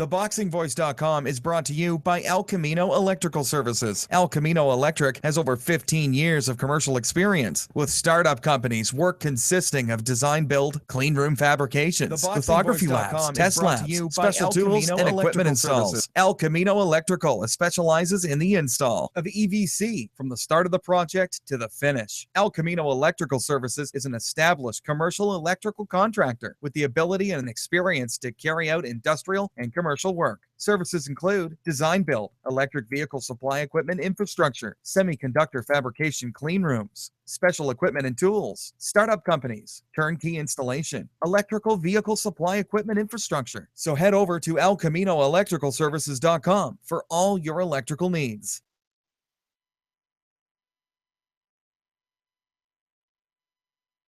ThaBoxingvoice.com is brought to you by El Camino Electrical Services. El Camino Electric has over 15 years of commercial experience with startup companies, work consisting of design build, clean room fabrications, lithography labs, test labs, special tools, and equipment installs. El Camino Electrical specializes in the install of EVC from the start of the project to the finish. El Camino Electrical Services is an established commercial electrical contractor with the ability and experience to carry out industrial and commercial work. Services include design build, electric vehicle supply equipment infrastructure, semiconductor fabrication clean rooms, special equipment and tools, startup companies, turnkey installation, electrical vehicle supply equipment infrastructure. So head over to elcaminoelectricalservices.com for all your electrical needs.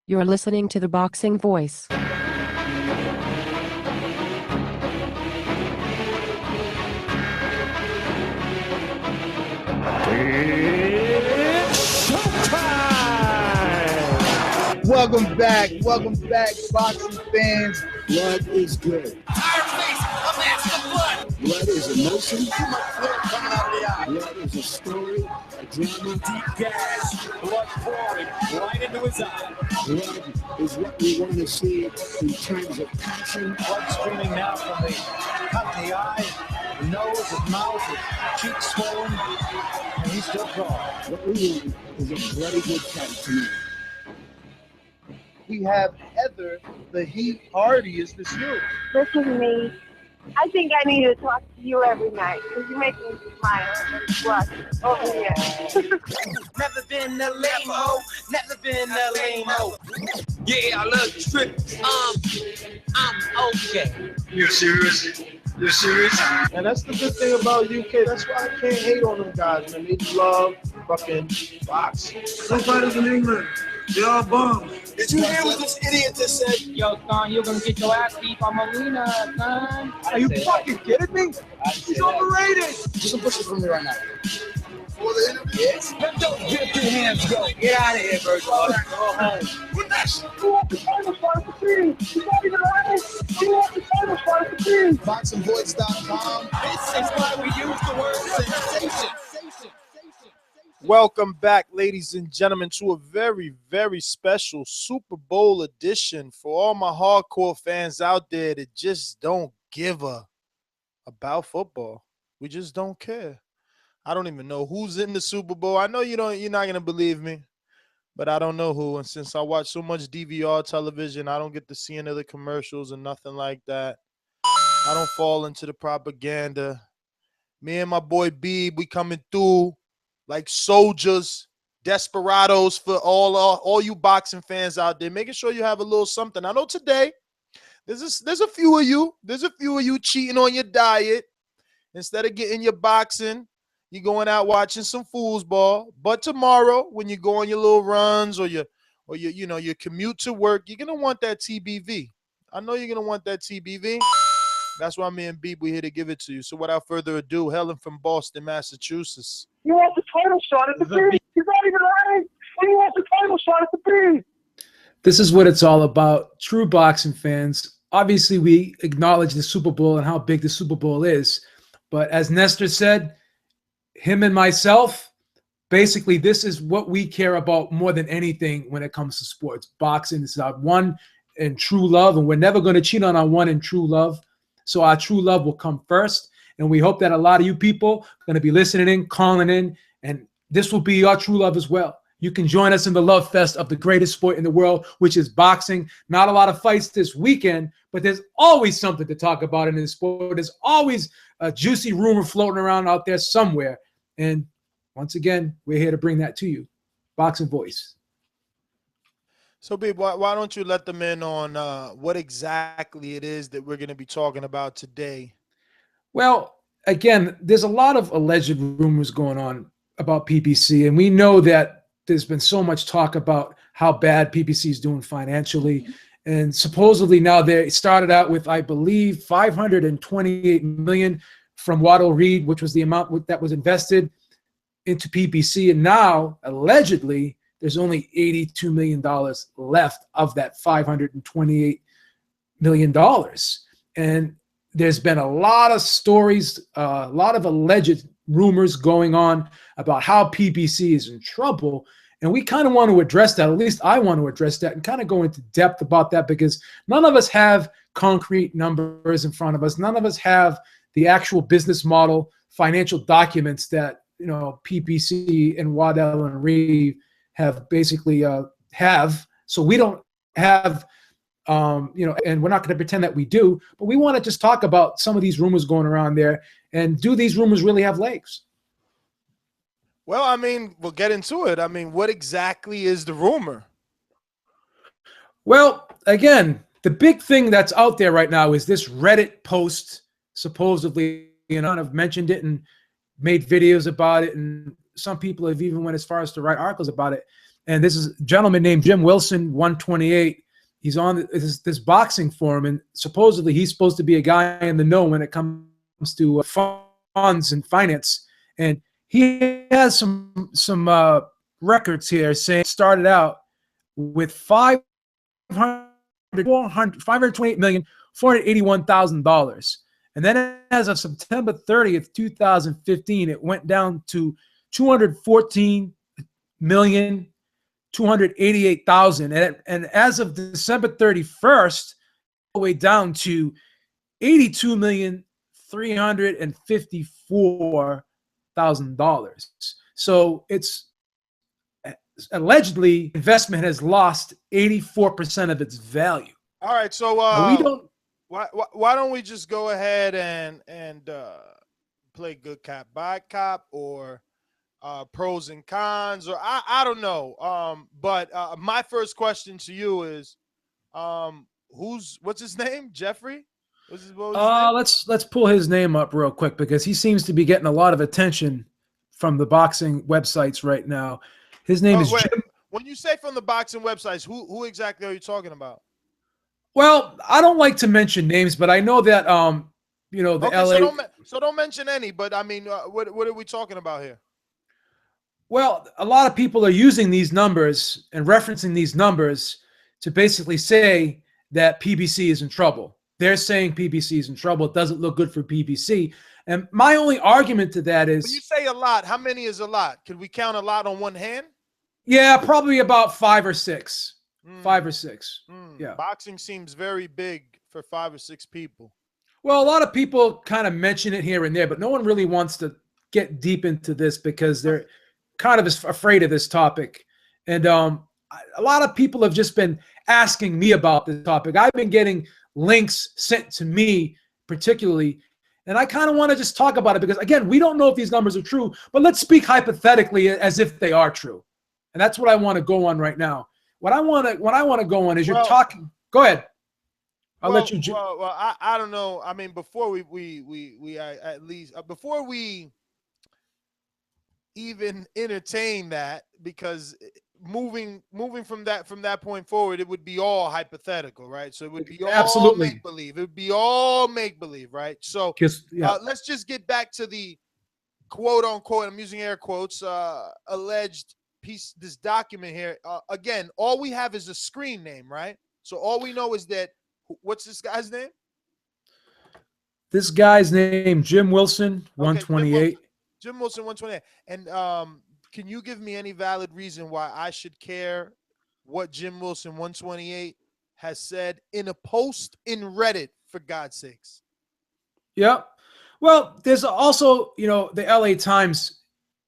You're listening to The Boxing Voice. It's showtime! Welcome back, boxing fans. Blood is good. Tired face, a mask of blood. Blood is emotion. Too much blood coming out of the eye. Blood is a story, a drama. Deep gash, blood pouring right into his eye. Blood is what we want to see in terms of passion. Blood streaming now from the cut in the eye, the nose, his mouth, his cheeks swollen, and he's still gone. What we want is a bloody good fight tonight. We have Heather, the Heat Hardy. Is this you? This is me. I think I need to talk to you every night because you make me smile and blush over here. Never been a lame-o, never been a lame-o. Yeah, I love the strip. I'm okay. You're serious? You're serious? And that's the good thing about UK. That's why I can't hate on them guys, man. They love fucking boxing. Some fighters in England, they all bums. Did you hear what this idiot just said? Yo, son, you're gonna get your ass beat by Molina, son. Are you fucking kidding me? He's overrated. Do some pushes for me right now. For the interview? Yes. Don't get your hands go. Get out of here, Virgil. Go home. What that shit? You want the title fight for free? You not even honest? You want the title fight for free? ThaBoxingvoice.com. This is why we use the word sensation. Welcome back, ladies and gentlemen, to a very, very special Super Bowl edition for all my hardcore fans out there that just don't give about football. We just don't care. I don't even know who's in the Super Bowl. I know you're not gonna believe me, but I don't know who. And since I watch so much DVR television, I don't get to see any of the commercials and nothing like that. I don't fall into the propaganda. Me and my boy Beeb, we coming through like soldiers, desperados for all you boxing fans out there, making sure you have a little something. I know today there's a few of you cheating on your diet. Instead of getting your boxing, you're going out watching some foosball. But tomorrow, when you go on your little runs or your commute to work, you're gonna want that TBV. I know you're gonna want that TBV. That's why me and Beeb, we're here to give it to you. So without further ado, Helen from Boston, Massachusetts. You want the title shot at the beat? He's not even honest. And you want the title shot at the beat? This is what it's all about. True boxing fans. Obviously, we acknowledge the Super Bowl and how big the Super Bowl is. But as Nestor said, him and myself, basically, this is what we care about more than anything when it comes to sports. Boxing is our one and true love, and we're never going to cheat on our one and true love. So our true love will come first. And we hope that a lot of you people are going to be listening in, calling in, and this will be our true love as well. You can join us in the love fest of the greatest sport in the world, which is boxing. Not a lot of fights this weekend, but there's always something to talk about in this sport. There's always a juicy rumor floating around out there somewhere. And once again, we're here to bring that to you. Boxing Voice. So, Babe, why don't you let them in on what exactly it is that we're going to be talking about today? Well, again, there's a lot of alleged rumors going on about PBC, and we know that there's been so much talk about how bad PBC is doing financially. And supposedly now they started out with, I believe, $528 million from Waddell Reed, which was the amount that was invested into PBC. And now, allegedly, there's only $82 million left of that $528 million. And there's been a lot of stories, a lot of alleged rumors going on about how PBC is in trouble. And we kind of want to address that, at least I want to address that and kind of go into depth about that, because none of us have concrete numbers in front of us. None of us have the actual business model, financial documents that, PBC and Waddell and Reed have basically have. So we don't have, and we're not going to pretend that we do, but we want to just talk about some of these rumors going around there. And do these rumors really have legs? Well, I mean, we'll get into it. I mean, what exactly is the rumor? Well, again, the big thing that's out there right now is this Reddit post, supposedly, I've mentioned it and made videos about it, and some people have even went as far as to write articles about it. And this is a gentleman named Jim Wilson, 128. He's on this boxing forum, and supposedly he's supposed to be a guy in the know when it comes to funds and finance. And he has some records here saying it started out with $528,481,000. And then as of September 30th, 2015, it went down to $214,288,000. And as of December 31st, all the way down to $82,354,000. So it's allegedly investment has lost 84% of its value. All right, so we don't. Why don't we just go ahead and play good cop, bad cop, or pros and cons, or I don't know. But my first question to you is, what's his name? Jeffrey? What was his name? Let's pull his name up real quick, because he seems to be getting a lot of attention from the boxing websites right now. His name is Jim. When you say from the boxing websites, who exactly are you talking about? Well, I don't like to mention names, but I know that the LA. So don't mention any. But I mean, what are we talking about here? Well, a lot of people are using these numbers and referencing these numbers to basically say that PBC is in trouble. They're saying PBC is in trouble. It doesn't look good for PBC. And my only argument to that is, when you say a lot, how many is a lot? Could we count a lot on one hand? Yeah, probably about 5 or 6. 5 or 6. Yeah. Boxing seems very big for 5 or 6 people. Well, a lot of people kind of mention it here and there, but no one really wants to get deep into this because they're kind of afraid of this topic. And a lot of people have just been asking me about this topic. I've been getting links sent to me particularly, and I kind of want to just talk about it because, again, we don't know if these numbers are true, but let's speak hypothetically as if they are true. And that's what I want to go on right now. What I want to go on is you're talking. Go ahead. I'll let you. Well, I don't know. I mean, before we before we even entertain that, because moving from that point forward, it would be all hypothetical, right? So it would be all absolutely make believe. It would be all make believe, right? So let's just get back to the quote unquote. I'm using air quotes. Alleged piece, this document here. Again, all we have is a screen name, right? So all we know is that. What's this guy's name? This guy's name, Jim Wilson, 128. Jim Wilson, 128. And can you give me any valid reason why I should care what Jim Wilson, 128, has said in a post in Reddit, for God's sakes? Yeah. Well, there's also, the LA Times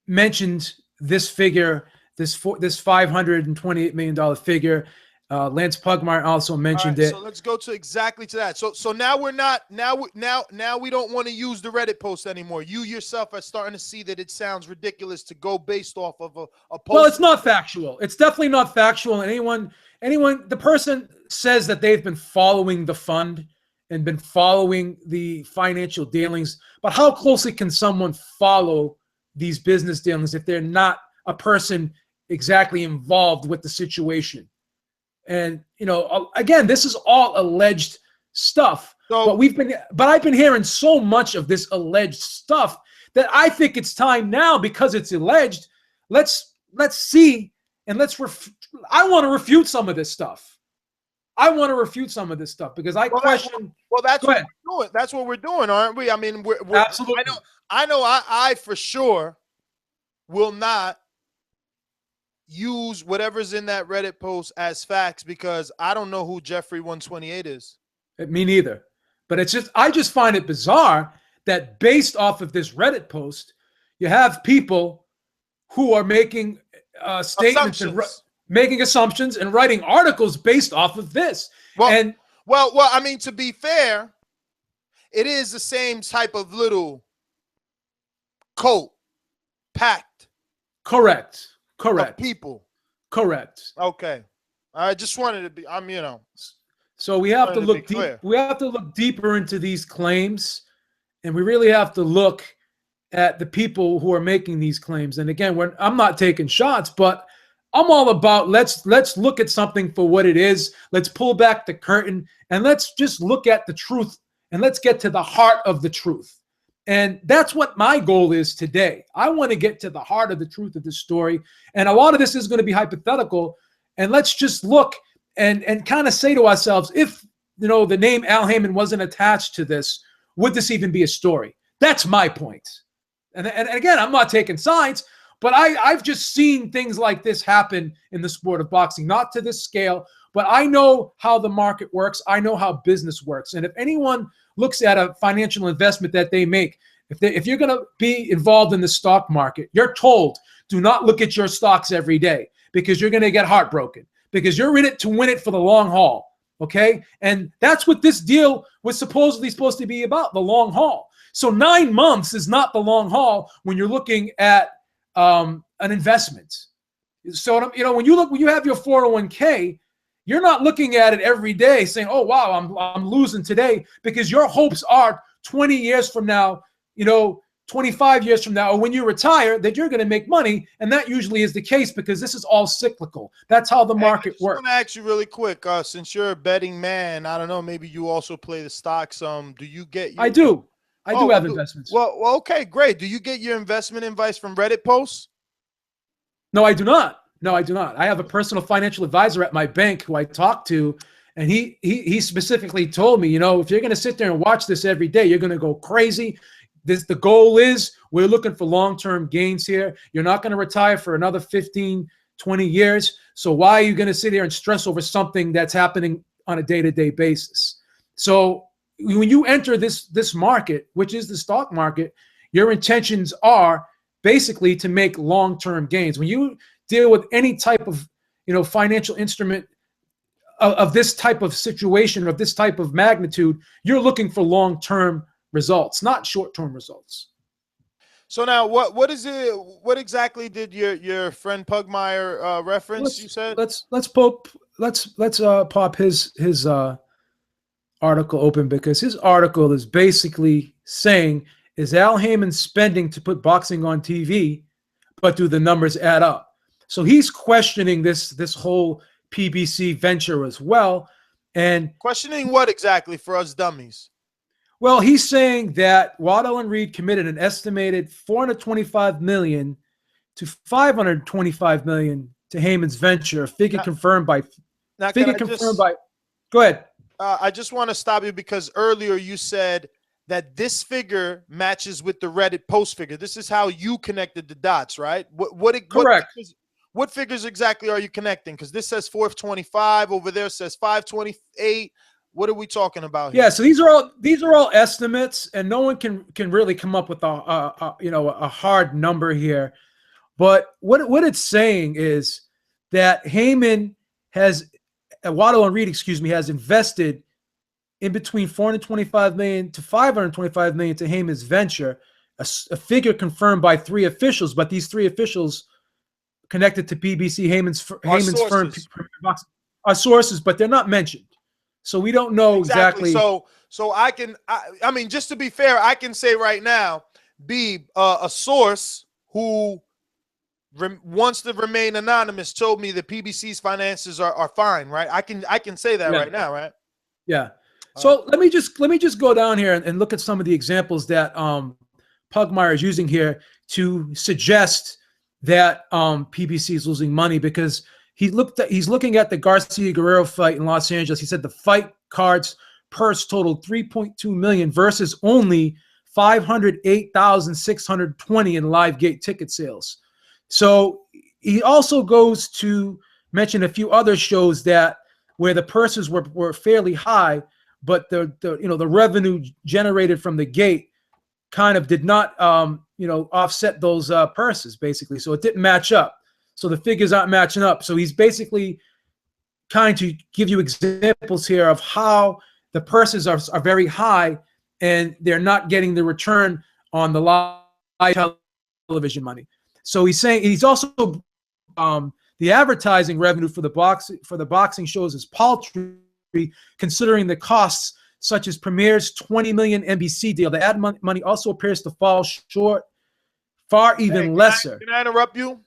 mentioned this figure, this $528 million figure. Lance Pugmire also mentioned it. So let's go to that. So now we're not now we don't want to use the Reddit post anymore. You yourself are starting to see that it sounds ridiculous to go based off of a post. Well, it's not factual. It's definitely not factual. And the person says that they've been following the fund and been following the financial dealings. But how closely can someone follow these business dealings if they're not a person exactly involved with the situation? And, again, this is all alleged stuff. But I've been hearing so much of this alleged stuff that I think it's time now, because it's alleged. Let's see, and I want to refute some of this stuff. I want to refute some of this stuff because I question. That's Go what ahead. we're doing. That's what we're doing, aren't we? I mean, we're Absolutely. I for sure will not use whatever's in that Reddit post as facts because I don't know who Jeffrey 128 is. Me neither. But I just find it bizarre that based off of this Reddit post, you have people who are making statements and making assumptions and writing articles based off of this. Well, I mean, to be fair, it is the same type of little cult pact. Correct. Of people. Correct. Okay. I just wanted to be. So we have to look deep. We have to look deeper into these claims, and we really have to look at the people who are making these claims. And again, I'm not taking shots, but I'm all about let's look at something for what it is. Let's pull back the curtain and let's just look at the truth and let's get to the heart of the truth. And that's what my goal is today. I want to get to the heart of the truth of this story. And a lot of this is going to be hypothetical. And let's just look and kind of say to ourselves, if the name Al Haymon wasn't attached to this, would this even be a story? That's my point. And again, I'm not taking sides, but I've just seen things like this happen in the sport of boxing, not to this scale, but I know how the market works. I know how business works. And if anyone looks at a financial investment that they make, if you're going to be involved in the stock market, you're told, do not look at your stocks every day because you're going to get heartbroken because you're in it to win it for the long haul. Okay. And that's what this deal was supposedly supposed to be about, the long haul. So 9 months is not the long haul when you're looking at an investment. So, when you have your 401k, you're not looking at it every day saying, oh, wow, I'm losing today, because your hopes are 20 years from now, 25 years from now, or when you retire, that you're going to make money. And that usually is the case because this is all cyclical. That's how the market works. I want to ask you really quick, since you're a betting man, I don't know, maybe you also play the stocks. Do you get I do. I do have investments. Well, okay, great. Do you get your investment advice from Reddit posts? No, I do not. I have a personal financial advisor at my bank who I talk to, and he specifically told me, if you're going to sit there and watch this every day, you're going to go crazy. The goal is we're looking for long-term gains here. You're not going to retire for another 15, 20 years. So why are you going to sit there and stress over something that's happening on a day-to-day basis? So when you enter this market, which is the stock market, your intentions are basically to make long-term gains. When you deal with any type of financial instrument of this type of situation, of this type of magnitude, you're looking for long-term results, not short-term results. So now, what is it? What exactly did your friend Pugmire reference? You said let's pop his article open, because his article is basically saying, is Al Haymon spending to put boxing on TV, but do the numbers add up? So he's questioning this whole PBC venture as well. And questioning what exactly for us dummies? Well, he's saying that Waddell Reed committed an estimated $425 million to $525 million to Haymon's venture, a figure confirmed by. Go ahead. I just want to stop you because earlier you said that this figure matches with the Reddit post figure. This is how you connected the dots, right? Correct. What figures exactly are you connecting? Because this says 425, over there says 528. What are we talking about here? Yeah, so these are all estimates, and no one can really come up with a hard number here. But what it's saying is that Waddell Reed, has invested in between $425 million to $525 million to Haymon's venture, a figure confirmed by 3 officials, but these 3 officials connected to PBC, Haymon's firm, are sources, but they're not mentioned. So we don't know exactly. So I mean, just to be fair, I can say right now, a source who wants to remain anonymous told me that PBC's finances are fine, right? I can say that right now, right? Yeah. So let me just go down here and look at some of the examples that Pugmire is using here to suggest that PBC is losing money, because he's looking at the Garcia Guerrero fight in Los Angeles. He said the fight cards purse totaled $3.2 million versus only 508,620 in live gate ticket sales. So he also goes to mention a few other shows that where the purses were fairly high, but the revenue generated from the gate kind of did not offset those purses, basically. So it didn't match up. So the figures aren't matching up. So he's basically trying to give you examples here of how the purses are very high and they're not getting the return on the live television money. So he's saying, he's also the advertising revenue for the boxing shows is paltry, considering the costs such as Premier's $20 million NBC deal. The ad money also appears to fall short, far even lesser. Can I interrupt you?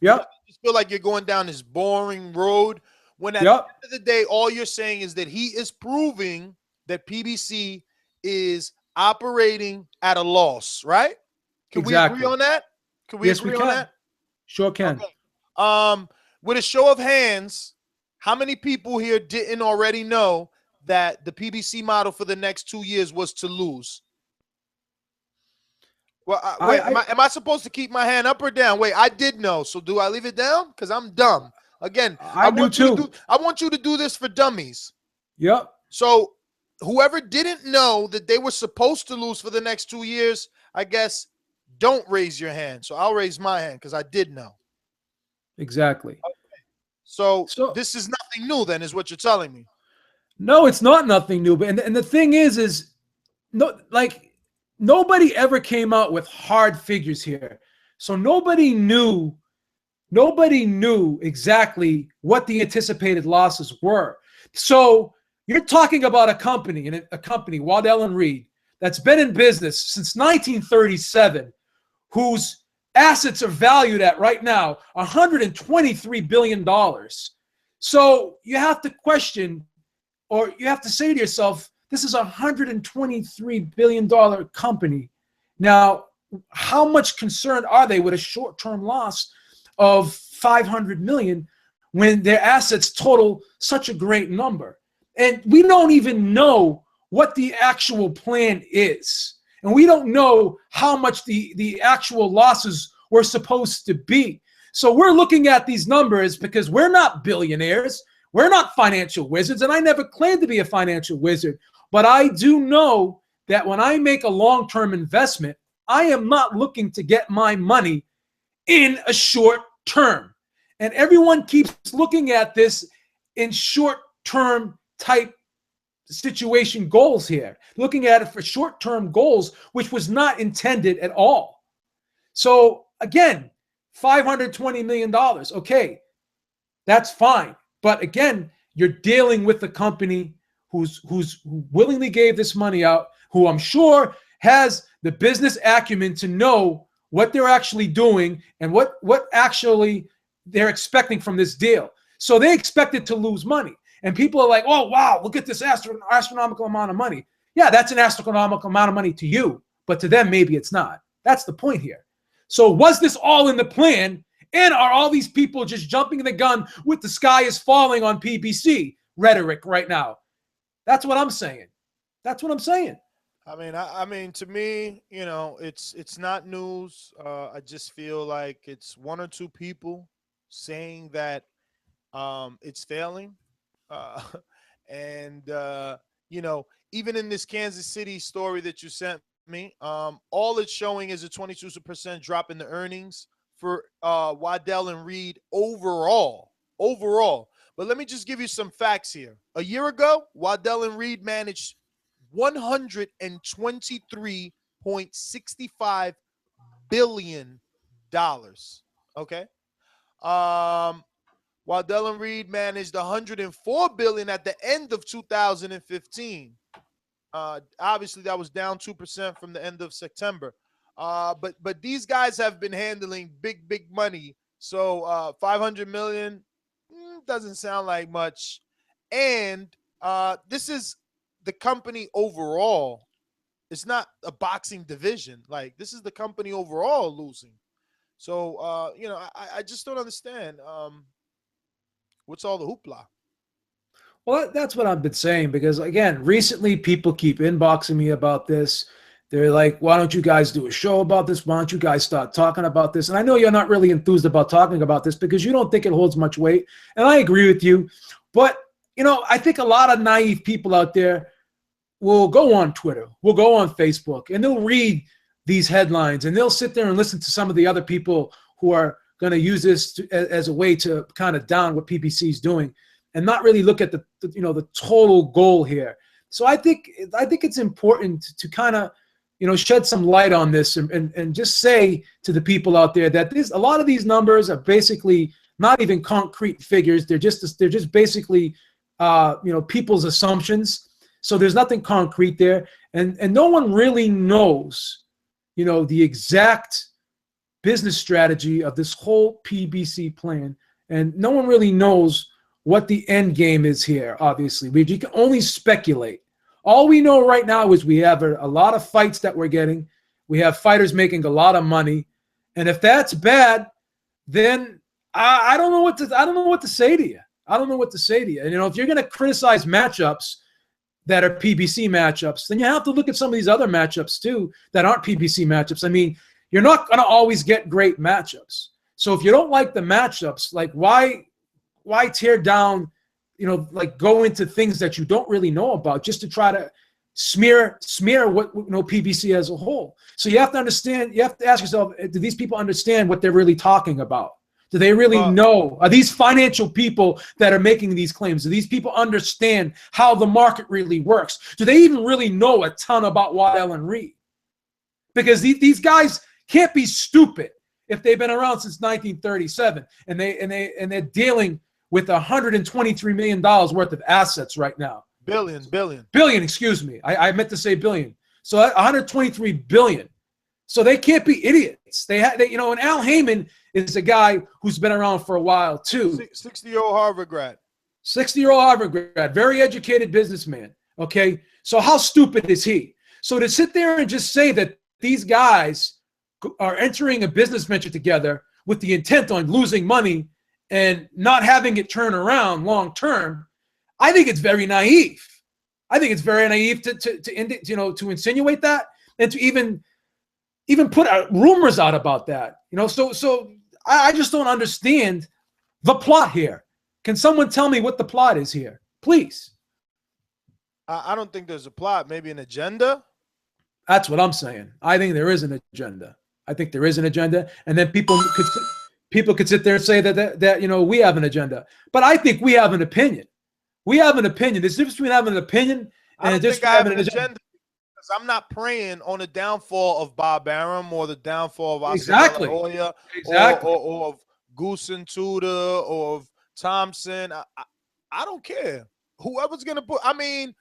Yep. I just feel like you're going down this boring road when at the end of the day, all you're saying is that he is proving that PBC is operating at a loss, right? Can we agree on that? Can we agree on that? Sure can. Okay. With a show of hands, how many people here didn't already know that the PBC model for the next 2 years was to lose? Well, wait, am I supposed to keep my hand up or down? Wait, I did know. So do I leave it down? Because I'm dumb. Again, I want you to do this for dummies. Yep. So whoever didn't know that they were supposed to lose for the next 2 years, I guess, don't raise your hand. So I'll raise my hand because I did know. Exactly. Okay. So this is nothing new then, is what you're telling me. No, it's not nothing new. But and the thing is nobody ever came out with hard figures here. So nobody knew exactly what the anticipated losses were. So you're talking about a company, Waddell Reed, that's been in business since 1937, whose assets are valued at right now $123 billion. So you have to question, or you have to say to yourself, this is a $123 billion company. Now, how much concerned are they with a short-term loss of $500 million when their assets total such a great number? And we don't even know what the actual plan is. And we don't know how much the actual losses were supposed to be. So we're looking at these numbers because we're not billionaires. We're not financial wizards. And I never claimed to be a financial wizard. But I do know that when I make a long-term investment, I am not looking to get my money in a short term. And everyone keeps looking at this in short-term type situation goals here, looking at it for short-term goals, which was not intended at all. So again, $520 million. Okay, that's fine. But again, you're dealing with a company who willingly gave this money out, who I'm sure has the business acumen to know what they're actually doing and what actually they're expecting from this deal. So they expected to lose money. And people are like, oh, wow, look at this astronomical amount of money. Yeah, that's an astronomical amount of money to you, but to them, maybe it's not. That's the point here. So was this all in the plan? And are all these people just jumping the gun with the sky is falling on PBC rhetoric right now? That's what I'm saying. That's what I'm saying. I mean, to me, it's not news. I just feel like it's one or two people saying that it's failing. And even in this Kansas City story that you sent me, all it's showing is a 22% drop in the earnings for Waddell and Reed overall. But let me just give you some facts here. A year ago, Waddell and Reed managed $123.65 billion. Okay. Waddell and Reed managed $104 billion at the end of 2015. Obviously, that was down 2% from the end of September. But these guys have been handling big money. So $500 million doesn't sound like much. And this is the company overall. It's not a boxing division. Like, this is the company overall losing. So, I just don't understand. What's all the hoopla? Well, that's what I've been saying because, again, recently people keep inboxing me about this. They're like, why don't you guys do a show about this? Why don't you guys start talking about this? And I know you're not really enthused about talking about this because you don't think it holds much weight. And I agree with you. But, I think a lot of naive people out there will go on Twitter, will go on Facebook, and they'll read these headlines and they'll sit there and listen to some of the other people who are going to use this as a way to kind of down what PBC is doing and not really look at the total goal here. So I think it's important to kind of, shed some light on this and just say to the people out there that a lot of these numbers are basically not even concrete figures. They're just basically, people's assumptions. So there's nothing concrete there. And no one really knows, the exact business strategy of this whole PBC plan. And no one really knows what the end game is here, obviously. We can only speculate. All we know right now is we have a lot of fights that we're getting. We have fighters making a lot of money. And if that's bad, then I don't know what to say to you. I don't know what to say to you. And, if you're going to criticize matchups that are PBC matchups, then you have to look at some of these other matchups too that aren't PBC matchups. I mean, you're not going to always get great matchups. So if you don't like the matchups, like why tear down, go into things that you don't really know about just to try to smear what PBC as a whole. So you have to understand, you have to ask yourself, do these people understand what they're really talking about? Do they really know? Are these financial people that are making these claims? Do these people understand how the market really works? Do they even really know a ton about Waddell Reed? Because these guys can't be stupid if they've been around since 1937 and they're dealing with $123 million worth of assets right now. Billion, excuse me. I meant to say billion. So 123 billion. So they can't be idiots. And Al Haymon is a guy who's been around for a while too. 60-year-old Harvard grad. 60-year-old Harvard grad, very educated businessman. Okay, so how stupid is he? So to sit there and just say that these guys are entering a business venture together with the intent on losing money and not having it turn around long term, I think it's very naive. I think it's very naive to insinuate that and to even put rumors out about that. So I just don't understand the plot here. Can someone tell me what the plot is here, please? I don't think there's a plot. Maybe an agenda. That's what I'm saying. I think there is an agenda. I think there is an agenda, and then people could sit there and say that we have an agenda. But I think we have an opinion. We have an opinion. There's a difference between having an opinion and just having an agenda. Because I'm not praying on the downfall of Bob Arum or the downfall of Oscar exactly. De La Hoya or of Goosen Tudor or of Thompson. I don't care. Whoever's gonna put. I mean,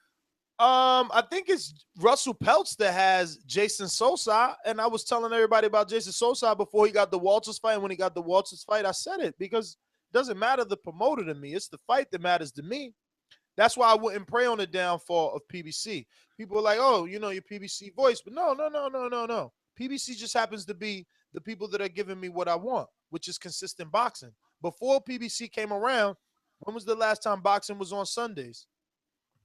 I think it's Russell Peltz that has Jason Sosa, and I was telling everybody about Jason Sosa before he got the Walters fight. And when he got the Walters fight, I said it because it doesn't matter the promoter to me. It's the fight that matters to me. That's why I wouldn't pray on the downfall of PBC. People are like, oh, your PBC voice. But no. PBC just happens to be the people that are giving me what I want, which is consistent boxing. Before PBC came around, when was the last time boxing was on Sundays?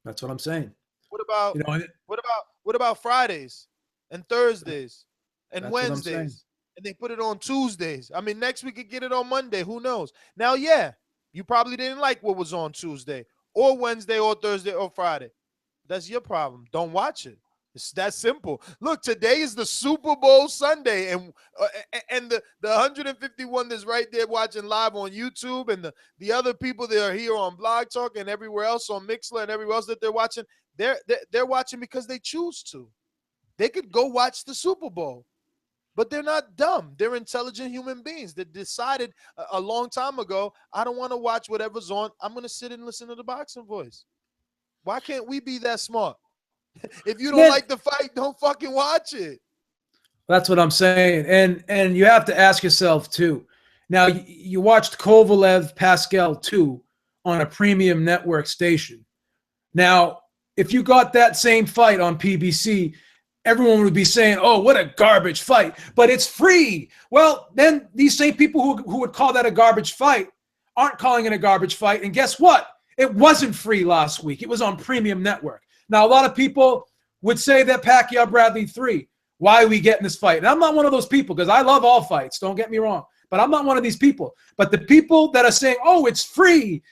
That's what I'm saying. What about Fridays and Thursdays and Wednesdays? And they put it on Tuesdays. I mean, next we could get it on Monday. Who knows? Now, yeah, you probably didn't like what was on Tuesday or Wednesday or Thursday or Friday. That's your problem. Don't watch it. It's that simple. Look, today is the Super Bowl Sunday, and the 151 that's right there watching live on YouTube, and the other people that are here on Blog Talk and everywhere else on Mixler and everywhere else that they're watching, they're watching because they choose to. They could go watch the Super Bowl, but they're not dumb. They're intelligent human beings that decided a long time ago, I don't want to watch whatever's on. I'm going to sit and listen to the Boxing Voice. Why can't we be that smart? If you don't like the fight, don't fucking watch it. That's what I'm saying. And you have to ask yourself, too. Now, you watched Kovalev Pascal 2 on a premium network station. Now, if you got that same fight on PBC, everyone would be saying, oh, what a garbage fight, but it's free. Well, then these same people who would call that a garbage fight aren't calling it a garbage fight. And guess what? It wasn't free last week. It was on Premium Network. Now, a lot of people would say that Pacquiao-Bradley 3, why are we getting this fight? And I'm not one of those people because I love all fights. Don't get me wrong. But I'm not one of these people. But the people that are saying, oh, it's free.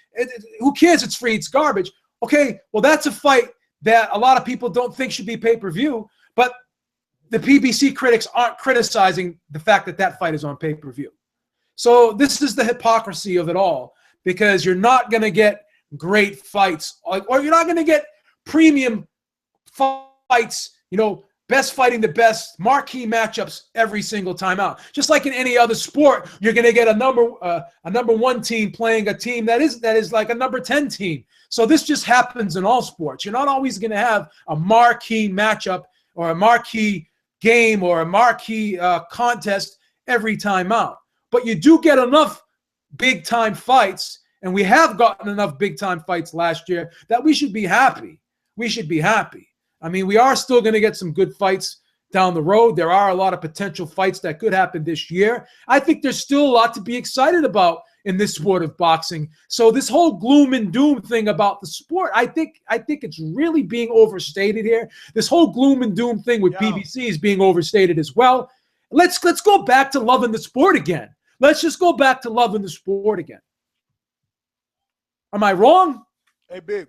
Who cares it's free? It's garbage. Okay, well, that's a fight that a lot of people don't think should be pay-per-view. But the PBC critics aren't criticizing the fact that that fight is on pay-per-view. So this is the hypocrisy of it all, because you're not going to get great fights, or you're not going to get premium fights, best fighting the best, marquee matchups every single time out. Just like in any other sport, you're going to get a number one team playing a team that is like a number 10 team. So this just happens in all sports. You're not always going to have a marquee matchup or a marquee game or a marquee contest every time out. But you do get enough big-time fights, and we have gotten enough big-time fights last year that we should be happy. We should be happy. I mean, we are still going to get some good fights down the road. There are a lot of potential fights that could happen this year. I think there's still a lot to be excited about in this sport of boxing. So this whole gloom and doom thing about the sport, I think it's really being overstated here. This whole gloom and doom thing with PBC is being overstated as well. Let's go back to loving the sport again. Let's just go back to loving the sport again. Am I wrong? Hey, Big.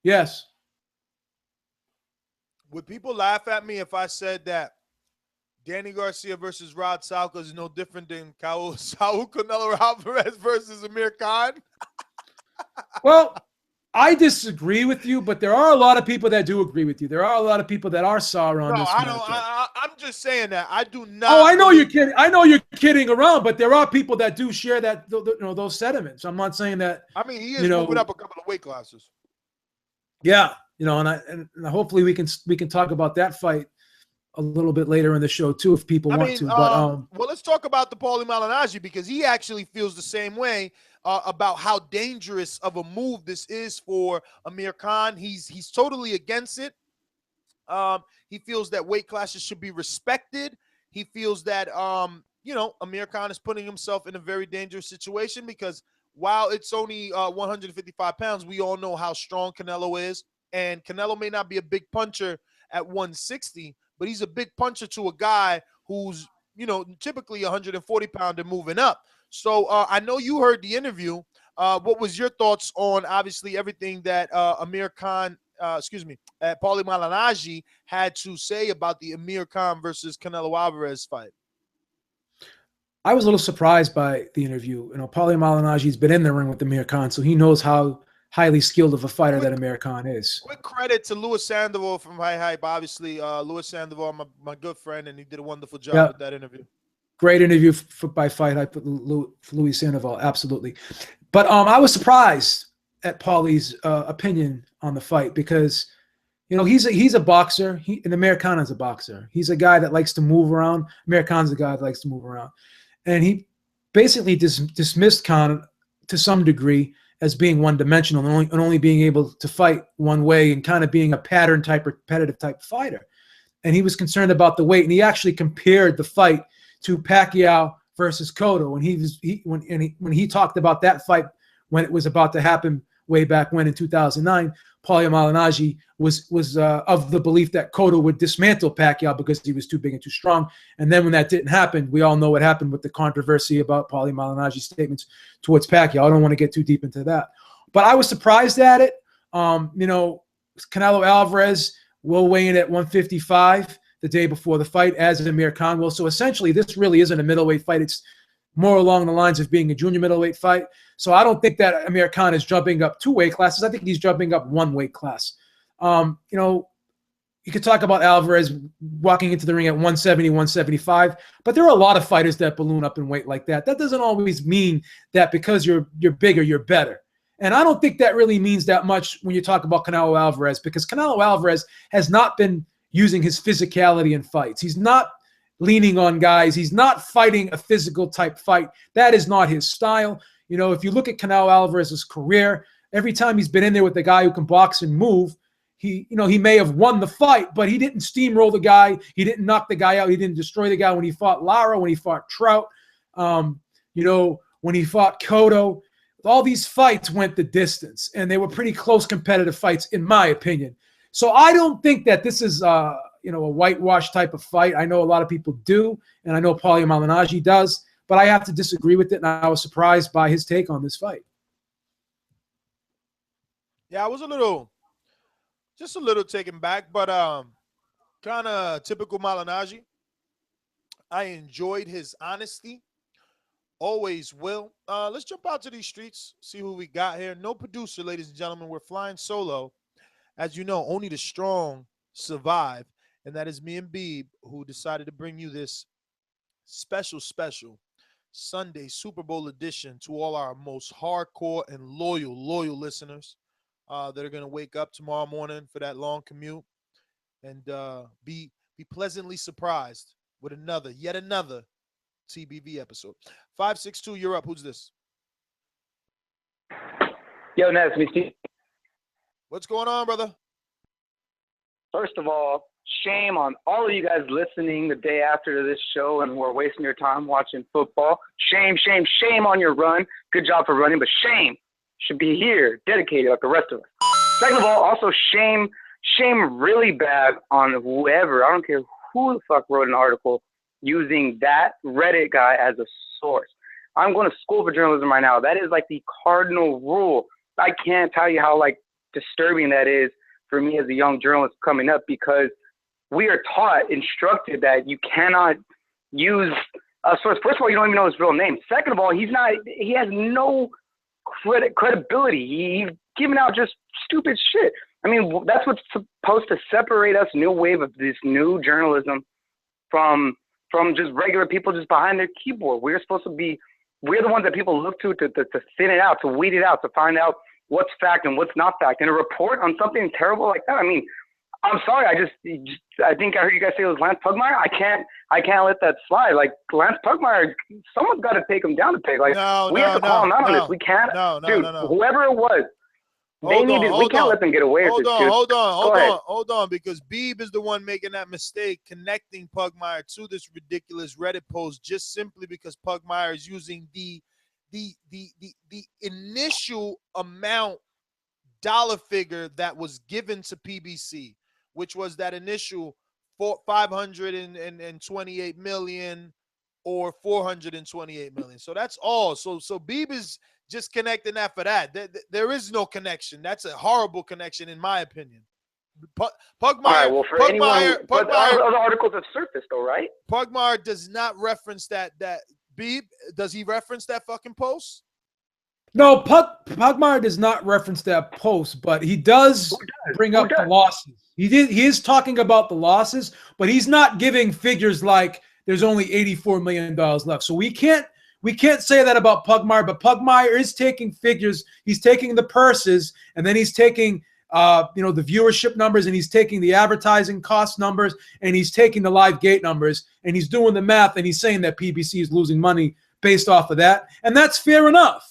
Yes. Would people laugh at me if I said that Danny Garcia versus Rod Salka is no different than Saul Canelo Alvarez versus Amir Khan? Well, I disagree with you, but there are a lot of people that do agree with you. There are a lot of people that are sour on this matchup. I'm just saying that. I do not. Oh, I know you're kidding. I know you're kidding around, but there are people that do share that, those sentiments. I'm not saying that. I mean, he is moving up a couple of weight classes. Yeah, and hopefully we can talk about that fight a little bit later in the show too, if people want to. But well, let's talk about the Paulie Malignaggi, because he actually feels the same way about how dangerous of a move this is for Amir Khan. He's totally against it. He feels that weight classes should be respected. He feels that Amir Khan is putting himself in a very dangerous situation, because while it's only 155 pounds, we all know how strong Canelo is, and Canelo may not be a big puncher at 160, but he's a big puncher to a guy who's typically 140 pounder and moving up. So I know you heard the interview. What was your thoughts on obviously everything that Paulie Malignaggi had to say about the Amir Khan versus Canelo Alvarez fight? I was a little surprised by the interview. Paulie Malignaggi's been in the ring with Amir Khan, so he knows how highly skilled of a fighter that Amir Khan is. Quick credit to Louis Sandoval from High Hype. Obviously, Louis Sandoval, my good friend, and he did a wonderful job with that interview. Great interview by Fight Hype with Louis Sandoval, absolutely. But I was surprised at Paulie's opinion on the fight, because he's a boxer, and Amir Khan is a boxer. He's a guy that likes to move around. Amir Khan's a guy that likes to move around. And he basically dismissed Khan to some degree as being one-dimensional and only being able to fight one way, and kind of being a pattern type, repetitive type fighter. And he was concerned about the weight, and he actually compared the fight to Pacquiao versus Cotto. And when he talked about that fight when it was about to happen way back when in 2009, Paulie Malignaggi was of the belief that Cotto would dismantle Pacquiao because he was too big and too strong. And then when that didn't happen, we all know what happened with the controversy about Paulie Malignaggi's statements towards Pacquiao. I don't want to get too deep into that. But I was surprised at it. Canelo Alvarez will weigh in at 155 the day before the fight, as Amir Khan will. So essentially, this really isn't a middleweight fight. It's more along the lines of being a junior middleweight fight. So I don't think that Amir Khan is jumping up 2 weight classes. I think he's jumping up 1 weight class. You could talk about Alvarez walking into the ring at 170, 175, but there are a lot of fighters that balloon up in weight like that. That doesn't always mean that because you're bigger, you're better. And I don't think that really means that much when you talk about Canelo Alvarez, because Canelo Alvarez has not been using his physicality in fights. He's not leaning on guys. He's not fighting a physical type fight. That is not his style. If you look at Canelo Alvarez's career, every time he's been in there with a guy who can box and move, he may have won the fight, but he didn't steamroll the guy. He didn't knock the guy out. He didn't destroy the guy when he fought Lara, when he fought Trout, when he fought Cotto. all these fights went the distance, and they were pretty close competitive fights, in my opinion. So I don't think that this is a whitewash type of fight. I know a lot of people do, and I know Paulie Malignaggi does, but I have to disagree with it, and I was surprised by his take on this fight. Yeah, I was just a little taken back, but kind of typical Malignaggi. I enjoyed his honesty. Always will. Let's jump out to these streets, see who we got here. No producer, ladies and gentlemen. We're flying solo. As you know, only the strong survive. And that is me and Beeb, who decided to bring you this special Sunday Super Bowl edition to all our most hardcore and loyal listeners that are going to wake up tomorrow morning for that long commute and be pleasantly surprised with yet another TBV episode. 562, you're up. Who's this? Yo, Ness, me Steve. What's going on, brother? First of all, shame on all of you guys listening the day after this show and who are wasting your time watching football. Shame on your run. Good job for running, but shame should be here, dedicated like the rest of us. Second of all, also shame really bad on whoever, I don't care who the fuck wrote an article using that Reddit guy as a source. I'm going to school for journalism right now. That is like the cardinal rule. I can't tell you how like disturbing that is for me as a young journalist coming up, because we are instructed that you cannot use a source. First of all, you don't even know his real name. Second of all, he has no credibility. He's giving out just stupid shit. I mean, that's what's supposed to separate us, new wave of this new journalism from just regular people just behind their keyboard. We're the ones that people look to thin it out, to weed it out, to find out what's fact and what's not fact. And a report on something terrible like that, I mean, I'm sorry. I think I heard you guys say it was Lance Pugmire. I can't let that slide. Like Lance Pugmire, someone's got to take him down to peg. Like we have to call him out on this. We can't. Dude, whoever it was, we can't let them get away with this. Hold on, because Beeb is the one making that mistake, connecting Pugmire to this ridiculous Reddit post just simply because Pugmire is using the initial amount dollar figure that was given to PBC, which was that initial $528 million or $428 million. So that's all. So Beeb is just connecting that for that. There is no connection. That's a horrible connection, in my opinion. Pugmire. Well, for anyone, but other articles have surfaced, though, right? Pugmire does not reference that. Beeb, does he reference that fucking post? No, Pugmire does not reference that post, but he does bring up the losses. He is talking about the losses, but he's not giving figures like there's only $84 million left. So we can't say that about Pugmire, but Pugmire is taking figures. He's taking the purses, and then he's taking the viewership numbers, and he's taking the advertising cost numbers, and he's taking the live gate numbers, and he's doing the math, and he's saying that PBC is losing money based off of that, and that's fair enough.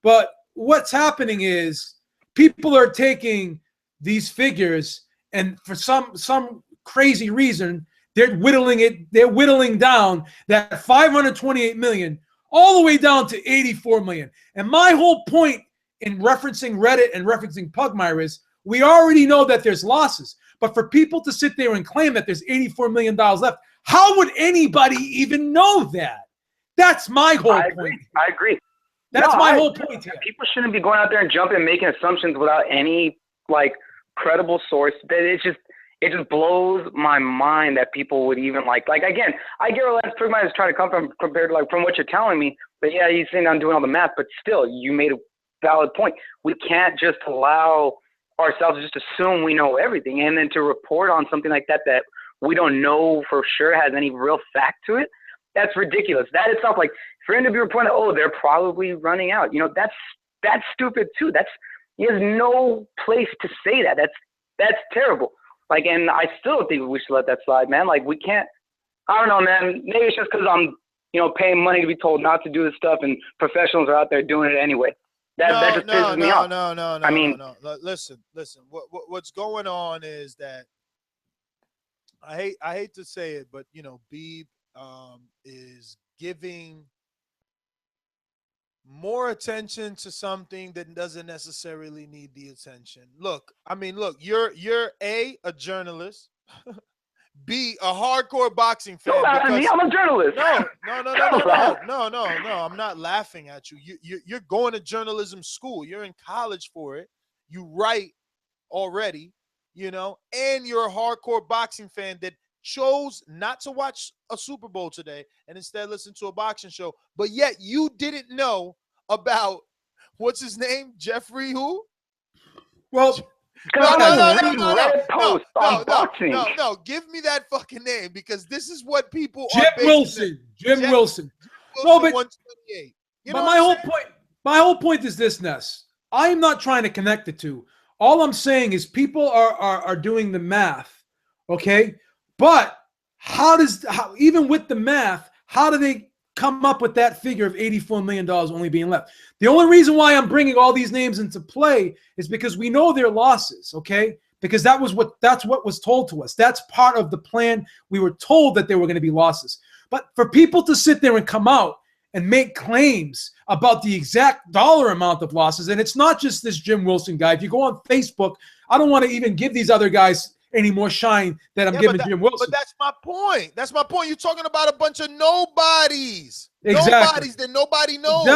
But what's happening is people are taking these figures, and for some crazy reason, they're whittling down that $528 million all the way down to $84 million. And my whole point in referencing Reddit and referencing Pugmire is we already know that there's losses. But for people to sit there and claim that there's $84 million left, how would anybody even know that? That's my whole point. I agree. That's my whole point here. People shouldn't be going out there and jumping and making assumptions without any credible source. It just blows my mind that people would even like again, I get where Lance Pugmire is trying to come from compared to from what you're telling me. But yeah, he's sitting down doing all the math, but still you made a valid point. We can't just allow ourselves to just assume we know everything and then to report on something like that we don't know for sure has any real fact to it. That's ridiculous. That itself, for him to be reporting, they're probably running out. That's stupid too. He has no place to say that. That's terrible. And I still don't think we should let that slide, man. We can't. I don't know, man. Maybe it's just because I'm, paying money to be told not to do this stuff, and professionals are out there doing it anyway. That just pisses me off. No. Listen. What's going on is that I hate to say it, but Beeb is giving more attention to something that doesn't necessarily need the attention. Look, you're a journalist, B, a hardcore boxing fan. Don't laugh at me. I'm a journalist. No. I'm not laughing at you. You're going to journalism school. You're in college for it. You write already, and you're a hardcore boxing fan that chose not to watch a Super Bowl today and instead listen to a boxing show. But yet you didn't know about what's his name? Jeffrey who? Well, no. Give me that fucking name because this is what people Jim are Wilson. Jim Wilson. No, but 128. But my whole point is this, Ness. I am not trying to connect the two. All I'm saying is people are doing the math, okay? But even with the math, how do they come up with that figure of $84 million only being left? The only reason why I'm bringing all these names into play is because we know they're losses, okay? Because that's what was told to us. That's part of the plan. We were told that there were going to be losses. But for people to sit there and come out and make claims about the exact dollar amount of losses, and it's not just this Jim Wilson guy. If you go on Facebook, I don't want to even give these other guys any more shine that I'm giving Jim Wilson. But that's my point. That's my point. You're talking about a bunch of nobodies. Exactly. Nobodies that nobody knows.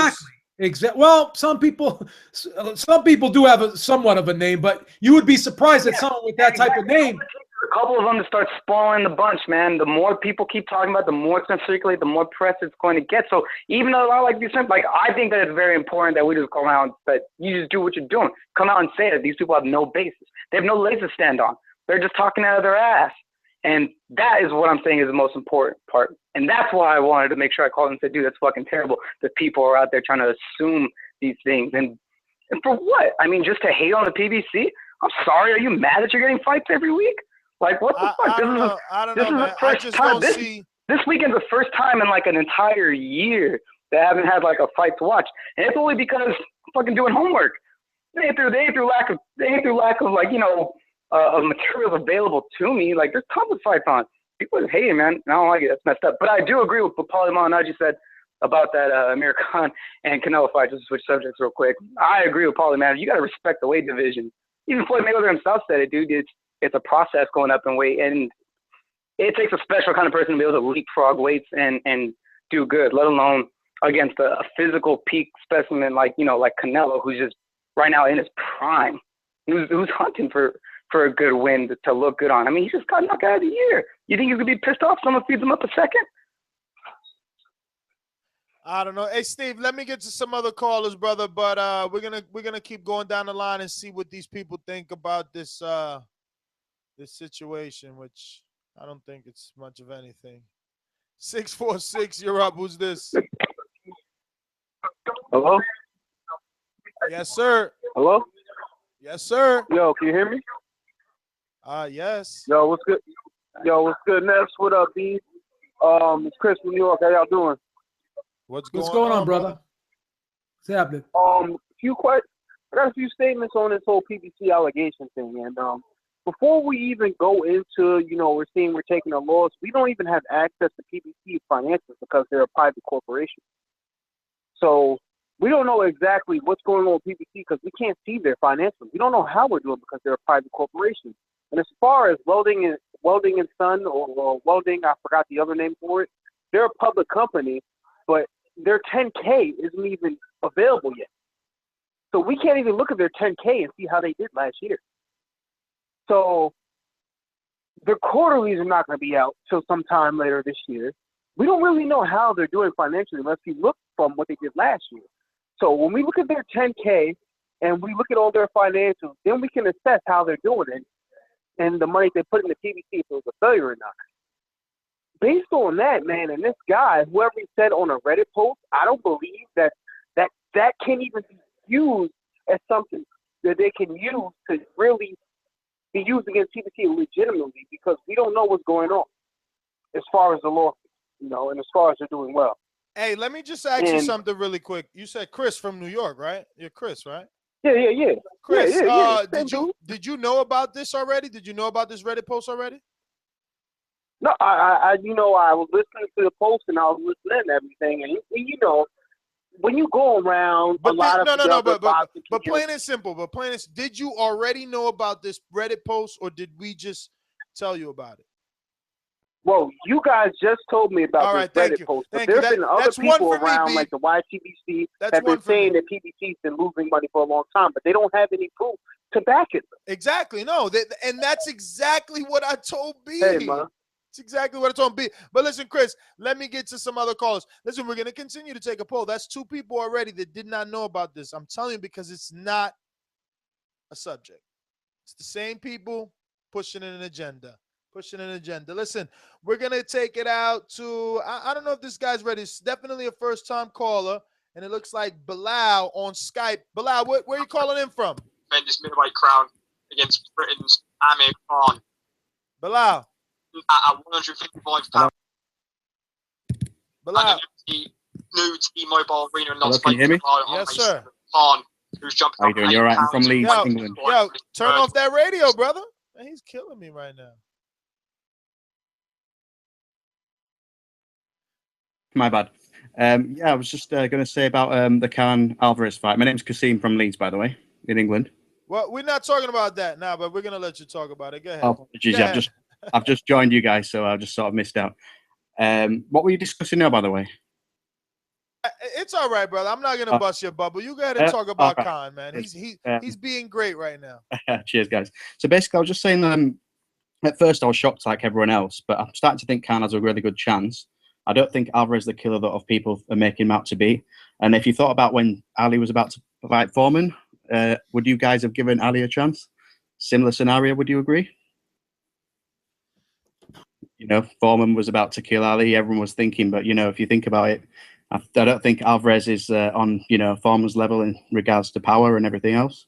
Exactly. Well, some people do have somewhat of a name, but you would be surprised that someone with that type of name. A couple of them to start spoiling the bunch, man. The more people keep talking about, the more it's going to circulate, the more press it's going to get. So even though I like these things, I think that it's very important that we just come out, that you just do what you're doing. Come out and say that these people have no basis. They have no legs to stand on. They're just talking out of their ass. And that is what I'm saying is the most important part. And that's why I wanted to make sure I called and said, dude, that's fucking terrible that people are out there trying to assume these things. And for what? I mean, just to hate on the PBC? I'm sorry. Are you mad that you're getting fights every week? Like, what the fuck? I don't know, man. I just don't see. This weekend's the first time in an entire year that I haven't had a fight to watch. And it's only because I'm fucking doing homework. They ain't through lack of of materials available to me. There's tons of fights on. People are hating, man. I don't like it. That's messed up. But I do agree with what Paulie Malignaggi said about that Amir Khan and Canelo fight. Just to switch subjects real quick. I agree with Paulie, man. You got to respect the weight division. Even Floyd Mayweather himself said it, dude. It's a process going up in weight, and it takes a special kind of person to be able to leapfrog weights and do good, let alone against a physical peak specimen like Canelo, who's just right now in his prime, who's hunting for a good win to look good on. I mean, he just got knocked out of the year. You think he's gonna be pissed off? Someone feeds him up a second? I don't know. Hey, Steve, let me get to some other callers, brother. But we're gonna keep going down the line and see what these people think about this this situation, which I don't think it's much of anything. 646, you're up. Who's this? Hello? Yes, sir. Hello? Yes, sir. Yo, can you hear me? Yes. Yo, what's good? What's good, Ness? What up, B? It's Chris from New York. How y'all doing? What's going on, brother? What's happening? I got a few statements on this whole PBC allegation thing, and before we even go into, we're taking a loss, we don't even have access to PBC financials because they're a private corporation. So we don't know exactly what's going on with PBC because we can't see their financials. We don't know how we're doing because they're a private corporation. And as far as Welding and Son or Welding, I forgot the other name for it, they're a public company, but their 10K isn't even available yet. So we can't even look at their 10K and see how they did last year. So their quarterlies are not going to be out till sometime later this year. We don't really know how they're doing financially unless we look from what they did last year. So when we look at their 10K and we look at all their financials, then we can assess how they're doing it and the money they put in the PBC if it was a failure or not. Based on that, man, and this guy, whoever he said on a Reddit post, I don't believe that can even be used as something that they can use to really be used against PBC legitimately because we don't know what's going on as far as the law, and as far as they're doing well. Hey, let me just ask you something really quick. You said Chris from New York, right? You're Chris, right? Yeah. Chris, yeah. Did you know about this already? Did you know about this Reddit post already? No, I was listening to the post and I was listening to everything, and when you go around But a lot of the other boxing but community- plain and simple. But plain and did you already know about this Reddit post, or did we just tell you about it? Well, you guys just told me about All this right, thank Reddit you. post, but Thank you. there's been other That's one people for me, around, B. like the YTBC, That's have one been for me. saying that PBC's been losing money for a long time, but they don't have any proof to back it. Exactly. No, and that's exactly what I told B. Hey, man. It's exactly what I told B. But listen, Chris, let me get to some other callers. Listen, we're going to continue to take a poll. That's 2 people already that did not know about this. I'm telling you, because it's not a subject. It's the same people pushing an agenda. Listen, we're going to take it out to, I don't know if this guy's ready. It's definitely a first-time caller, and it looks like Bilal on Skype. Bilal, where are you calling in from? Defend his middleweight crown against Britain's Amir Khan Bilal. at 155 pounds. Bilal. At the new T-Mobile Arena in Hello, Las can you hear Vegas. me? Yes, sir. Khan, who's jumping How you up doing? You all right? I'm from Leeds, Yo, England. yo, turn off that radio, brother. Man, he's killing me right now. My bad. Yeah, I was just going to say about the Khan Alvarez fight. My name's Kasim from Leeds, by the way, in England. Well, we're not talking about that now, but we're gonna let you talk about it. Go ahead. Oh, apologies. Go Yeah, ahead. I've just joined you guys, so I just sort of missed out. What were you discussing now, by the way? It's all right, brother. I'm not gonna bust your bubble. You go ahead and talk about all right. Khan, man. He's being great right now. Cheers, guys. So basically, I was just saying, at first I was shocked like everyone else, but I'm starting to think Khan has a really good chance. I don't think Alvarez is the killer that of people are making him out to be. And if you thought about when Ali was about to fight Foreman, would you guys have given Ali a chance? Similar scenario, would you agree? You know, Foreman was about to kill Ali. Everyone was thinking, but, you know, if you think about it, I don't think Alvarez is on, you know, Foreman's level in regards to power and everything else.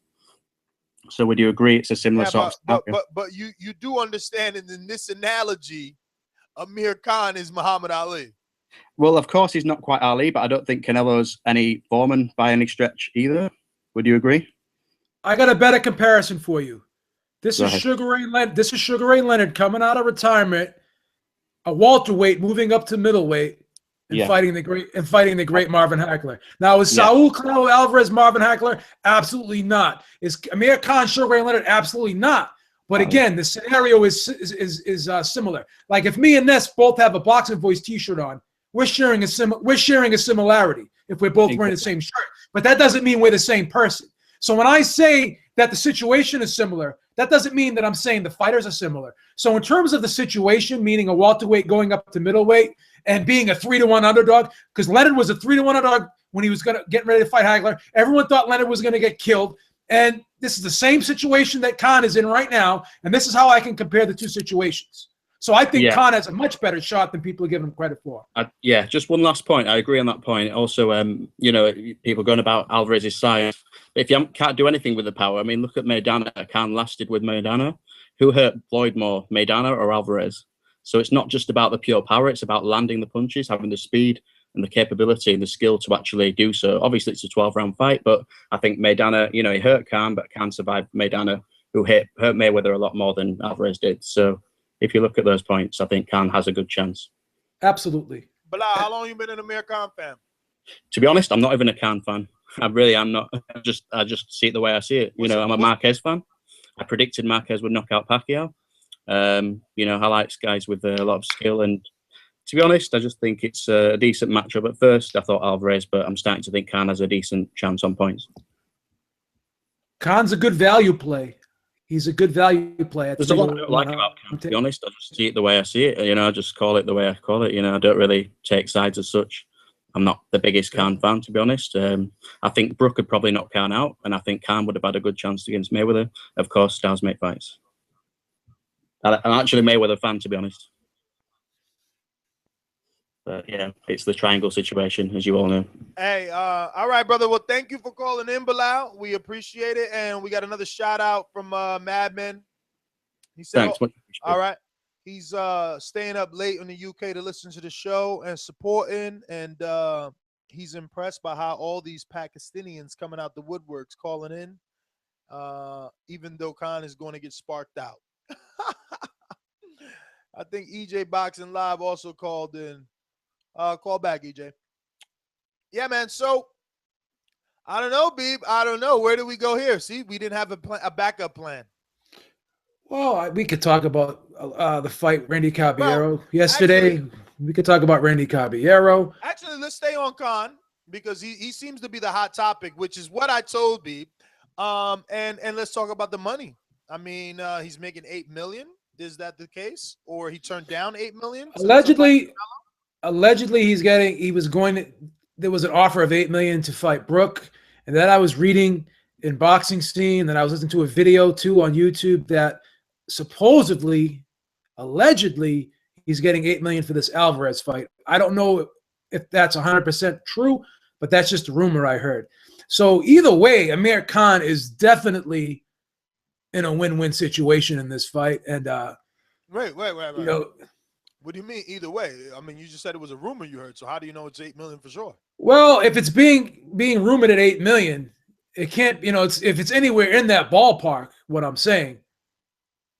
So would you agree it's a similar sort of scenario? But you do understand in this analogy, Amir Khan is Muhammad Ali. Well, of course he's not quite Ali, but I don't think Canelo's any Foreman by any stretch either. Would you agree? I got a better comparison for you. This Go is ahead. Sugar Ray Leonard. This is Sugar Ray Leonard coming out of retirement, a welterweight moving up to middleweight, and Yeah. fighting the great Marvin Hagler. Now, is Yeah. Saul Canelo Alvarez Marvin Hagler? Absolutely not. Is Amir Khan Sugar Ray Leonard? Absolutely not. But again, the scenario is similar. Like if me and Ness both have a Boxing Voice T-shirt on, we're sharing a similarity if we're both wearing the same shirt. But that doesn't mean we're the same person. So when I say that the situation is similar, that doesn't mean that I'm saying the fighters are similar. So in terms of the situation, meaning a welterweight going up to middleweight and being a 3-1 underdog, because Leonard was a 3-1 underdog when he was getting ready to fight Hagler. Everyone thought Leonard was going to get killed. And this is the same situation that Khan is in right now. And this is how I can compare the two situations. So I think Khan has a much better shot than people are giving him credit for. Yeah, just one last point. I agree on that point. Also, you know, people going about Alvarez's size. If you can't do anything with the power, I mean, look at Maidana. Khan lasted with Maidana. Who hurt Floyd more, Maidana or Alvarez? So it's not just about the pure power. It's about landing the punches, having the speed and the capability and the skill to actually do so. Obviously, it's a 12-round fight, but I think Maidana, you know, he hurt Khan, but Khan survived Maidana, who hurt Mayweather a lot more than Alvarez did. So if you look at those points, I think Khan has a good chance. Absolutely. Bilal, how long you been an Amir Khan fan? To be honest, I'm not even a Khan fan. I really am not. I just see it the way I see it. You know, I'm a Marquez fan. I predicted Marquez would knock out Pacquiao. You know, I like guys with a lot of skill. And to be honest, I just think it's a decent matchup. At first, I thought Alvarez, but I'm starting to think Khan has a decent chance on points. Khan's a good value play. He's a good value play. There's a lot I don't like about Khan, to be honest. I just see it the way I see it. You know, I just call it the way I call it. You know, I don't really take sides as such. I'm not the biggest Khan fan, to be honest. I think Brook could probably knock Khan out, and I think Khan would have had a good chance against Mayweather. Of course, stars make fights. I'm actually a Mayweather fan, to be honest. But yeah, it's the triangle situation, as you all know. Hey, all right, brother. Well, thank you for calling in, Bilal. We appreciate it. And we got another shout out from Madman. He said, Thanks. all right. He's staying up late in the UK to listen to the show and supporting. And he's impressed by how all these Pakistanians coming out the woodworks calling in, even though Khan is going to get sparked out. I think EJ Boxing Live also called in. Call back, EJ. Yeah, man. So I don't know, Beeb. I don't know. Where do we go here? See, we didn't have a backup plan. Well, we could talk about the fight Randy Caballero Well, yesterday. We could talk about Randy Caballero. Actually, let's stay on Khan because he seems to be the hot topic, which is what I told Beeb. And let's talk about the money. I mean, he's making $8 million. Is that the case, or he turned down $8 million? Allegedly, there was an offer of $8 million to fight Brooke, and then I was reading in Boxing Scene, and I was listening to a video too on YouTube that supposedly, allegedly, he's getting $8 million for this Alvarez fight. I don't know if that's 100% true, but that's just a rumor I heard. So either way, Amir Khan is definitely in a win-win situation in this fight. And wait. You know, what do you mean either way? I mean, you just said it was a rumor you heard. So how do you know it's $8 million for sure? well, if it's being rumored at $8 million, it can't. If it's anywhere in that ballpark, what I'm saying,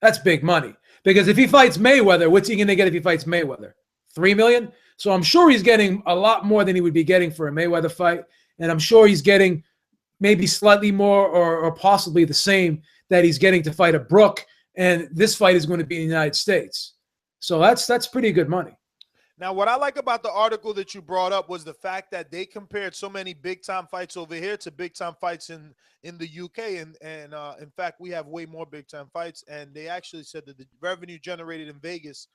that's big money. Because if he fights Mayweather, what's he going to get if he fights Mayweather? $3 million. So I'm sure he's getting a lot more than he would be getting for a Mayweather fight, and I'm sure he's getting maybe slightly more or possibly the same that he's getting to fight a Brooke. And this fight is going to be in the United States. So that's pretty good money. Now, what I like about the article that you brought up was the fact that they compared so many big-time fights over here to big-time fights in the UK. And in fact, we have way more big-time fights. And they actually said that the revenue generated in Vegas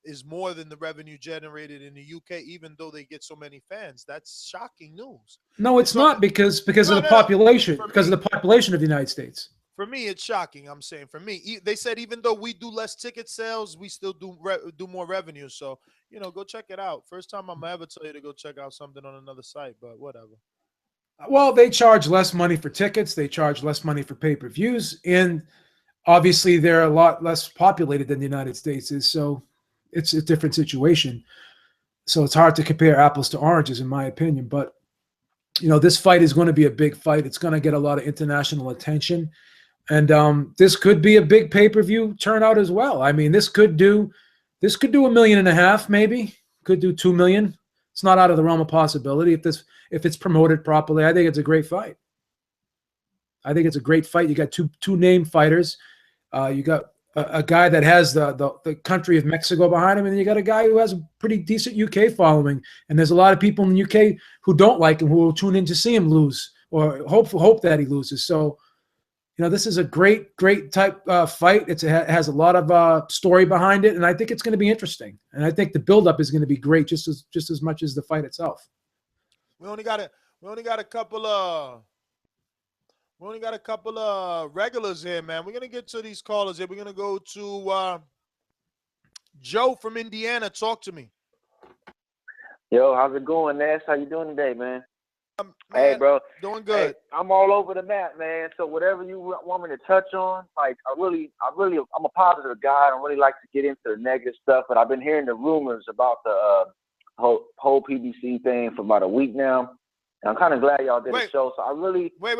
is more than the revenue generated in the UK, even though they get so many fans. That's shocking news. No, it's not because of the population, because of the population of the United States. For me, it's shocking. I'm saying for me, they said even though we do less ticket sales, we still do more revenue. So, go check it out. First time I'm ever tell you to go check out something on another site, but whatever. Well, they charge less money for tickets. They charge less money for pay-per-views. And obviously, they're a lot less populated than the United States is. So it's a different situation. So it's hard to compare apples to oranges, in my opinion. But, this fight is going to be a big fight. It's going to get a lot of international attention. And this could be a big pay-per-view turnout as well. I mean, this could do $1.5 million, maybe. Could do $2 million. It's not out of the realm of possibility if it's promoted properly. I think it's a great fight. I think it's a great fight. You got two named fighters. You got a guy that has the country of Mexico behind him, and you got a guy who has a pretty decent UK following. And there's a lot of people in the UK who don't like him, who will tune in to see him lose or hope that he loses. So, this is a great type fight. It has a lot of story behind it, and I think it's going to be interesting. And I think the buildup is going to be great, just as much as the fight itself. We only got a couple of regulars here, man. We're gonna get to these callers here. We're gonna go to Joe from Indiana. Talk to me. Yo, how's it going, Ness? How you doing today, man? Man, hey, bro. Doing good. Hey, I'm all over the map, man. So whatever you want me to touch on, like I'm a positive guy. I don't really like to get into the negative stuff, but I've been hearing the rumors about the whole PBC thing for about a week now, and I'm kind of glad y'all did a show. So I really wait.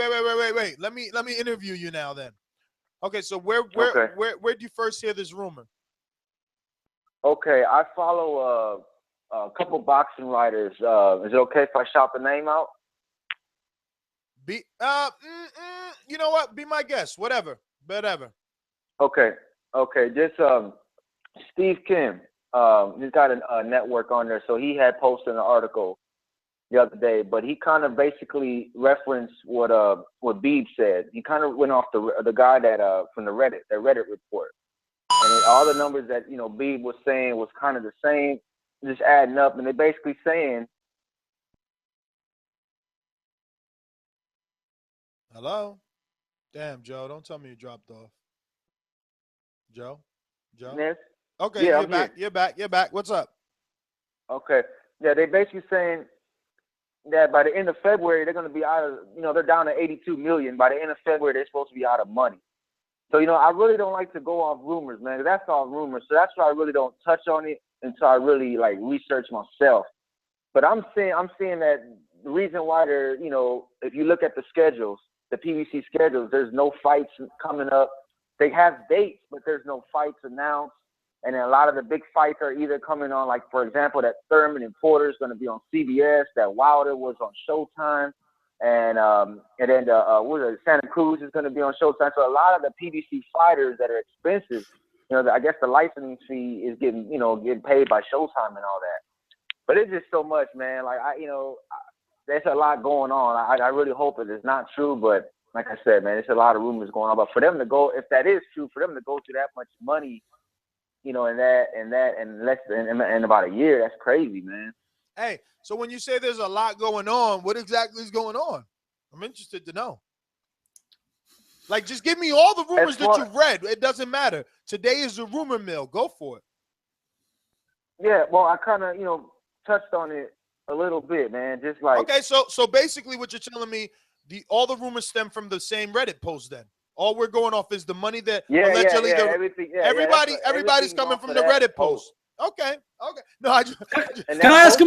Let me interview you now then. Okay, so where did you first hear this rumor? Okay, I follow a couple boxing writers. Is it okay if I shout the name out? You know what? Be my guest. Whatever. Okay. Just Steve Kim. He's got a network on there, so he had posted an article the other day, but he kind of basically referenced what Beeb said. He kind of went off the guy that from the Reddit report, and all the numbers that Beeb was saying was kind of the same, just adding up, and they're basically saying. Hello? Damn, Joe, don't tell me you dropped off. Joe? Yes? Okay, yeah, you're back. What's up? Okay. Yeah, they basically saying that by the end of February, they're going to be out of, they're down to 82 million. By the end of February, they're supposed to be out of money. So, I really don't like to go off rumors, man. That's all rumors. So that's why I really don't touch on it until I really, research myself. But I'm seeing that the reason why they're, if you look at the schedules, the PBC schedules, there's no fights coming up. They have dates, but there's no fights announced. And then a lot of the big fights are either coming on, like, for example, that Thurman and Porter is going to be on CBS, that Wilder was on Showtime. and then what is it, Santa Cruz is going to be on Showtime. So a lot of the PBC fighters that are expensive, I guess the licensing fee is getting paid by Showtime and all that. But it's just so much, man. Like there's a lot going on. I really hope it is not true, but like I said, man, there's a lot of rumors going on. But for them to go, if that is true, for them to go through that much money, in less than in about a year, that's crazy, man. Hey, so when you say there's a lot going on, what exactly is going on? I'm interested to know. Like, just give me all the rumors that you've read. It doesn't matter. Today is the rumor mill. Go for it. Yeah, well, I kind of, touched on it a little bit, man. Just like okay, so basically, what you're telling me, all the rumors stem from the same Reddit post. Then all we're going off is the money that allegedly everybody's coming from the Reddit post. Okay. No, Can I ask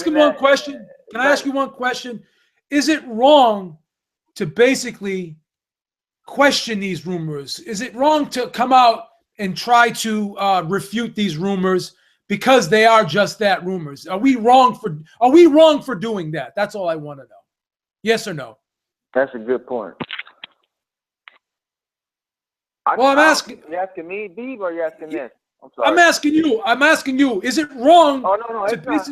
him one question? Can I ask you one question? Is it wrong to basically question these rumors? Is it wrong to come out and try to refute these rumors because they are just that, rumors? Are we wrong for doing that? That's all I want to know. Yes or no? That's a good point. Well, I'm asking. You asking me, Beeb, or you asking this? I'm sorry. I'm asking you. Is it wrong? Oh no, it's not.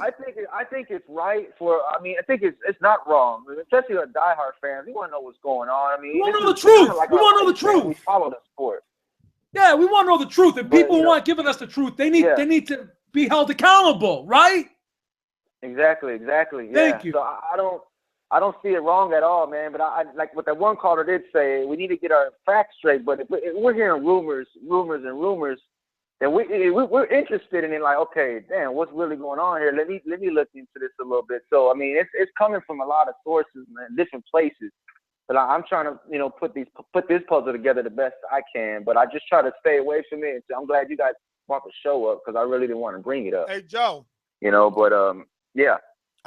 I think it's right for. I mean, I think it's not wrong, especially a diehard fans. We want to know what's going on. I mean, we want to know the truth. We want to know the truth. We follow the sport. Yeah, we want to know the truth. And people who aren't giving us the truth, they need to be held accountable, right? Exactly. Yeah. Thank you. So I don't see it wrong at all, man. But I like what that one caller did say. We need to get our facts straight. But if we're hearing rumors, then we're interested in it. Like, okay, damn, what's really going on here? Let me look into this a little bit. So I mean, it's coming from a lot of sources, man, different places. But I'm trying to put this puzzle together the best I can. But I just try to stay away from it. So I'm glad you guys brought the show up because I really didn't want to bring it up. Hey, Joe. But yeah.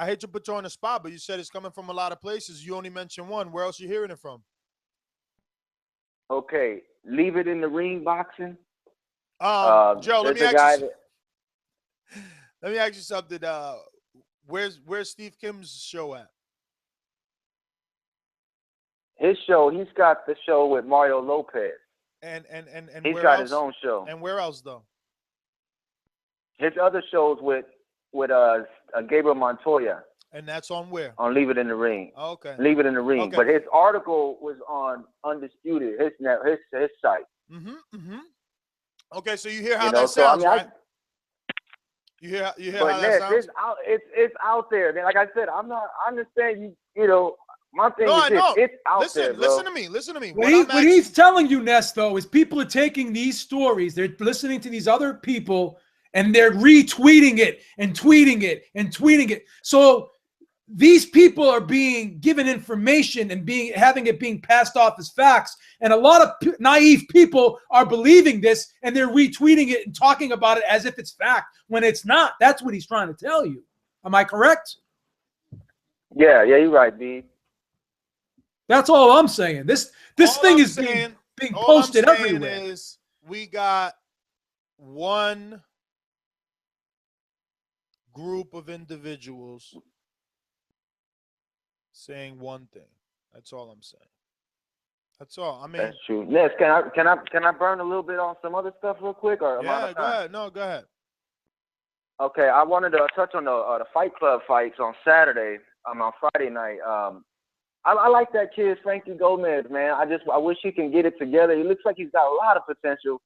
I hate to put you on the spot, but you said it's coming from a lot of places. You only mentioned one. Where else are you hearing it from? Okay, Leave It in the Ring Boxing. Joe, let me ask you something. Where's Steve Kim's show at? His show, he's got the show with Mario Lopez. And he's where got else? His own show. And where else though? His other shows with Gabriel Montoya. And that's on where? On Leave It in the Ring. Oh, okay. Leave It in the Ring. Okay. But his article was on Undisputed, his site. Okay, so you hear how that sounds, right? You hear how that sounds? It's out there. Like I said, I understand you. My thing is this, it's out there, bro. Listen to me. What he's telling you, Ness, though, is people are taking these stories, they're listening to these other people, and they're retweeting it and tweeting it and tweeting it. So these people are being given information and having it being passed off as facts. And a lot of naive people are believing this, and they're retweeting it and talking about it as if it's fact when it's not. That's what he's trying to tell you. Am I correct? Yeah, you're right, B. That's all I'm saying. This thing is being posted everywhere. Is we got one group of individuals saying one thing. That's all I'm saying. That's all. I mean, that's true. Yes, can I burn a little bit on some other stuff real quick? Or yeah, go ahead. No, go ahead. Okay, I wanted to touch on the Fight Club fights on Saturday. On Friday night. I like that kid, Frankie Gomez, man. I wish he can get it together. He looks like he's got a lot of potential.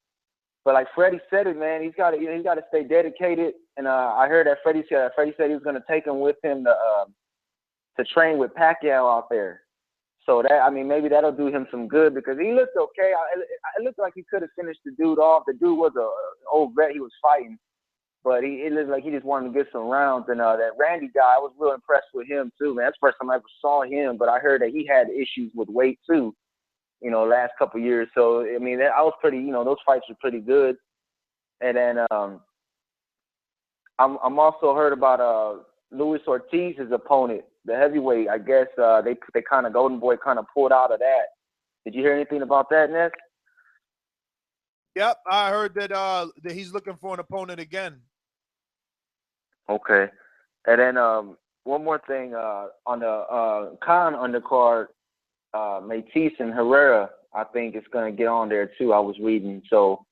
But like Freddie said it, man, he's got to stay dedicated. And I heard that Freddie said he was going to take him with him to train with Pacquiao out there. So maybe that'll do him some good because he looked okay. It looked like he could have finished the dude off. The dude was an old vet he was fighting, but it looked like he just wanted to get some rounds. And that Randy guy, I was real impressed with him too, man. That's the first time I ever saw him, but I heard that he had issues with weight too, last couple of years. So, I mean, I was pretty, those fights were pretty good. And then I'm also heard about Luis Ortiz's opponent, the heavyweight. I guess they kind of, Golden Boy kind of pulled out of that. Did you hear anything about that, Ness? Yep, I heard that he's looking for an opponent again. Okay. And then one more thing on the Khan undercard, Matisse and Herrera. I think it's gonna get on there too. I was reading, so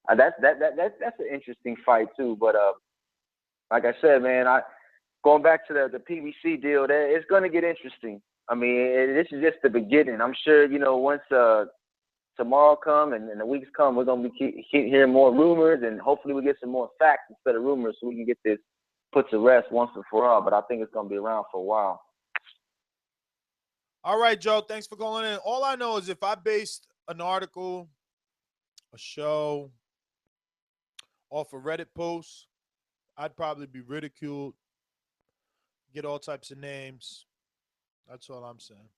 that's an interesting fight too. But like I said, man, going back to the PBC deal, it's gonna get interesting. I mean, this is just the beginning. I'm sure, once tomorrow come and the weeks come, we're gonna be keep hearing more rumors, and hopefully we get some more facts instead of rumors, so we can get this put to rest once and for all. But I think it's gonna be around for a while. All right, Joe. Thanks for calling in. All I know is if I based an article, a show, off a Reddit post, I'd probably be ridiculed, get all types of names. That's all I'm saying.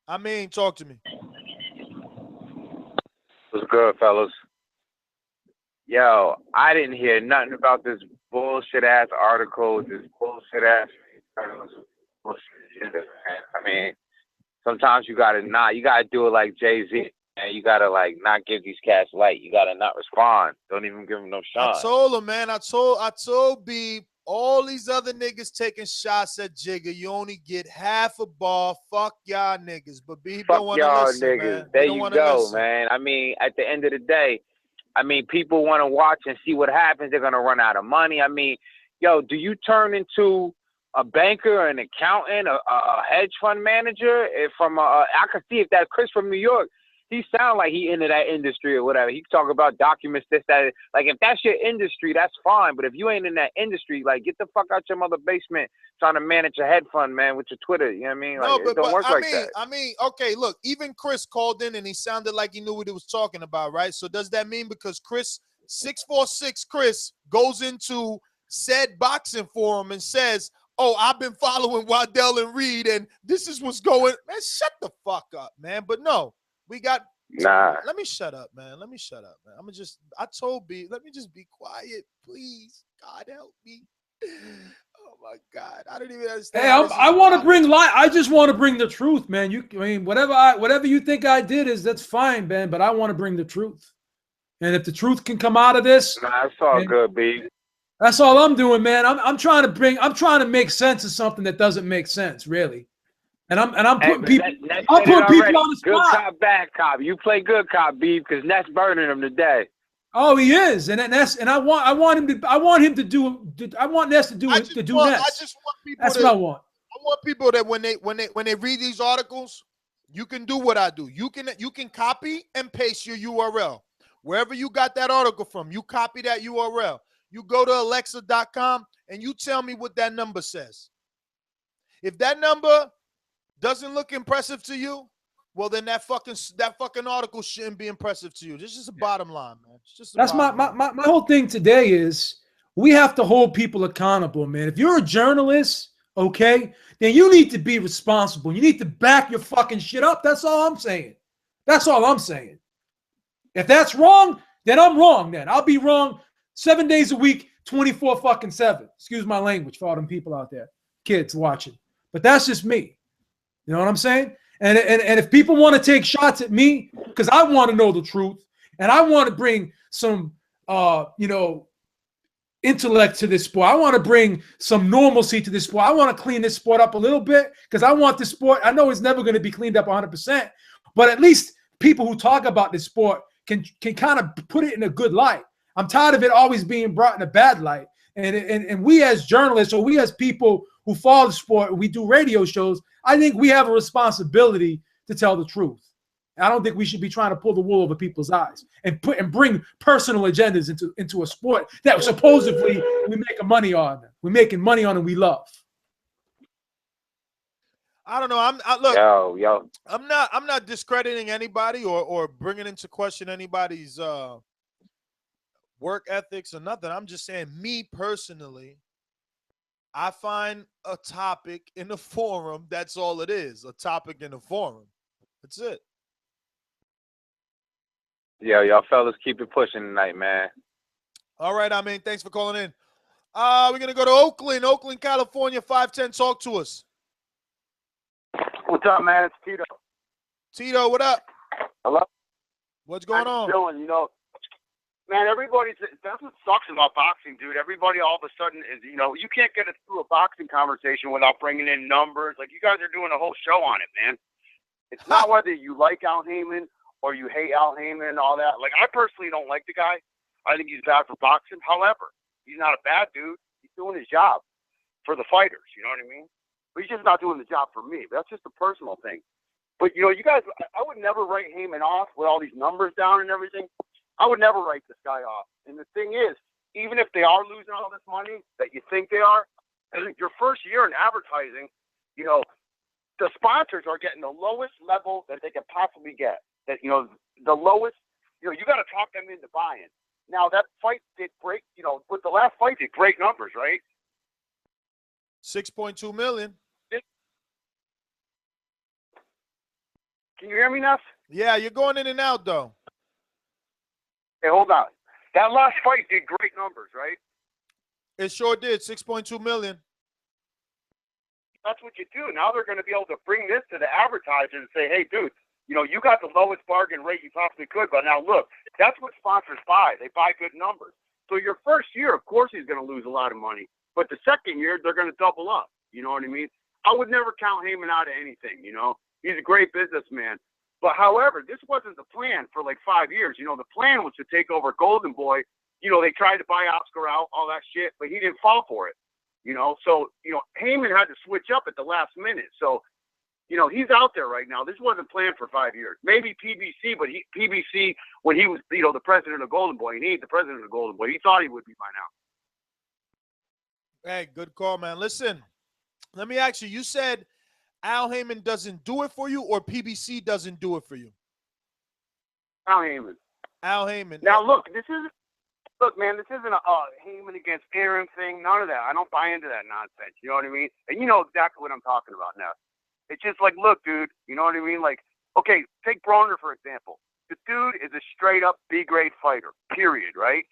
I mean, talk to me. What's good, fellas? Yo, I didn't hear nothing about this bullshit ass article, this bullshit ass. I mean, sometimes you gotta do it like Jay-Z, and you gotta not give these cats light. You gotta not respond. Don't even give them no shot. I told him, man. I told B, all these other niggas taking shots at Jigga. You only get half a ball. Fuck y'all niggas. But B don't want to listen, niggas. man. There you go, man. I mean, at the end of the day, people want to watch and see what happens. They're gonna run out of money. I mean, yo, do you turn into a banker, an accountant, a hedge fund manager? I can see if that's Chris from New York. He sound like he into that industry or whatever. He talk about documents, this, that. Like, if that's your industry, that's fine. But if you ain't in that industry, get the fuck out your mother basement trying to manage a hedge fund, man, with your Twitter. You know what I mean? It don't work like that. I mean, okay, look, even Chris called in and he sounded like he knew what he was talking about, right? So does that mean because Chris, 646 Chris, goes into said boxing forum and says, oh, I've been following Waddell and Reed and this is what's going, man, shut the fuck up, man. But no. Let me shut up, man. I told B, let me just be quiet, please. God help me. Oh my God. I don't even understand. Hey, I want to bring light. I just want to bring the truth, man. Whatever you think I did that's fine, man. But I want to bring the truth. And if the truth can come out of this, that's all good, B. That's all I'm doing, man. I'm trying to make sense of something that doesn't make sense, really. And I'm putting people. I'm putting people on the spot. Good cop, bad cop. You play good cop, B, because Ness burning him today. Oh, he is, and I want him to. I want him to do. I want Ness to do Ness. I just want people. That's what I want. I want people that when they read these articles, you can do what I do. You can copy and paste your URL wherever you got that article from. You copy that URL. You go to Alexa.com and you tell me what that number says. If that number doesn't look impressive to you, well then that fucking article shouldn't be impressive to you. This is just a bottom line, man. It's just that's my whole thing today is we have to hold people accountable, man. If you're a journalist, okay, then you need to be responsible. You need to back your fucking shit up. That's all I'm saying. That's all I'm saying. If that's wrong, then I'm wrong. Then I'll be wrong 7 days a week, 24/7. Excuse my language for all them people out there, kids watching. But that's just me. You know what I'm saying? And if people want to take shots at me, because I want to know the truth, and I want to bring some, intellect to this sport. I want to bring some normalcy to this sport. I want to clean this sport up a little bit because I want this sport. I know it's never going to be cleaned up 100%, but at least people who talk about this sport can kind of put it in a good light. I'm tired of it always being brought in a bad light. And we as journalists or we as people who follow the sport, we do radio shows, I think we have a responsibility to tell the truth. I don't think we should be trying to pull the wool over people's eyes and bring personal agendas into a sport that supposedly we make money on. We're making money on and we love. I don't know. I'm not discrediting anybody or bringing into question anybody's work ethics or nothing. I'm just saying, me personally, I find a topic in a forum. That's all it is. A topic in a forum. That's it. Yeah, y'all fellas keep it pushing tonight, man. All right, I mean, thanks for calling in. We're going to go to Oakland, California, 510. Talk to us. What's up, man? It's Tito. Tito, what up? Hello? What's going on? Chilling, Man, that's what sucks about boxing, dude. Everybody all of a sudden is, you can't get it through a boxing conversation without bringing in numbers. Like, you guys are doing a whole show on it, man. It's not whether you like Al Haymon or you hate Al Haymon and all that. Like, I personally don't like the guy. I think he's bad for boxing. However, he's not a bad dude. He's doing his job for the fighters, you know what I mean? But he's just not doing the job for me. That's just a personal thing. But, you guys, I would never write Haymon off with all these numbers down and everything. I would never write this guy off. And the thing is, even if they are losing all this money that you think they are, your first year in advertising, the sponsors are getting the lowest level that they can possibly get. That, the lowest, you got to talk them into buying. Now, that fight did great, with the last fight did great numbers, right? 6.2 million. Can you hear me, Ness? Yeah, you're going in and out, though. Hey, hold on. That last fight did great numbers, right? It sure did. 6.2 million. That's what you do. Now they're going to be able to bring this to the advertiser and say, hey, dude, you got the lowest bargain rate you possibly could, but now look, that's what sponsors buy. They buy good numbers. So your first year, of course, he's going to lose a lot of money. But the second year, they're going to double up. You know what I mean? I would never count Haymon out of anything, He's a great businessman. But, however, this wasn't the plan for, 5 years. The plan was to take over Golden Boy. They tried to buy Oscar out, all that shit, but he didn't fall for it. So, Haymon had to switch up at the last minute. So, he's out there right now. This wasn't planned for 5 years. Maybe PBC, but PBC, when he was, the president of Golden Boy, and he ain't the president of Golden Boy, he thought he would be by now. Hey, good call, man. Listen, let me ask you, you said Al Haymon doesn't do it for you, or PBC doesn't do it for you? Al Haymon. Al Haymon. Now, look, man, this isn't a Haymon against Aaron thing. None of that. I don't buy into that nonsense. You know what I mean? And you know exactly what I'm talking about now. It's just like, look, dude, you know what I mean? Like, okay, take Broner, for example. The dude is a straight-up B-grade fighter, period, right?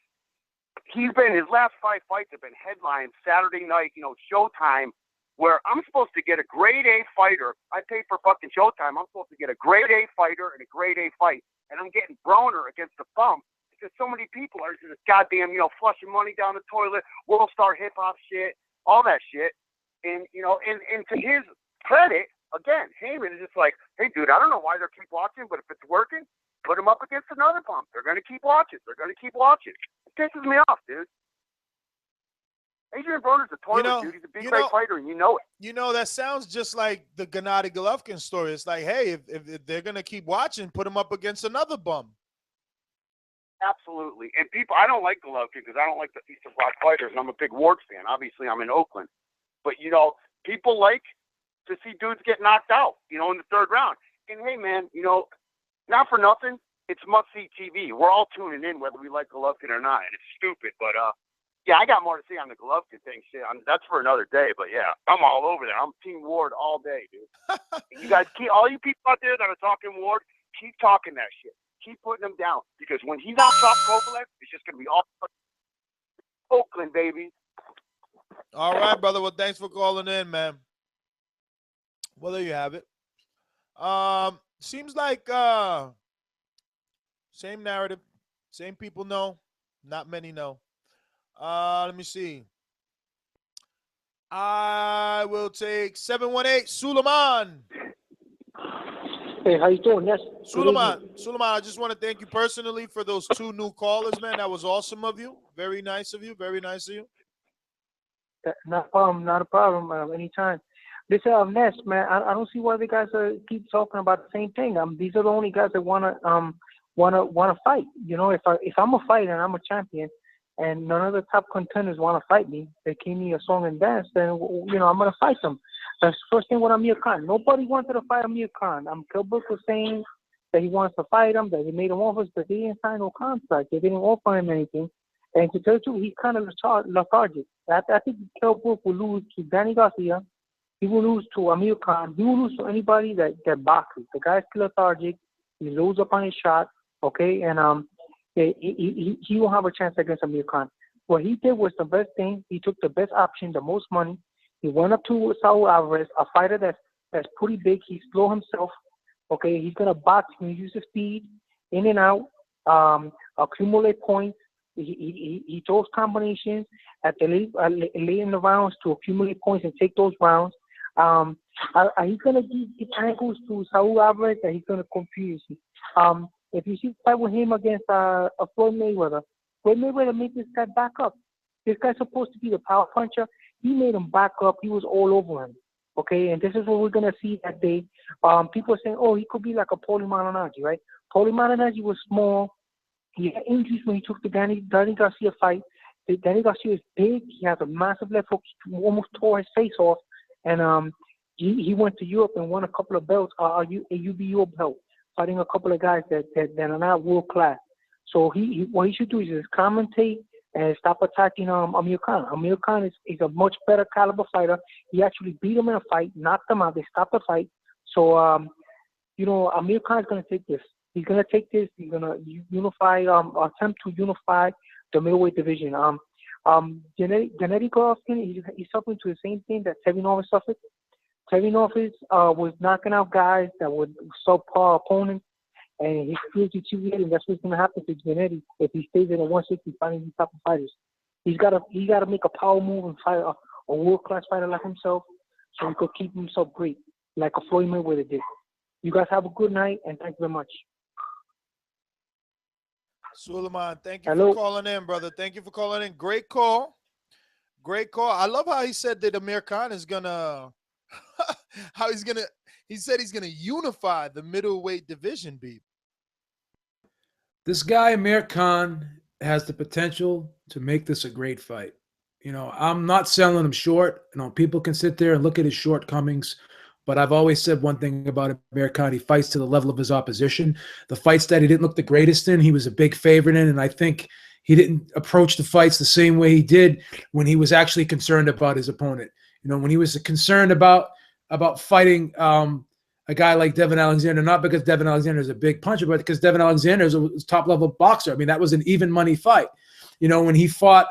His last 5 fights have been headlined Saturday night, Showtime, where I'm supposed to get a grade A fighter. I pay for fucking Showtime. I'm supposed to get a grade A fighter and a grade A fight. And I'm getting Broner against the bump because so many people are just goddamn, flushing money down the toilet, world star hip hop shit, all that shit. And, and to his credit, again, Haymon is just like, hey, dude, I don't know why they keep watching, but if it's working, put him up against another bump. They're going to keep watching. They're going to keep watching. It pisses me off, dude. Adrian Broner's a toilet, dude. He's a big, great fighter, and you know it. That sounds just like the Gennady Golovkin story. It's like, hey, if they're going to keep watching, put him up against another bum. Absolutely. And I don't like Golovkin because I don't like the Eastern Bloc fighters, and I'm a big Ward fan. Obviously, I'm in Oakland. But, people like to see dudes get knocked out, in the third round. And, hey, man, not for nothing, it's must-see TV. We're all tuning in whether we like Golovkin or not, and it's stupid, but yeah, I got more to say on the Golovkin thing. Shit, that's for another day. But yeah, I'm all over there. I'm Team Ward all day, dude. You guys all you people out there that are talking Ward, keep talking that shit. Keep putting them down because when he knocks off Kovalev, it's just gonna be all Oakland, baby. All right, brother. Well, thanks for calling in, man. Well, there you have it. Seems like same narrative, same people know, not many know. Let me see. I will take 718 Suleiman. Hey, how you doing? Yes. Suleiman, I just want to thank you personally for those 2 new callers, man. That was awesome of you. Very nice of you. Very nice of you. Not a problem. Not a problem. Anytime. This Ness, man. I don't see why the guys keep talking about the same thing. These are the only guys that wanna fight. If I'm a fighter and I'm a champion, and none of the top contenders want to fight me, they give me a song and dance, then, I'm going to fight them. That's the first thing with Amir Khan. Nobody wanted to fight Amir Khan. Kilbrook was saying that he wants to fight him, that he made him offers, but he didn't sign no contract. They didn't offer him anything. And to tell you the truth, he's kind of lethargic. I think Kilbrook will lose to Danny Garcia. He will lose to Amir Khan. He will lose to anybody that boxes. The guy's lethargic. He loads up on his shot, okay? And he won't have a chance against Amir Khan. What he did was the best thing. He took the best option, the most money. He went up to Saul Alvarez, a fighter that's pretty big. He's slow himself. Okay, he's gonna box. He use his speed in and out, accumulate points. He throws combinations at the late in the rounds to accumulate points and take those rounds. Are he gonna give angles to Saul Alvarez that he's gonna confuse you? If you see the fight with him against Floyd Mayweather made this guy back up. This guy's supposed to be the power puncher. He made him back up. He was all over him. Okay, and this is what we're gonna see that day. People are saying, oh, he could be like a Paulie Malignaggi, right? Paulie Malignaggi was small. He had injuries when he took the Danny Garcia fight. Danny Garcia is big. He has a massive left hook. He almost tore his face off. And he went to Europe and won a couple of belts, a UBO belt, fighting a couple of guys that are not world class. So what he should do is just commentate and stop attacking Amir Khan. Amir Khan is a much better caliber fighter. He actually beat him in a fight, knocked him out. They stopped the fight. So Amir Khan is going to take this. He's going to take this. He's going to attempt to unify the middleweight division. Gennady Golovkin, he's suffering to the same thing that Tevinov suffered. Tevinov was knocking out guys that were subpar opponents, and he feels deteriorated, and that's what's going to happen to Gennady if he stays in a 160 fighting these type of fighters. He's got to make a power move and fight a world-class fighter like himself so he could keep himself great, like a Floyd Mayweather did. You guys have a good night, and thank you very much. Suleiman, thank you for calling in, brother. Thank you for calling in. Great call. Great call. I love how he said that Amir Khan is gonna he said he's gonna unify the middleweight division, beat. This guy, Amir Khan, has the potential to make this a great fight. I'm not selling him short. People can sit there and look at his shortcomings, but I've always said one thing about Amir Khan. He fights to the level of his opposition. The fights that he didn't look the greatest in, he was a big favorite in, and I think he didn't approach the fights the same way he did when he was actually concerned about his opponent. When he was concerned about fighting a guy like Devin Alexander, not because Devin Alexander is a big puncher, but because Devin Alexander is a top-level boxer. I mean, that was an even money fight. When he fought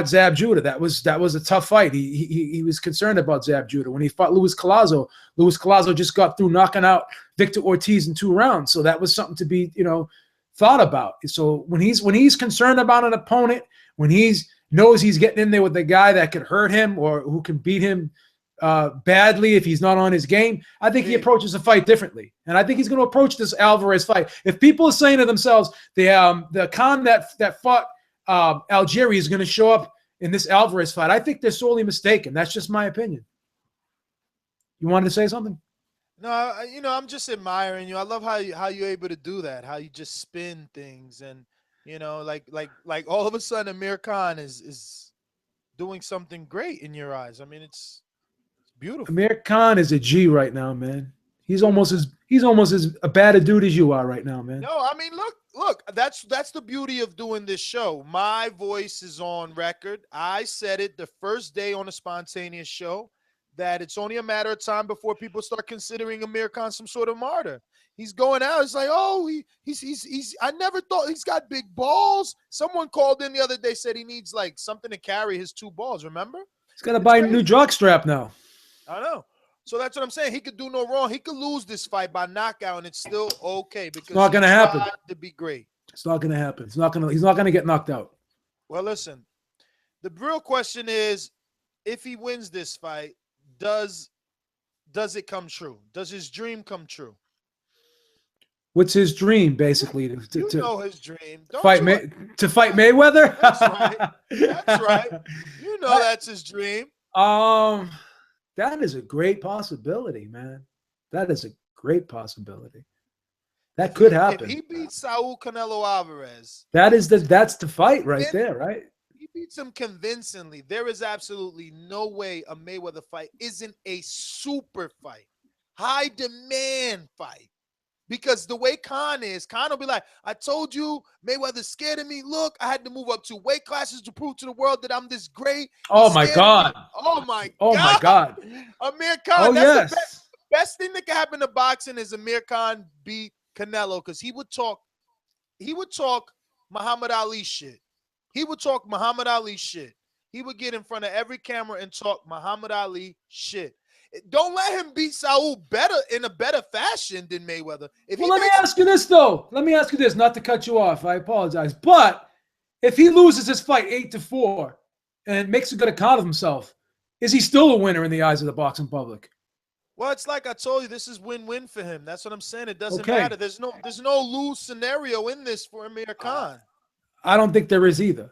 Zab Judah, that was a tough fight. He was concerned about Zab Judah. When he fought Luis Collazo just got through knocking out Victor Ortiz in 2 rounds. So that was something to be, thought about. So when he's concerned about an opponent, when he knows he's getting in there with a guy that could hurt him or who can beat him badly if he's not on his game, I think he approaches the fight differently. And I think he's going to approach this Alvarez fight. If people are saying to themselves, the Khan that fought Algeria is going to show up in this Alvarez fight, I think they're sorely mistaken. That's just my opinion. You wanted to say something? No, I'm just admiring you. I love how you're able to do that. How you just spin things, and like all of a sudden Amir Khan is doing something great in your eyes. I mean, it's beautiful. Amir Khan is a G right now, man. He's almost as a bad a dude as you are right now, man. No, I mean, look, that's the beauty of doing this show. My voice is on record. I said it the first day on a spontaneous show that it's only a matter of time before people start considering Amir Khan some sort of martyr. He's going out. It's like, oh, he's I never thought he's got big balls. Someone called in the other day, said he needs like something to carry his 2 balls. Remember? He's got to buy a new jock strap now. I know. So that's what I'm saying. He could do no wrong. He could lose this fight by knockout, and it's still okay because it's not going to happen. To be great. It's not going to happen. He's not going to get knocked out. Well, listen. The real question is, if he wins this fight, does it come true? Does his dream come true? What's his dream, basically? You know his dream. To fight Mayweather? That's right. That's right. You know that's his dream. That is a great possibility, man. That is a great possibility. That could happen. If he beats Saul Canelo Alvarez, that's the fight right there, right? He beats him convincingly. There is absolutely no way a Mayweather fight isn't a super fight, high demand fight. Because the way Khan will be like, I told you Mayweather's scared of me. Look, I had to move up 2 weight classes to prove to the world that I'm this great. Oh my God. Oh my God. Amir Khan. Oh, that's yes. the best thing that can happen to boxing is Amir Khan beat Canelo, because he would talk Muhammad Ali shit. He would talk Muhammad Ali shit. He would get in front of every camera and talk Muhammad Ali shit. don't let him beat Saul in a better fashion than Mayweather. Well, let me ask you this, though. Let me ask you this, not to cut you off. I apologize. But if he loses his fight 8-4 and makes a good account of himself, is he still a winner in the eyes of the boxing public? Well, it's like I told you, this is win-win for him. That's what I'm saying. It doesn't matter. There's no lose scenario in this for Amir Khan. I don't think there is either.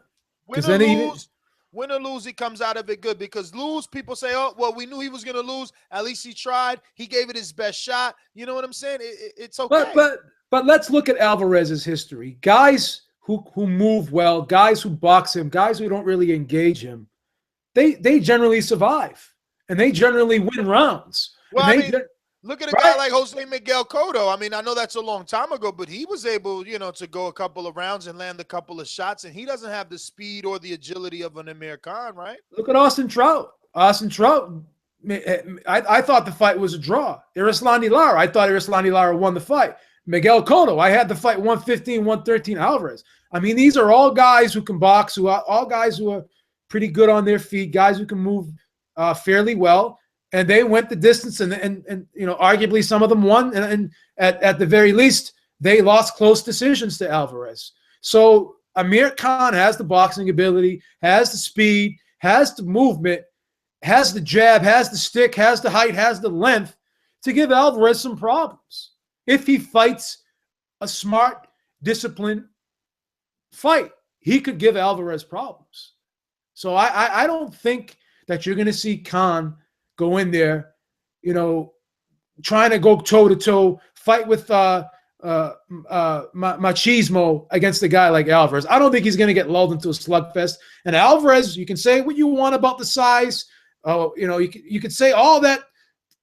Win or lose, he comes out of it good. Because lose, people say, oh, well, we knew he was going to lose. At least he tried. He gave it his best shot. You know what I'm saying? It's okay. But let's look at Alvarez's history. Guys who move well, guys who box him, guys who don't really engage him, they generally survive. And they generally win rounds. Well, look at a guy like Jose Miguel Cotto. I mean, I know that's a long time ago, but he was able, to go a couple of rounds and land a couple of shots, and he doesn't have the speed or the agility of an Amir Khan, right? Look at Austin Trout. Austin Trout, I thought the fight was a draw. Erislandy Lara, I thought Erislandy Lara won the fight. Miguel Cotto, I had the fight 115, 113 Alvarez. I mean, these are all guys who can box, all guys who are pretty good on their feet, guys who can move fairly well. And they went the distance, and arguably some of them won. And at the very least, they lost close decisions to Alvarez. So Amir Khan has the boxing ability, has the speed, has the movement, has the jab, has the stick, has the height, has the length to give Alvarez some problems. If he fights a smart, disciplined fight, he could give Alvarez problems. So I don't think that you're going to see Khan go in there, trying to go toe-to-toe, fight with machismo against a guy like Alvarez. I don't think he's going to get lulled into a slugfest. And Alvarez, you can say what you want about the size. You could say all that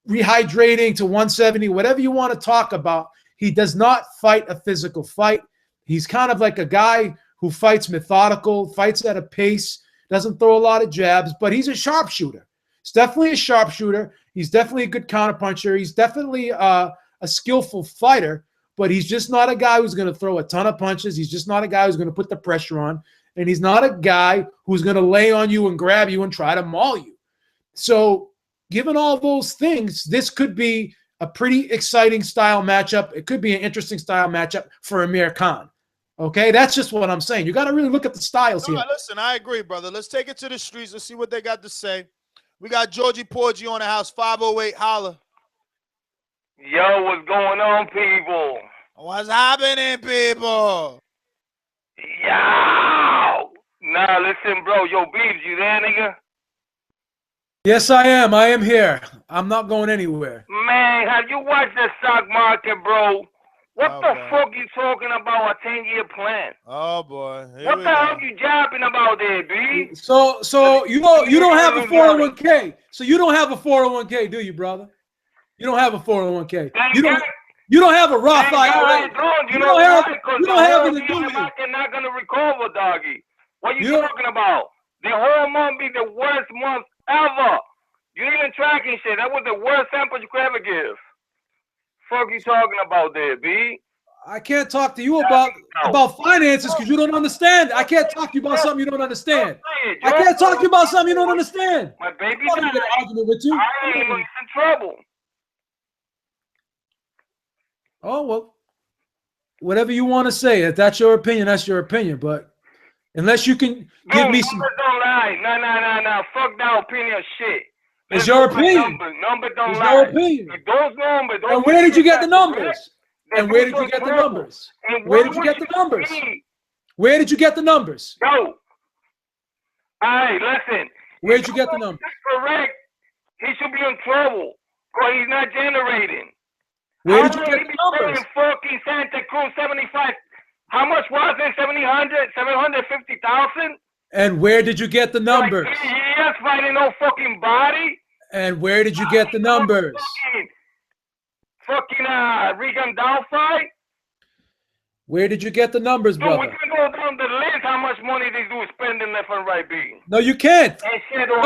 rehydrating to 170, whatever you want to talk about. He does not fight a physical fight. He's kind of like a guy who fights methodical, fights at a pace, doesn't throw a lot of jabs, but he's a sharpshooter. He's definitely a sharpshooter. He's definitely a good counterpuncher. He's definitely a skillful fighter, but he's just not a guy who's going to throw a ton of punches. He's just not a guy who's going to put the pressure on, and he's not a guy who's going to lay on you and grab you and try to maul you. So given all those things, this could be a pretty exciting style matchup. It could be an interesting style matchup for Amir Khan. Okay, that's just what I'm saying. You got to really look at the styles here. Listen, I agree, brother. Let's take it to the streets. Let's see what they got to say. We got Georgie Porgy on the house, 508, holla. Yo, what's going on, people? What's happening, people? Yo! Nah, listen, bro. Yo, Beebs, you there, nigga? Yes, I am. I am here. I'm not going anywhere. Man, have you watched the stock market, bro? What the fuck you talking about a 10-year plan? Oh boy. What the hell you jabbing about there, B? So you don't have a 401k. So you don't have a 401k, do you, brother? You don't have a 401k. You don't have a Roth IRA. You don't have it, do you? You're not gonna recover, doggy. What you talking about? The whole month be the worst month ever. You ain't even tracking shit. That was the worst sample you could ever give. Fuck you talking about there, B? I can't talk to you about finances because you don't understand. I can't talk to you about something you don't understand. I can't talk to you about something you don't understand. My baby I'm not gonna argument with you. I ain't in trouble. Oh, well, whatever you want to say. If that's your opinion, that's your opinion. But unless you can give me some... Don't lie. No. Fuck that opinion shit. It's your opinion. Number don't it's lie. Your opinion. Those numbers. And where did you get the numbers? And where did you get the numbers? Where did you get the numbers? Where did you get the numbers? Yo. All right, listen. Where did you get the numbers? Correct. He should be in trouble because he's not generating. Where did you get the numbers? Fucking Santa Cruz 75. How much was it? 750,000? And where did you get the numbers? Like 3 years fighting no fucking body. And where did you get the numbers? Fucking Regan down fight. Where did you get the numbers, brother? We can go down the list how much money they do spending left and right, B. No, you can't. No,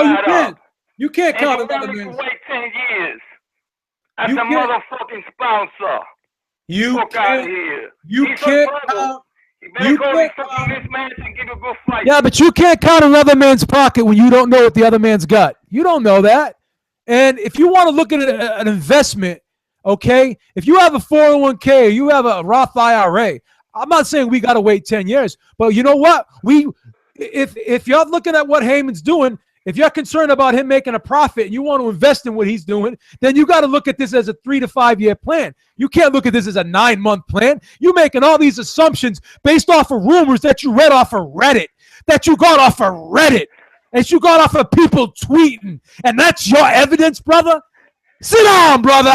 you can't. You can't count another man's. Wait 10 years as a motherfucking sponsor. You Fuck can't. out of here. You can't count. You can't count this man and give a good fight. Yeah, but you can't count another man's pocket when you don't know what the other man's got. You don't know that. And if you want to look at an investment, okay, if you have a 401k or you have a Roth IRA, I'm not saying we got to wait 10 years, but you know what? If you're looking at what Haymon's doing, if you're concerned about him making a profit and you want to invest in what he's doing, then you got to look at this as a 3 to 5 year plan. You can't look at this as a 9-month plan. You're making all these assumptions based off of rumors that you read off of Reddit, that you got off of Reddit, and you got off of people tweeting. And that's your evidence, brother? Sit down, brother.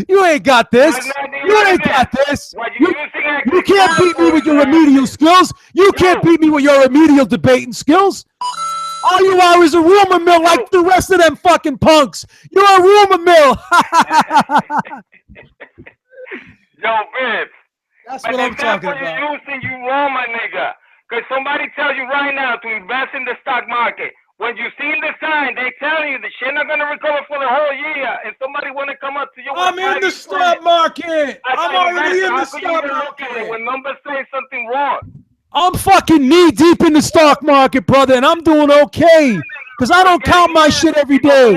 You ain't got this. You ain't got this. You can't beat me with your remedial skills. You can't beat me with your remedial debating skills. All you are is a rumor mill like the rest of them fucking punks. You're a rumor mill. Yo, Bibbs. That's what I'm talking about. You're using you wrong, my nigga. Because somebody tells you right now to invest in the stock market. When you see the sign, they tell you the shit not gonna recover for the whole year, and somebody wanna come up to you. I'm in the stock market. I'm already in the stock market. When numbers say something wrong. I'm fucking knee deep in the stock market, brother, and I'm doing okay. Because I don't count my shit every day.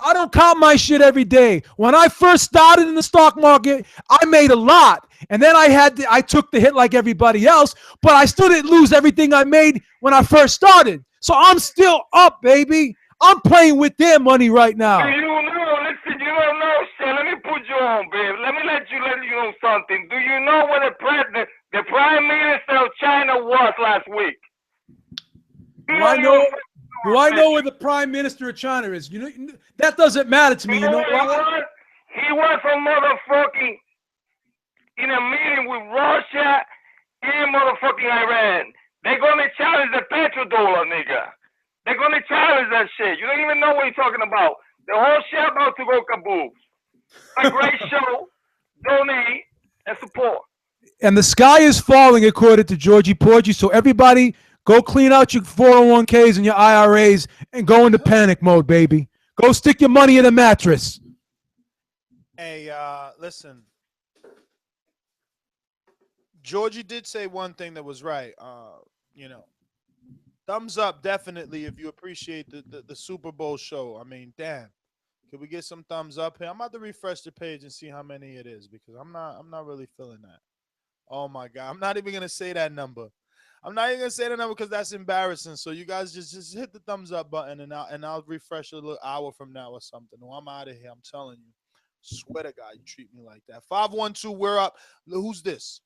I don't count my shit every day. When I first started in the stock market, I made a lot. And then I took the hit like everybody else, but I still didn't lose everything I made when I first started. So I'm still up, baby. I'm playing with their money right now. Do you know? Listen, you don't know shit. Let me put you on, babe. Let me let you know something. Do you know what the Prime Minister of China was last week? Do I know where the Prime Minister of China is? You know that doesn't matter to me. You know what? He was a motherfucking in a meeting with Russia and motherfucking Iran. They're gonna challenge the petrodollar, nigga. They're gonna challenge that shit. You don't even know what you're talking about. The whole shit about to go kaboom. A great show. Donate and support. And the sky is falling, according to Georgie Porgy. So everybody, go clean out your 401ks and your IRAs and go into panic mode, baby. Go stick your money in a mattress. Hey, listen. Georgie did say one thing that was right. Thumbs up definitely if you appreciate the Super Bowl show. I mean, damn. Can we get some thumbs up here? I'm about to refresh the page and see how many it is because I'm not really feeling that. Oh my God. I'm not even gonna say that number. I'm not even gonna say that number because that's embarrassing. So you guys just hit the thumbs up button and I'll refresh a little hour from now or something. No, I'm out of here. I'm telling you. Swear to God, you treat me like that. 512, we're up. Who's this?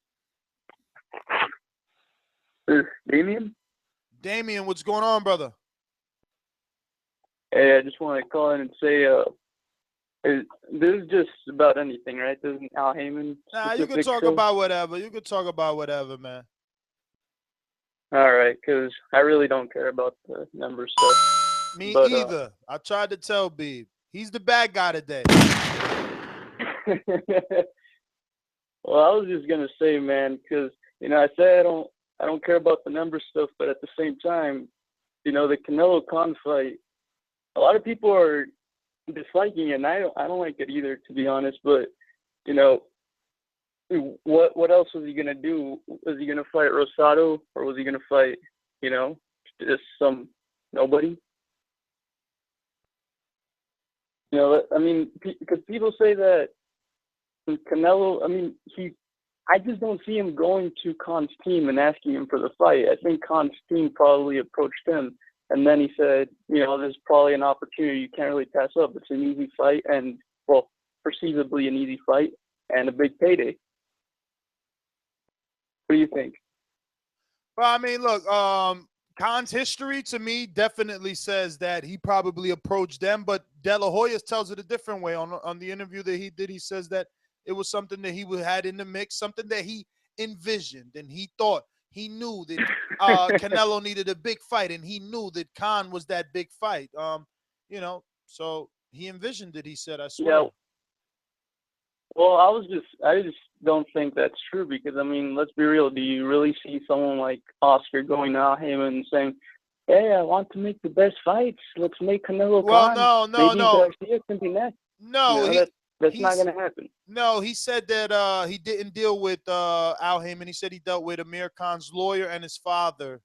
Damien? Damien, what's going on, brother? Hey, I just want to call in and say, this is just about anything, right? This isn't Al Haymon. Nah, you can talk about whatever. You can talk about whatever, man. All right, because I really don't care about the number stuff. Me either. I tried to tell Beeb. He's the bad guy today. Well, I was just gonna say, man, because I say I don't care about the number stuff, but at the same time, the Canelo Khan fight, a lot of people are disliking it, and I don't like it either, to be honest. But what else was he gonna do? Was he gonna fight Rosado, or was he gonna fight just some nobody? I mean, because people say that Canelo, I just don't see him going to Khan's team and asking him for the fight. I think Khan's team probably approached him, and then he said, there's probably an opportunity you can't really pass up. It's an easy fight, and, well, perceivably an easy fight, and a big payday. What do you think? Well, I mean, look, Khan's history to me definitely says that he probably approached them, but De La Hoya tells it a different way. On the interview that he did, he says that it was something that he had in the mix, something that he envisioned, and he thought, he knew that Canelo needed a big fight, and he knew that Khan was that big fight. So he envisioned it, he said, I swear. Yeah. Well, I just don't think that's true because, let's be real. Do you really see someone like Oscar going to Al Haymon and saying, hey, I want to make the best fights. Let's make Canelo Khan. No. Garcia can be next. No, that's not going to happen. No, he said that he didn't deal with Al Haymon. He said he dealt with Amir Khan's lawyer and his father.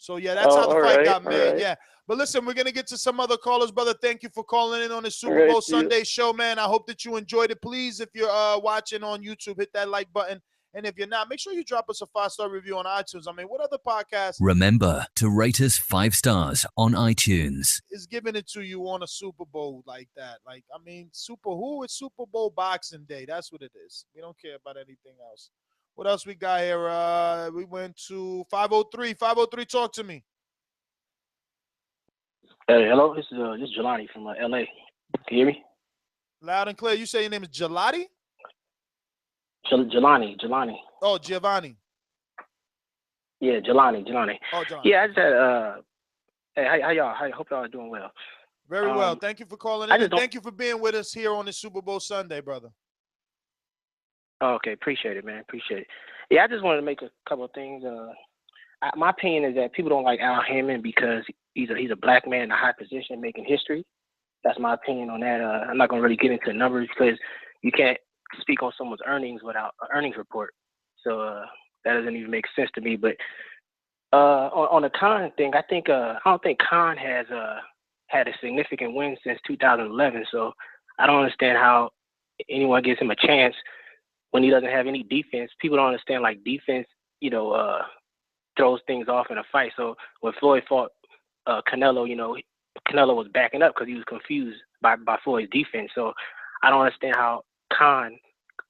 So, yeah, that's how the all fight right, got all made. right. Yeah. But listen, we're going to get to some other callers, brother. Thank you for calling in on the Super All right, Bowl see ya. Sunday show, man. I hope that you enjoyed it. Please, if you're watching on YouTube, hit that like button. And if you're not, make sure you drop us a 5-star review on iTunes. I mean, what other podcast Remember to rate us 5 stars on iTunes. is giving it to you on a Super Bowl like that? Like, I mean, It's Super Bowl Boxing Day. That's what it is. We don't care about anything else. What else we got here? We went to 503. 503, talk to me. Hey, hello. This is Jelani from L.A. Can you hear me? Loud and clear. You say your name is Gelati? Jelani. Oh, Giovanni. Yeah, Jelani. Oh, Jelani. Yeah, I just had hey, how y'all? I hope y'all are doing well. Very well. Thank you for calling in, and thank you for being with us here on this Super Bowl Sunday, brother. Oh, okay, appreciate it, man. Appreciate it. Yeah, I just wanted to make a couple of things. My opinion is that people don't like Al Haymon because he's a black man in a high position making history. That's my opinion on that. I'm not gonna really get into numbers because you can't speak on someone's earnings without an earnings report. So that doesn't even make sense to me. But on the Khan thing, I don't think Khan has had a significant win since 2011. So I don't understand how anyone gives him a chance when he doesn't have any defense. People don't understand, like, defense, throws things off in a fight. So when Floyd fought Canelo, Canelo was backing up because he was confused by Floyd's defense. So I don't understand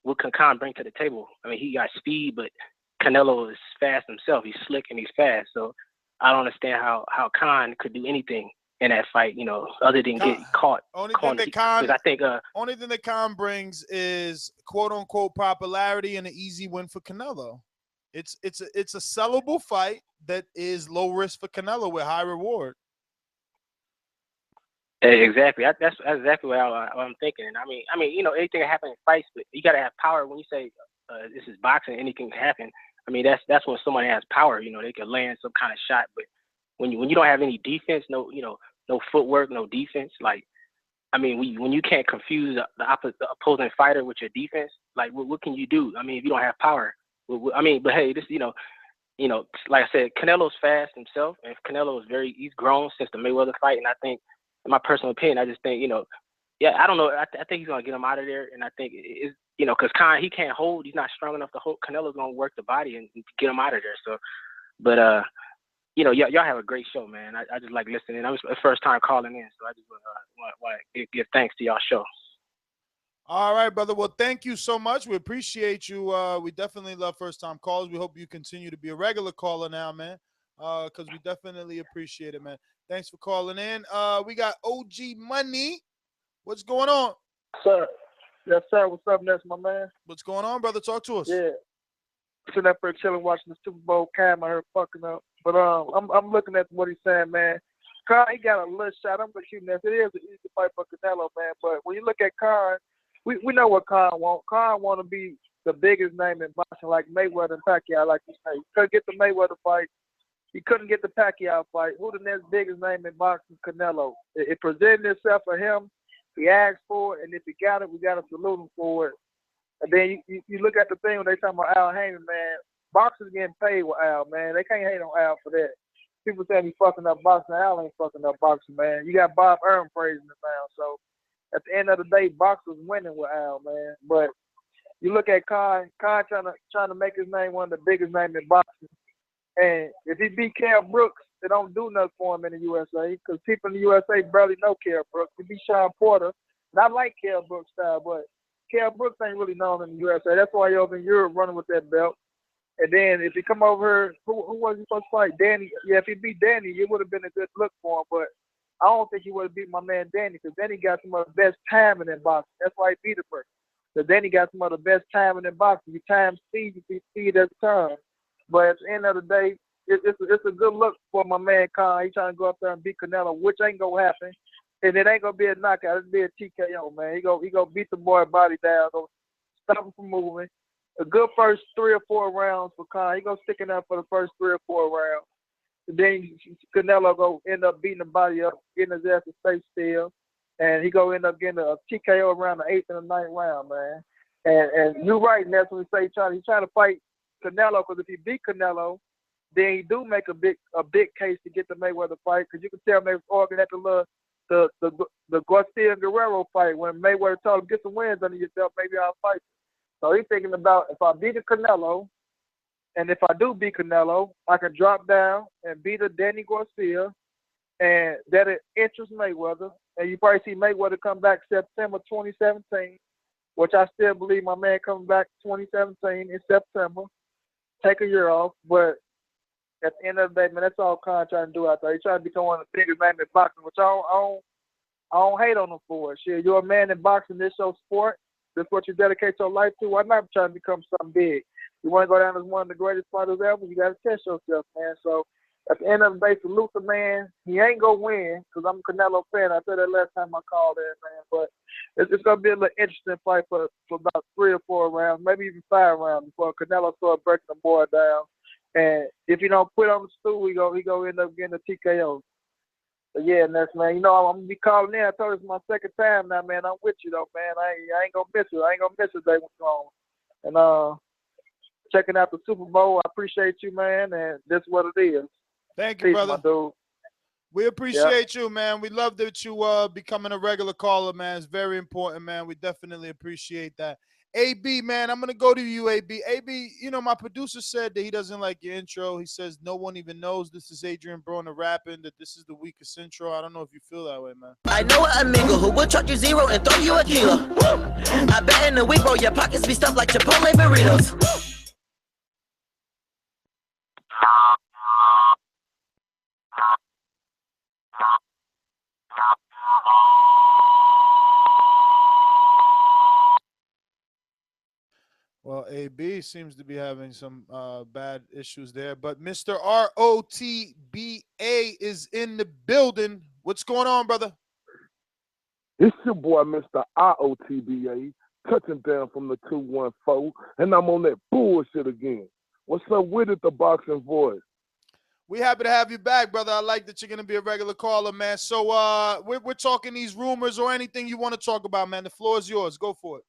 what can Khan bring to the table? I mean, he got speed, but Canelo is fast himself. He's slick and he's fast. So I don't understand how Khan could do anything in that fight, other than get caught. Only thing that Khan brings is quote unquote popularity and an easy win for Canelo. It's a sellable fight that is low risk for Canelo with high reward. Exactly. That's exactly what I'm thinking. And I mean, anything can happen in fights, but you got to have power. When you say this is boxing, anything can happen. I mean, that's when someone has power. They can land some kind of shot. But when you don't have any defense, no footwork, no defense. Like, I mean, when you can't confuse the opposing fighter with your defense, like, what can you do? I mean, if you don't have power. But hey, this, like I said, Canelo's fast himself, and Canelo is he's grown since the Mayweather fight, and I think, in my personal opinion, I just think, I don't know, I think he's gonna get him out of there, and I think it's, because Khan, he can't hold, he's not strong enough to hold. Canelo's gonna work the body and get him out of there. So, but y'all have a great show, man. I just like listening. I was the first time calling in, so I just want to give thanks to y'all show. All right, brother. Well, thank you so much. We appreciate you. We definitely love first-time callers. We hope you continue to be a regular caller now, man, because we definitely appreciate it, man. Thanks for calling in. We got OG Money. What's going on? Sir. Yes, sir. What's up, Ness, my man? What's going on, brother? Talk to us. Yeah. Sitting up here chilling, watching the Super Bowl. Cam, I heard fucking up. But I'm looking at what he's saying, man. Khan, he got a little shot. I'm gonna shoot Ness. It is an easy fight for Canelo, man. But when you look at Khan, we know what Khan wants. Khan want to be the biggest name in boxing, like Mayweather and Pacquiao, like you say. He couldn't get the Mayweather fight. He couldn't get the Pacquiao fight. Who the next biggest name in boxing? Canelo. It presented itself for him. He asked for it, and if he got it, we got to salute him for it. And then you look at the thing when they talking about Al Haymon, man. Boxers getting paid with Al, man. They can't hate on Al for that. People saying he's fucking up boxing. Al ain't fucking up boxing, man. You got Bob Arum praising him now. So at the end of the day, boxers winning with Al, man. But you look at Khan trying to make his name one of the biggest names in boxing. And if he beat Kell Brooks, it don't do nothing for him in the USA because people in the USA barely know Kell Brooks. He beat Sean Porter. And I like Kell Brooks' style, but Kell Brooks ain't really known in the USA. That's why he over in Europe running with that belt. And then if he come over here, who was he supposed to fight? Danny. Yeah, if he beat Danny, it would have been a good look for him. But I don't think he would have beat my man Danny because Danny got some of the best timing in boxing. That's why he beat him first. Because Danny got some of the best timing in boxing. You time speed, you beat speed at the time. But at the end of the day, it's a good look for my man Khan. He's trying to go up there and beat Canelo, which ain't gonna happen. And it ain't gonna be a knockout. It'll be a TKO, man. He gonna beat the boy body down, gonna stop him from moving. A good first 3 or 4 rounds for Khan. He gonna stick it up for the first 3 or 4 rounds. And then Canelo gonna end up beating the body up, getting his ass to stay still. And he gonna end up getting a TKO around the 8th and the 9th round, man. And you're right, and that's when he's trying to fight Canelo, because if he beat Canelo, then he do make a big case to get the Mayweather fight, because you can tell they was arguing at the Garcia and Guerrero fight when Mayweather told him, get some wins under your belt, maybe I'll fight you. So he's thinking about, if I beat Canelo, and if I do beat Canelo, I can drop down and beat a Danny Garcia, and that'll interest Mayweather. And you probably see Mayweather come back September 2017, which I still believe my man coming back 2017 in September. Take a year off, but at the end of the day, man, that's all Khan trying to do out there. He's trying to become one of the biggest names in boxing, which I don't hate on him for it. Shit, you're a man in boxing, this your sport. This what you dedicate your life to. Why not try to become something big? You want to go down as one of the greatest fighters ever, you got to test yourself, man. So at the end of the day, salute the man. He ain't going to win, because I'm a Canelo fan. I said that last time I called in, man. But it's going to be a little interesting fight for about 3 or 4 rounds, maybe even 5 rounds before Canelo starts breaking the board down. And if you don't put on the stool, he go end up getting a TKO. But yeah, next man, I'm gonna be calling in. I told you it's my second time now, man. I'm with you though, man. I ain't gonna miss it. I ain't gonna miss a day with you on. And checking out the Super Bowl, I appreciate you, man. And this is what it is. Thank you, Peace, brother. my dude. We appreciate you, man. We love that you becoming a regular caller, man. It's very important, man. We definitely appreciate that. AB, man, I'm going to go to you, AB. AB, my producer said that he doesn't like your intro. He says no one even knows this is Adrian Broner rapping, that this is the weakest intro. I don't know if you feel that way, man. I know a nigga who will charge you 0 and throw you a kilo. I bet in a week, bro, your pockets be stuffed like Chipotle burritos. Well, AB seems to be having some bad issues there, but Mr. ROTBA is in the building. What's going on, brother? It's your boy, Mr. IOTBA, touching down from the 214, and I'm on that bullshit again. What's up with it, the boxing voice? We happy to have you back, brother. I like that you're going to be a regular caller, man. So we're talking these rumors or anything you want to talk about, man. The floor is yours. Go for it.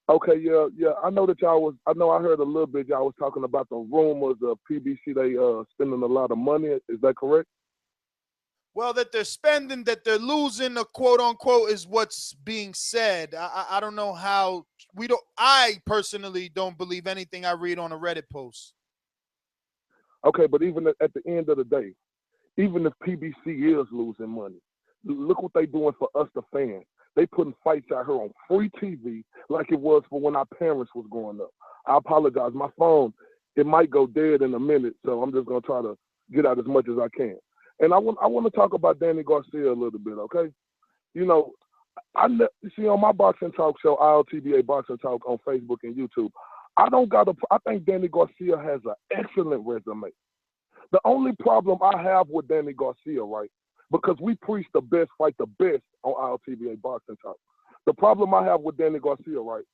Okay, yeah. I know that I heard a little bit. Y'all was talking about the rumors of PBC. They spending a lot of money. Is that correct? Well, that they're spending, that they're losing, a quote unquote, is what's being said. I don't know how I personally don't believe anything I read on a Reddit post. Okay, but even at the end of the day, even if PBC is losing money, look what they doing for us, the fans. They putting fights out here on free TV like it was for when our parents was growing up. I apologize. My phone, it might go dead in a minute, so I'm just going to try to get out as much as I can. And I want to talk about Danny Garcia a little bit, okay? I see on my boxing talk show, ILTBA Boxing Talk on Facebook and YouTube, I think Danny Garcia has an excellent resume. The only problem I have with Danny Garcia, right, because we preach the best fight the best on ILTBA Boxing Talk. The problem I have with Danny Garcia, right,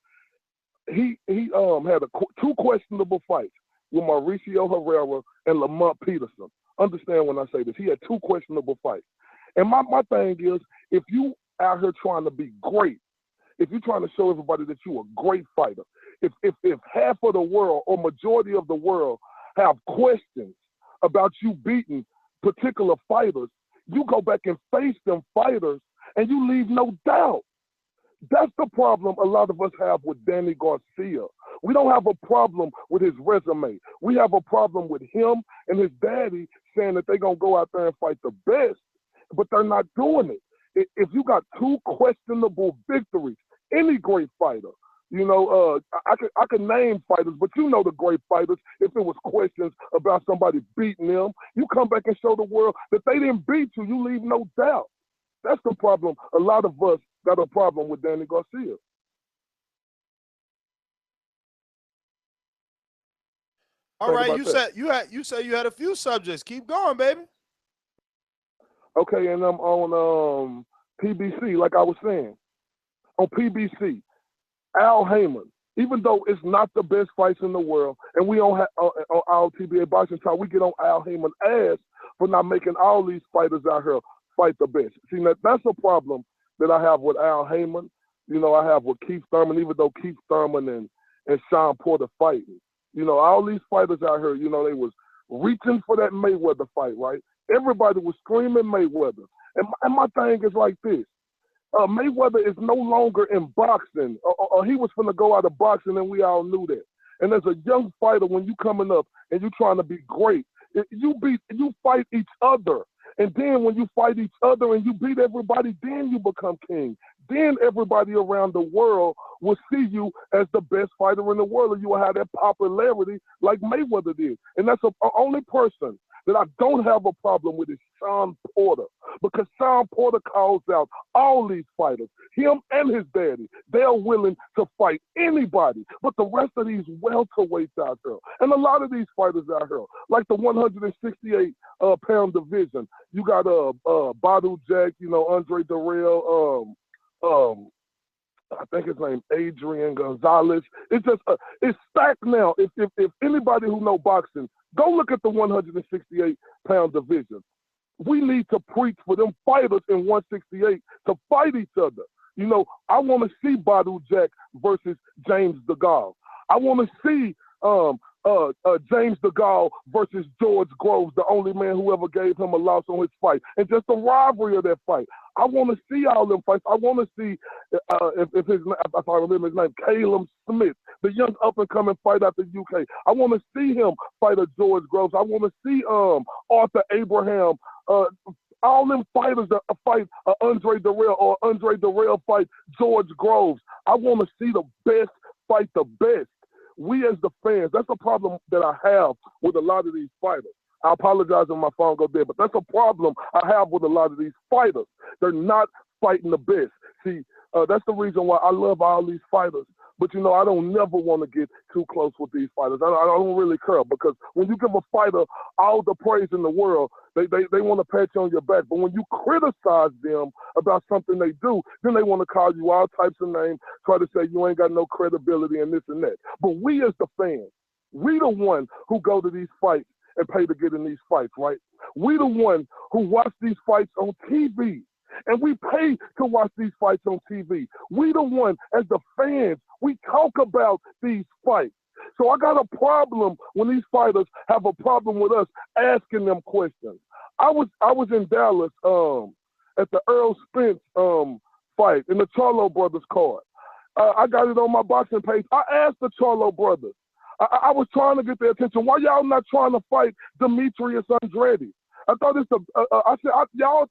he had 2 questionable fights with Mauricio Herrera and Lamont Peterson. Understand when I say this. He had 2 questionable fights. And my thing is, if you out here trying to be great, if you're trying to show everybody that you're a great fighter, if half of the world or majority of the world have questions about you beating particular fighters, you go back and face them fighters and you leave no doubt. That's the problem a lot of us have with Danny Garcia. We don't have a problem with his resume. We have a problem with him and his daddy saying that they're going to go out there and fight the best, but they're not doing it. If you got 2 questionable victories, any great fighter, I could name fighters, but the great fighters, if it was questions about somebody beating them, you come back and show the world that they didn't beat you, you leave no doubt. That's the problem. A lot of us got a problem with Danny Garcia. All right, you said you had a few subjects. Keep going, baby. Okay, and I'm on PBC, like I was saying. On PBC, Al Haymon, even though it's not the best fights in the world, and we don't have on our TBA Boxing Talk, we get on Al Haymon ass for not making all these fighters out here fight the best. See, that's a problem that I have with Al Haymon. I have with Keith Thurman, even though Keith Thurman and Sean Porter fighting. All these fighters out here, they was reaching for that Mayweather fight, right? Everybody was screaming Mayweather. And my thing is like this. Mayweather is no longer in boxing. Or he was finna go out of boxing, and we all knew that. And as a young fighter, when you coming up and you trying to be great, you fight each other. And then when you fight each other and you beat everybody, then you become king. Then everybody around the world will see you as the best fighter in the world, and you will have that popularity like Mayweather did. And that's the only person that I don't have a problem with is Sean Porter, because Sean Porter calls out all these fighters, him and his daddy. They're willing to fight anybody, but the rest of these welterweights out there, and a lot of these fighters out here, like the 168 pound division, you got Badu Jack, Andre Darrell, I think his name Adrian Gonzalez. It's just it's stacked now. If anybody who know boxing, go look at the 168 pound division. We need to preach for them fighters in 168 to fight each other. I want to see Badu Jack versus James DeGaulle. I want to see James DeGaulle versus George Groves, the only man who ever gave him a loss on his fight, and just the rivalry of that fight. I want to see all them fights. I want to see if I remember his name, Caleb Smith, the young up-and-coming fighter out the UK. I want to see him fight a George Groves. I want to see Arthur Abraham, all them fighters that fight Andre Darrell, or Andre Darrell fight George Groves. I want to see the best fight the best. We as the fans, that's a problem that I have with a lot of these fighters. I apologize if my phone goes dead, but that's a problem I have with a lot of these fighters. They're not fighting the best. See, that's the reason why I love all these fighters. But, I don't never want to get too close with these fighters. I don't really care, because when you give a fighter all the praise in the world, they want to pat you on your back. But when you criticize them about something they do, then they want to call you all types of names, try to say you ain't got no credibility and this and that. But we as the fans, we the one who go to these fights and pay to get in these fights, right? We the one who watch these fights on TV. And we pay to watch these fights on TV. We the one, as the fans, we talk about these fights. So I got a problem when these fighters have a problem with us asking them questions. I was in Dallas at the Earl Spence fight in the Charlo brothers card. I got it on my boxing page. I asked the Charlo brothers. I was trying to get their attention. Why y'all not trying to fight Demetrius Andrade? I thought y'all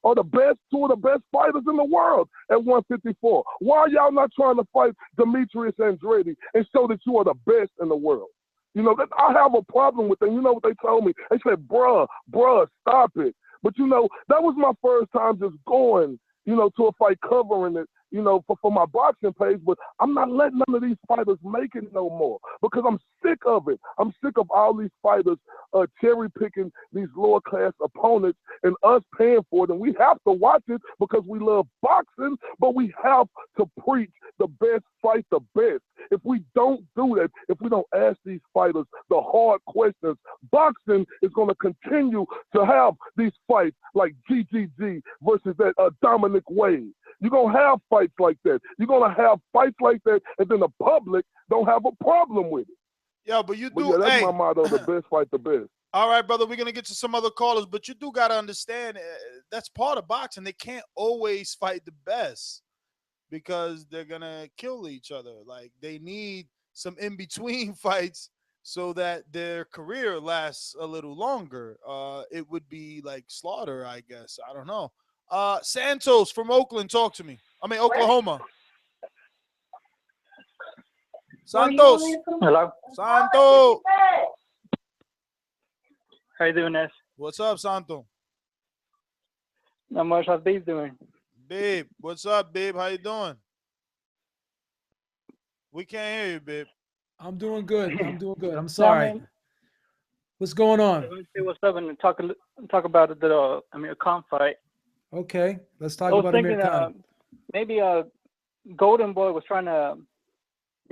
are the best, two of the best fighters in the world at 154. Why are y'all not trying to fight Demetrius Andrade and show that you are the best in the world? I have a problem with them. You know what they told me? They said, bruh, stop it. But, that was my first time just going, to a fight, covering it, for my boxing page, but I'm not letting none of these fighters make it no more, because I'm sick of it. I'm sick of all these fighters cherry picking these lower class opponents and us paying for it. And we have to watch it because we love boxing, but we have to preach the best fight the best. If we don't do that, if we don't ask these fighters the hard questions, boxing is going to continue to have these fights like GGG versus that Dominic Wade. You're going to have fights like that. You're going to have fights like that, and then the public don't have a problem with it. Yeah, but you do. Yeah, that's my motto, the best fight the best. All right, brother, we're going to get to some other callers, but you do got to understand that's part of boxing. They can't always fight the best because they're going to kill each other. Like, they need some in-between fights so that their career lasts a little longer. It would be like slaughter, I guess. I don't know. Santos from Oakland, talk to me. Oklahoma. Santos. Hello. Santo. How you doing, Ness? What's up, Santo? Not much. How's Babe doing? Babe, what's up, babe? How you doing? We can't hear you, babe. I'm doing good. I'm sorry. What's going on? Let me see what's up and talk about the Amir Khan fight. Okay, let's talk about Amir Khan. Maybe Golden Boy was trying to,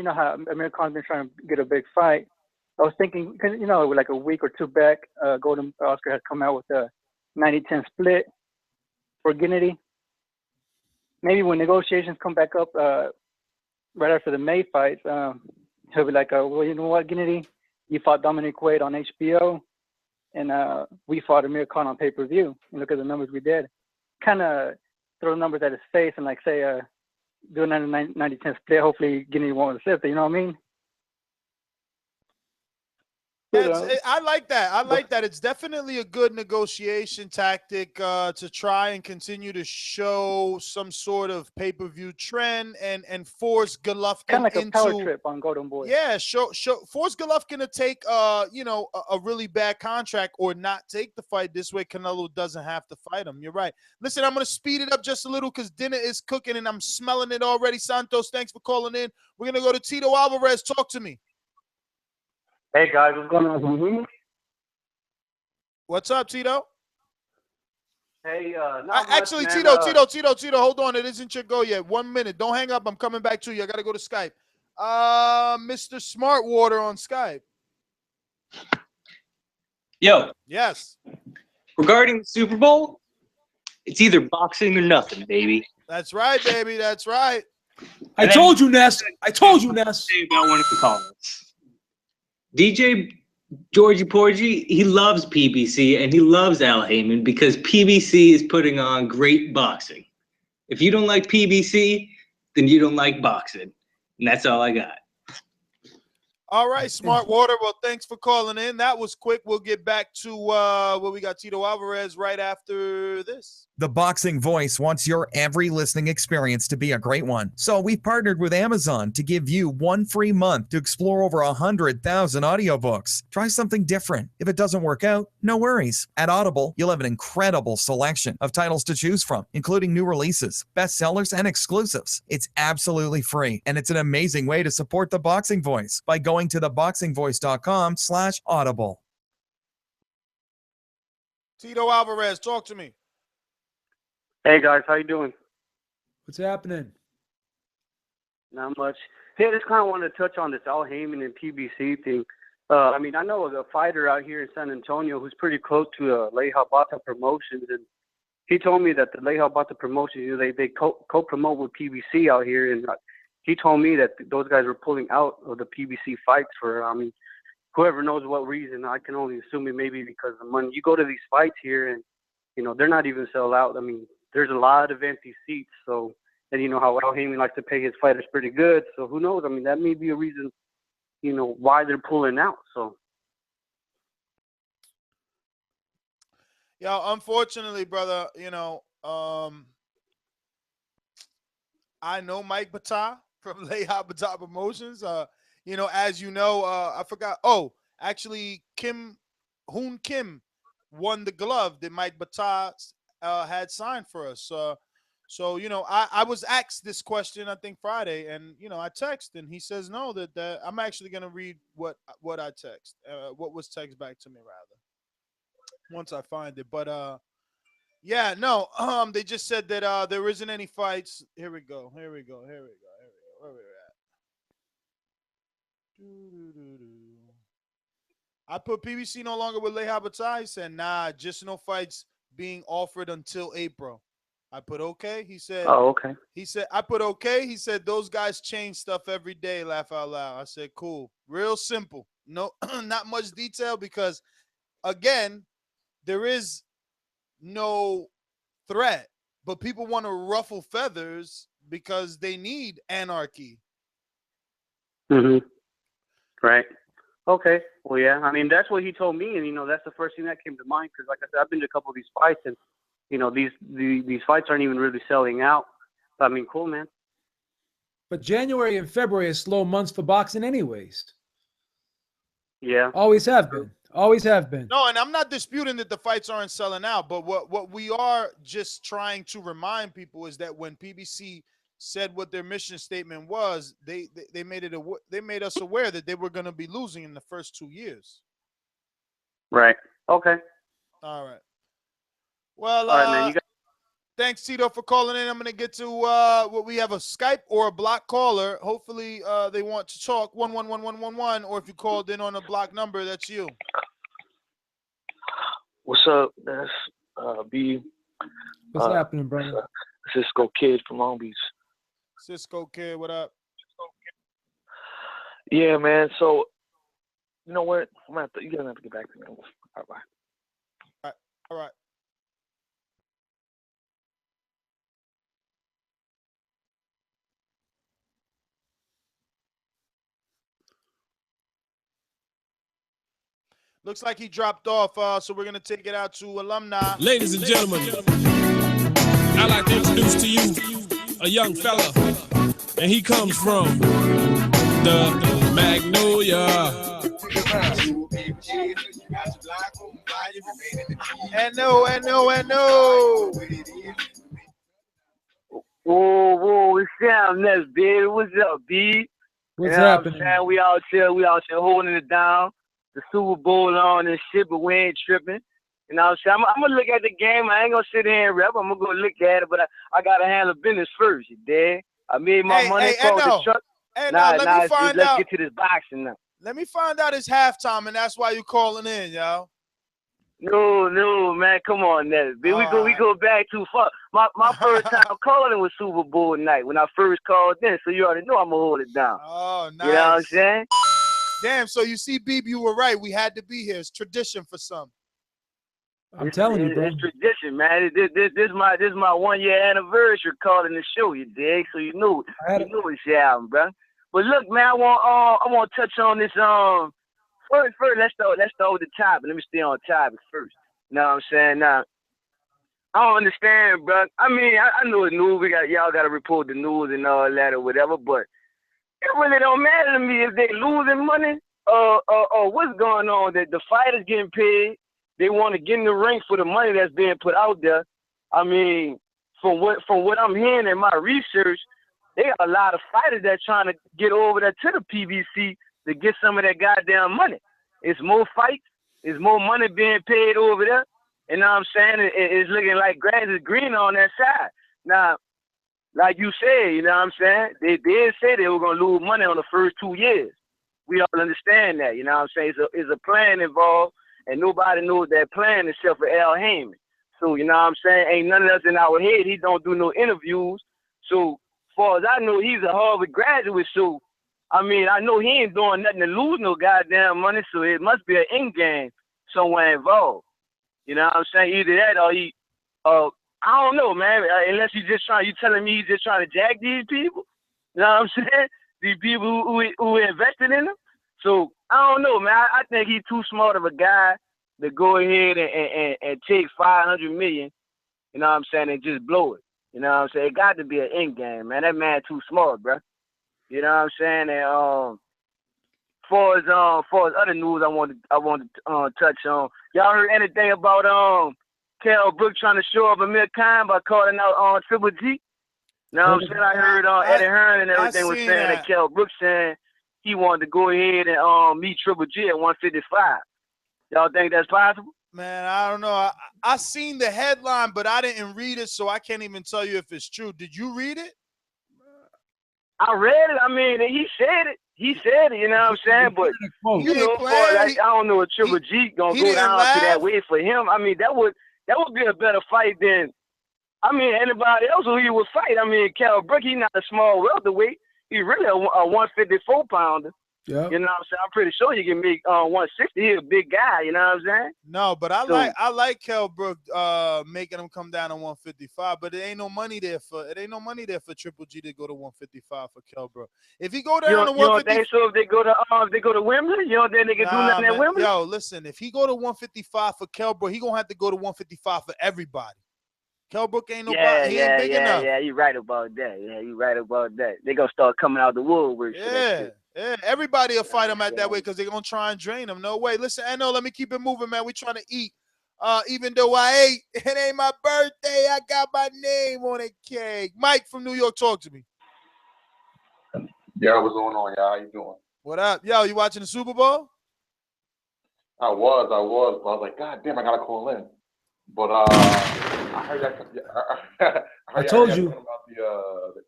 how Amir Khan's been trying to get a big fight. I was thinking, because, like a week or two back, Oscar had come out with a 90-10 split for Gennady. Maybe when negotiations come back up right after the May fights, he'll be like, well, you know what, Gennady? You fought Dominic Wade on HBO. and we fought Amir Khan on pay-per-view, and look at the numbers we did. Kind of throw numbers at his face and like say, do a 90-10 split. Hopefully, Guinea won't accept it. You know what I mean? I like that. I like that. It's definitely a good negotiation tactic to try and continue to show some sort of pay-per-view trend and force Golovkin Kind of like into a power trip on Golden Boy. Yeah, force Golovkin to take a really bad contract or not take the fight. This way Canelo doesn't have to fight him. You're right. Listen, I'm gonna speed it up just a little because dinner is cooking and I'm smelling it already. Santos, thanks for calling in. We're gonna go to Tito Alvarez. Talk to me. Hey guys, what's going on? Can you hear me? What's up, Tito? Hey, actually, much, man. Tito, hold on. It isn't your go yet. 1 minute. Don't hang up. I'm coming back to you. I gotta go to Skype. Mr. Smartwater on Skype. Yo. Yes. Regarding the Super Bowl, it's either boxing or nothing, baby. That's right, baby. That's right. I told you, Ness. I told you, Ness. About one of the comments. DJ Georgie Porgy, he loves PBC and he loves Al Haymon because PBC is putting on great boxing. If you don't like PBC, then you don't like boxing. And that's all I got. All right, Smartwater. Well, thanks for calling in. That was quick. We'll get back to what we got Tito Alvarez right after this. The Boxing Voice wants your every listening experience to be a great one. So we've partnered with Amazon to give you 1 free month to explore over 100,000 audiobooks. Try something different. If it doesn't work out, no worries. At Audible, you'll have an incredible selection of titles to choose from, including new releases, bestsellers, and exclusives. It's absolutely free, and it's an amazing way to support The Boxing Voice by going to theboxingvoice.com/audible. Tito Alvarez, talk to me. Hey guys, how you doing? What's happening? Not much. Hey, I just kind of wanted to touch on this Al Haymon and PBC thing. I mean, I know a fighter out here in San Antonio who's pretty close to Leija Bata Promotions, and he told me that the Leija Bata Promotions, they co-promote with PBC out here, and he told me that those guys were pulling out of the PBC fights for, I mean, whoever knows what reason. I can only assume it may be because of money. You go to these fights here, and they're not even sold out. I mean, there's a lot of empty seats. So, and you know how Al Haymon likes to pay his fighters pretty good. So who knows? I mean, that may be a reason, why they're pulling out. So. Yeah, unfortunately, brother, I know Mike Bata from Leija Bata Promotions. As you know, I forgot. Oh, actually, Hoon Kim won the glove that Mike Bata had signed for us. So I was asked this question, I think Friday, and I text, and he says no. That I'm actually gonna read what I text, what was text back to me rather, once I find it. But yeah, no, they just said that there isn't any fights. Here we go. Where we at? I put PBC no longer with Leija Bata. He said, nah, just no fights being offered until April. I put okay. He said, oh, okay. He said, I put okay. He said, those guys change stuff every day. Laugh out loud. I said, cool. Real simple. No, not much detail because, again, there is no threat, but people want to ruffle feathers because they need anarchy. Mm-hmm. Right. Okay. Well, yeah. I mean, that's what he told me, and that's the first thing that came to mind because, like I said, I've been to a couple of these fights, and these fights aren't even really selling out. I mean, cool, man. But January and February are slow months for boxing, anyways. Yeah. Always have been. Always have been. No, and I'm not disputing that the fights aren't selling out, but what we are just trying to remind people is that when PBC said what their mission statement was, they made us aware that they were going to be losing in the first 2 years. Right. Okay. All right. Well, all right, man. Thanks, Tito, for calling in. I'm going to get to what we have, a Skype or a block caller. Hopefully they want to talk. 11111, or if you called in on a block number, that's you. What's up? That's B. What's happening, brother? Cisco Kid from Long Beach. Cisco Kid, what up? Yeah, man. So, you know what? You're gonna have to get back to me. All right, bye. All right. Looks like he dropped off, so we're going to take it out to alumni. Ladies and gentlemen, I'd like to introduce to you a young fella, and he comes from the Magnolia. No. Whoa, it's Sam Ness, baby. What's up, B? What's happening? What I'm saying? We out here holding it down. The Super Bowl on and shit, but we ain't tripping. You know what I'm saying? I'm going to look at the game. I ain't going to sit here and rep. I'm going to go look at it, but I got to handle business first, you dig? I made my money, called the truck. Let's get to this boxing now. Let me find out it's halftime, and that's why you calling in, yo. No, man, come on, Ness. We go back too far. My first time calling was Super Bowl night when I first called in, so you already know I'm going to hold it down. Oh, nice. You know what I'm saying? Damn, so you see, Beeb, you were right. We had to be here. It's tradition for some. I'm telling you, bro. It's tradition, man. This my 1 year anniversary calling the show, you dig? So you knew it's your album, bro. But look, man, I want to touch on this. First, let's start with the topic. Let me stay on topic first. You know what I'm saying? Now, I don't understand, bro. I mean, I know the news. Y'all got to report the news and all that or whatever, but it really don't matter to me if they losing money or what's going on. That the fighters getting paid, they want to get in the ring for the money that's being put out there. I mean, from what I'm hearing in my research, they got a lot of fighters that trying to get over there to the PBC to get some of that goddamn money. It's more fights, it's more money being paid over there. You know what I'm saying? It's looking like grass is green on that side. Now, like you said, you know what I'm saying? They did say they were going to lose money on the first 2 years. We all understand that, you know what I'm saying? It's a plan involved, and nobody knows that plan except for Al Haymon. So, you know what I'm saying? Ain't none of us in our head. He don't do no interviews. So, as far as I know, he's a Harvard graduate. So, I mean, I know he ain't doing nothing to lose no goddamn money, so it must be an end game somewhere involved. You know what I'm saying? Either that or he, I don't know, man. Unless you telling me he's just trying to jack these people. You know what I'm saying? These people who invested in him. So I don't know, man. I think he's too smart of a guy to go ahead and take $500 million. You know what I'm saying? And just blow it. You know what I'm saying? It got to be an end game, man. That man too smart, bro. You know what I'm saying? And far as other news, I want to touch on. Y'all heard anything about Kell Brook trying to show up Amir Khan by calling out Triple G? You know what I'm saying? I heard Eddie Hearn and everything was saying that Kell Brook saying he wanted to go ahead and meet Triple G at 155. Y'all think that's possible? Man, I don't know. I seen the headline, but I didn't read it, so I can't even tell you if it's true. Did you read it? I read it. I mean, he said it. He said it, you know what I'm saying? But, you know, I don't know if Triple G going to go down to that way for him. I mean, that would be a better fight than, I mean, anybody else who he would fight. I mean, Kell Brook, he's not a small welterweight. He's really a 154-pounder. Yeah. You know what I'm saying? I'm pretty sure you can make 160. He's a big guy, you know what I'm saying? No, but I like Kell Brook making him come down to 155, but there ain't no money there for Triple G to go to 155 for Kell Brook. If he go down to 155, you don't think so? If they go to Wembley, you don't think they can do nothing at Wembley? Yo, listen, if he go to 155 for Kell Brook, he gonna have to go to 155 for everybody. Kell Brook ain't nobody. He ain't big enough. Yeah, you're right about that. They're gonna start coming out the woodwork. Yeah, everybody will fight him at that way because they're going to try and drain him. No way. Listen, Eno, let me keep it moving, man. We trying to eat. Even though I ate, it ain't my birthday. I got my name on a cake. Mike from New York, talk to me. Yeah, what's going on, y'all? How you doing? What up? Yo, you watching the Super Bowl? I was. But I was like, God damn, I got to call in. But I heard that. I told you. About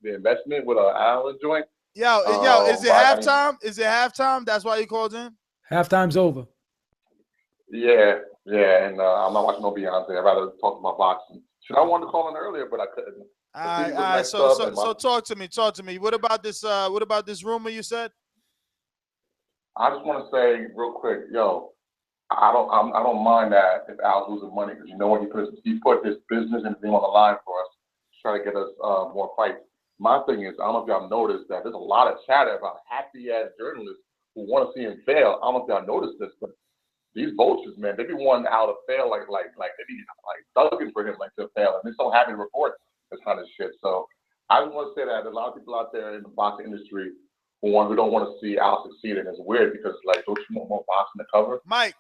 the investment with Allen joint. Yo, is it halftime? Is it halftime? That's why you called in? Halftime's over. Yeah, and I'm not watching no Beyonce. I'd rather talk about boxing. I wanted to call in earlier, but I couldn't. All right. So talk to me. What about this rumor you said? I just want to say real quick, yo, I don't mind that if Al's losing money because you know what, he put his business and everything on the line for us to try to get us more fights. My thing is, I don't know if y'all noticed that there's a lot of chatter about happy ass journalists who want to see him fail. I don't know if y'all noticed this, but these vultures, man, they be wanting Al to fail like they be like thugging for him like to fail, and they're so happy to report this kind of shit. So I just want to say that there's a lot of people out there in the boxing industry who don't want to see Al succeed, and it's weird because like don't you want more boxing to cover? Mike,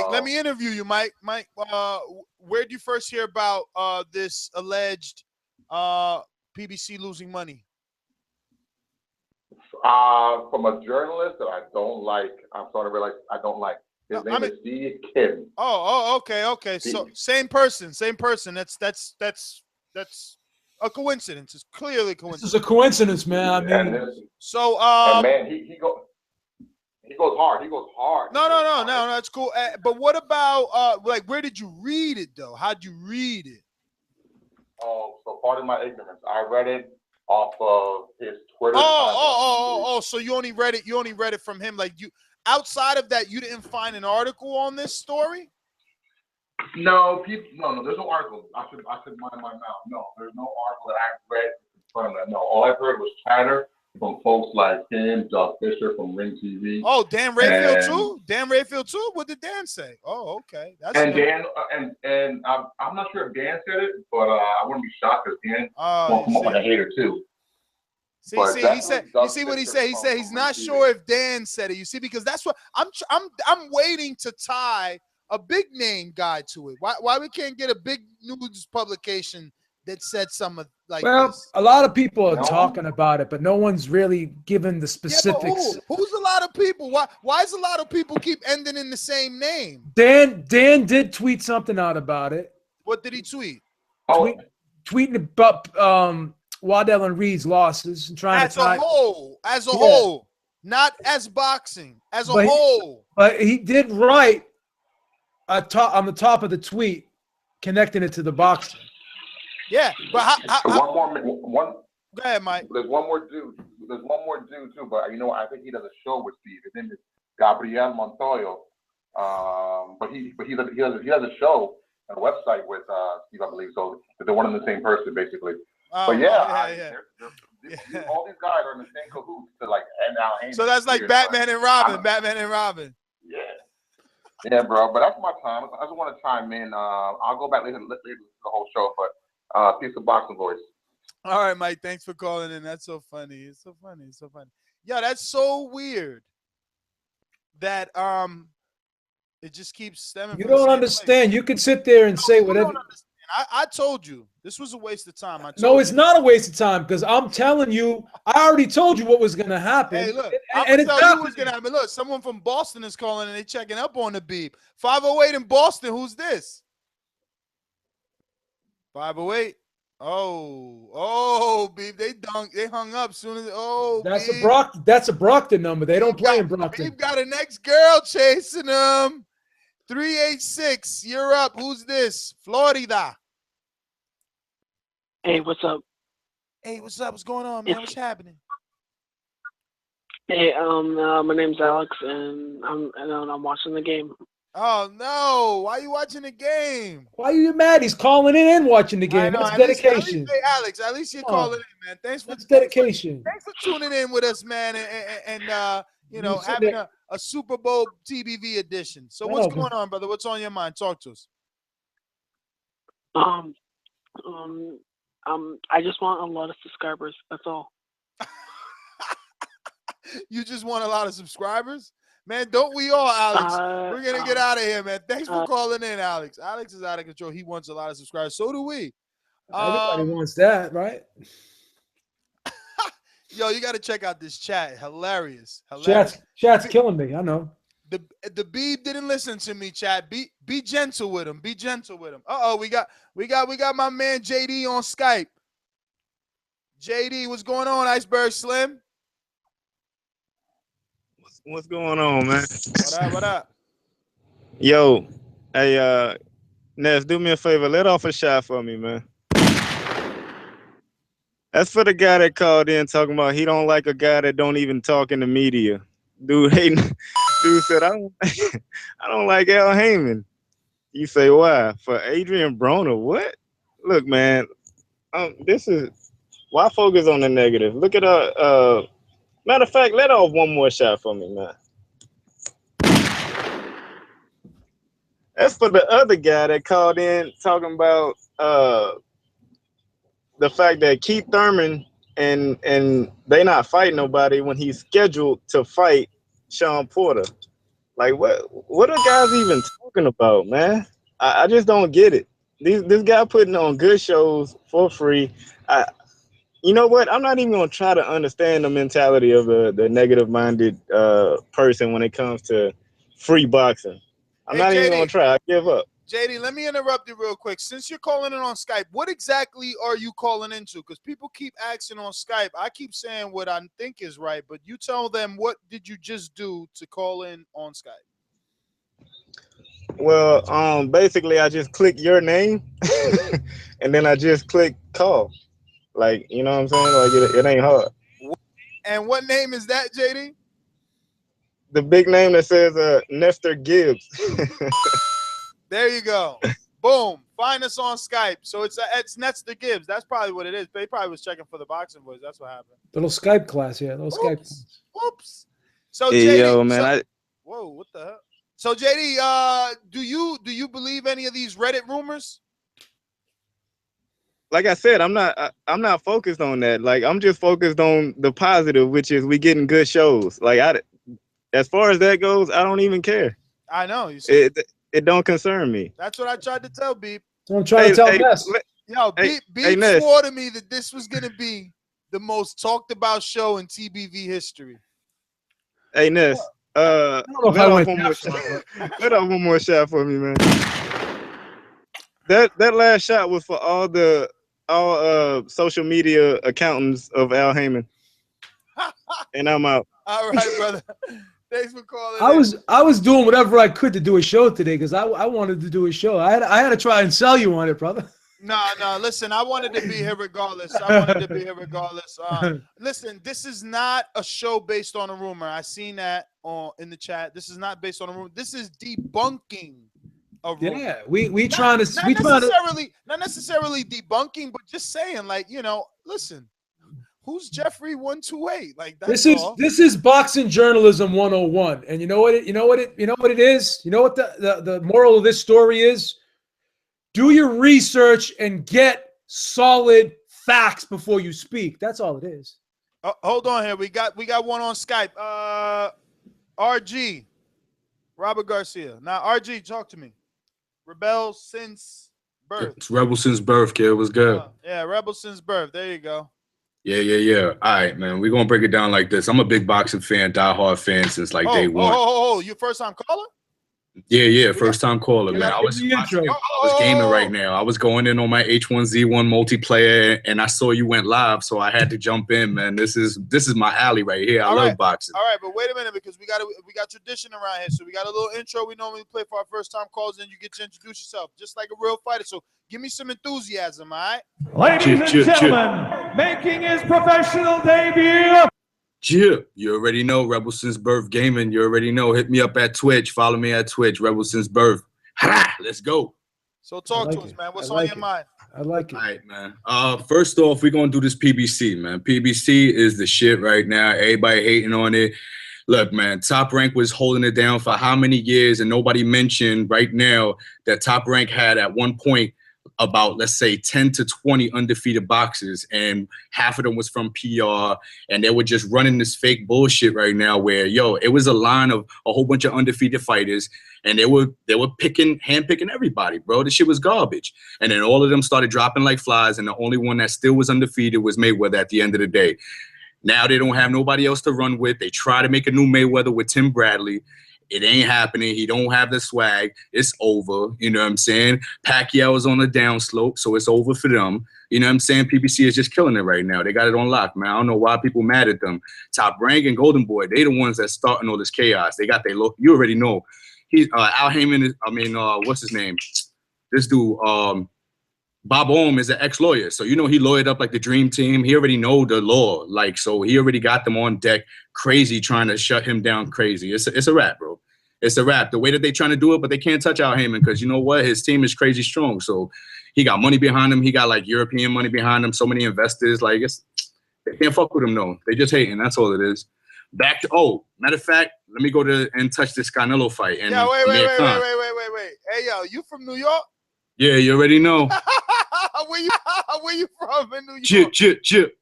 let me interview you, Mike. Where did you first hear about this alleged PBC losing money? From a journalist that I don't like. I'm starting to realize I don't like. His name is Steve Kim. Oh, okay. So same person. That's a coincidence. It's clearly a coincidence. This is a coincidence, man. I mean, so and man, he goes hard. He goes hard. No, that's cool. But what about like where did you read it though? How'd you read it? Oh, so pardon my ignorance. I read it off of his Twitter. So you only read it from him. Like you outside of that, you didn't find an article on this story? No, there's no article. I should mind my mouth. No, there's no article that I've read in front of that. No, all I've heard was chatter from folks like him, Doug Fisher from Ring TV. Oh, Dan Rayfield too? Dan Rayfield too? What did Dan say? Oh, okay. That's Dan and I'm not sure if Dan said it, but I wouldn't be shocked if Dan won't come up like a hater too. See, he said. You see what he said? He said he's not sure if Dan said it. You see, because that's what I'm waiting to tie a big name guy to it. Why we can't get a big news publication that said something like this? A lot of people are talking about it, but no one's really given the specifics. Who's a lot of people? Why is a lot of people keep ending in the same name? Dan did tweet something out about it. What did he tweet? Tweeting about Waddell and Reed's losses and trying as a whole, not as boxing, as a whole. But he did write on the top of the tweet, connecting it to the boxing. Yeah, but one. Go ahead, Mike. There's one more dude. Too, but I think he does a show with Steve. His name is Gabriel Montoyo. But he does a show and a website with Steve, I believe. So they're one and the same person, basically. But all these guys are in the same cahoots to like end Al Haymon. So that's like Batman and Robin. Yeah, bro. But that's my time. I just want to chime in. I'll go back later to the whole show, but peace of boxing voice. All right, Mike. Thanks for calling in. That's so funny. It's so funny. Yeah, that's so weird. That it just keeps stemming. You don't understand. You can sit there and say whatever. I told you this was a waste of time. No, it's not a waste of time because I'm telling you, I already told you what was going to happen. Hey, look, I'm going to tell you what's going to happen. Look, someone from Boston is calling and they checking up on the beep. 508 in Boston. Who's this? 508. Oh, beep. They hung up soon as. That's a Brockton number. They don't play in Brockton. Beep got an ex-girl chasing him. 386. You're up. Who's this? Florida. Hey, what's up? Hey, what's up? What's going on, man? What's happening? Hey, my name's Alex, and I'm watching the game. Oh no! Why are you watching the game? Why are you mad? He's calling in and watching the game. That's dedication. Hey, Alex, at least you're calling in, man. Thanks for dedication. Thanks for tuning in with us, man, and having a Super Bowl TBV edition. So what's going on, brother? What's on your mind? Talk to us. I just want a lot of subscribers. That's all. You just want a lot of subscribers? Man, don't we all, Alex? We're going to get out of here, man. Thanks for calling in, Alex. Alex is out of control. He wants a lot of subscribers. So do we. Everybody wants that, right? Yo, you got to check out this chat. Hilarious. Chat's killing me. I know. The Beeb didn't listen to me, chat. Be gentle with him. Be gentle with him. Uh-oh, we got my man JD on Skype. JD, what's going on, Iceberg Slim? What's going on, man? What up? Yo, hey, Ness, do me a favor. Let off a shot for me, man. That's for the guy that called in talking about he don't like a guy that don't even talk in the media. Dude hating Dude said, I don't like Al Haymon. You say why? For Adrian Broner? What? Look, man. This is why focus on the negative. Look at matter of fact, let off one more shot for me, man. That's for the other guy that called in talking about the fact that Keith Thurman and they not fighting nobody when he's scheduled to fight Sean Porter. Like what are guys even talking about, man? I just don't get it. This guy putting on good shows for free. You know what? I'm not even gonna try to understand the mentality of the negative minded person when it comes to free boxing. I'm not even gonna try. I give up. JD, let me interrupt you real quick. Since you're calling in on Skype, what exactly are you calling into? Because people keep asking on Skype. I keep saying what I think is right, but you tell them, what did you just do to call in on Skype? Well, basically, I just click your name, and then I just click call. Like, you know what I'm saying? Like, it ain't hard. And what name is that, JD? The big name that says Nestor Gibbs. There you go. Boom. Find us on Skype. So it's Nestor Gibbs. That's probably what it is. They probably was checking for the boxing voice. That's what happened. Little Skype class, yeah. Little Skype class. Oops. So hey, JD, yo, man. whoa, what the hell? So JD, do you believe any of these Reddit rumors? Like I said, I'm not focused on that. Like, I'm just focused on the positive, which is we getting good shows. Like, as far as that goes, I don't even care. I know. You see. It don't concern me. That's what I tried to tell Beep. Don't try to tell Ness. Yo, Beep swore to me that this was gonna be the most talked about show in TBV history. Hey Ness, let off one more shot for me, man. That last shot was for all social media accountants of Al Haymon. And I'm out. All right, brother. Thanks for calling. I was doing whatever I could to do a show today because I wanted to do a show. I had to try and sell you on it, brother. No. Listen, I wanted to be here regardless. Listen, this is not a show based on a rumor. I seen that in the chat. This is not based on a rumor. This is debunking a rumor. Yeah, we not necessarily debunking, but just saying, like, listen. Who's Jeffrey 128? Like, that's this is boxing journalism 101. And you know what it is? You know what the moral of this story is? Do your research and get solid facts before you speak. That's all it is. Hold on here. We got one on Skype. RG, Robert Garcia. Now, RG, talk to me. Rebel since birth. It's Rebel since birth, kid. What's good? Yeah, Rebel since birth. There you go. Yeah. All right, man. We're going to break it down like this. I'm a big boxing fan, diehard fan since day one. You first time caller? Yeah. First time caller, man. I was gaming right now. I was going in on my H1Z1 multiplayer, and I saw you went live, so I had to jump in, man. This is my alley right here. I love boxing. All right, but wait a minute, because we got tradition around here. So we got a little intro we normally play for our first time calls, and you get to introduce yourself, just like a real fighter. So give me some enthusiasm, all right? Ladies and gentlemen, making his professional debut. You already know, Rebel Since Birth Gaming. You already know. Hit me up at Twitch. Follow me at Twitch, Rebel Since Birth. Let's go. So talk to us, man. What's on your mind? I like it. All right, man. First off, we're going to do this PBC, man. PBC is the shit right now. Everybody hating on it. Look, man, Top Rank was holding it down for how many years, and nobody mentioned right now that Top Rank had at one point about, let's say, 10 to 20 undefeated boxers, and half of them was from PR, and they were just running this fake bullshit right now where, it was a line of a whole bunch of undefeated fighters, and they were handpicking everybody, bro. This shit was garbage. And then all of them started dropping like flies, and the only one that still was undefeated was Mayweather at the end of the day. Now they don't have nobody else to run with. They try to make a new Mayweather with Tim Bradley. It ain't happening. He don't have the swag. It's over. You know what I'm saying? Pacquiao is on the downslope, so it's over for them. You know what I'm saying? PBC is just killing it right now. They got it on lock, man. I don't know why people mad at them. Top Rank and Golden Boy, they the ones that starting all this chaos. They got their look. You already know. He's Al Haymon. What's his name? This dude. Bob Ohm is an ex-lawyer, so he lawyered up like the dream team. He already know the law, like, so he already got them on deck, crazy, trying to shut him down, crazy. It's a wrap, bro. It's a wrap. The way that they trying to do it, but they can't touch Al Haymon because you know what? His team is crazy strong. So he got money behind him. He got like European money behind him. So many investors, like they can't fuck with him. No, they just hating. That's all it is. Back to matter of fact, let me go to and touch this Canelo fight. And yeah, wait. Hey, yo, you from New York? Yeah, you already know. Where you from in New York? Chip.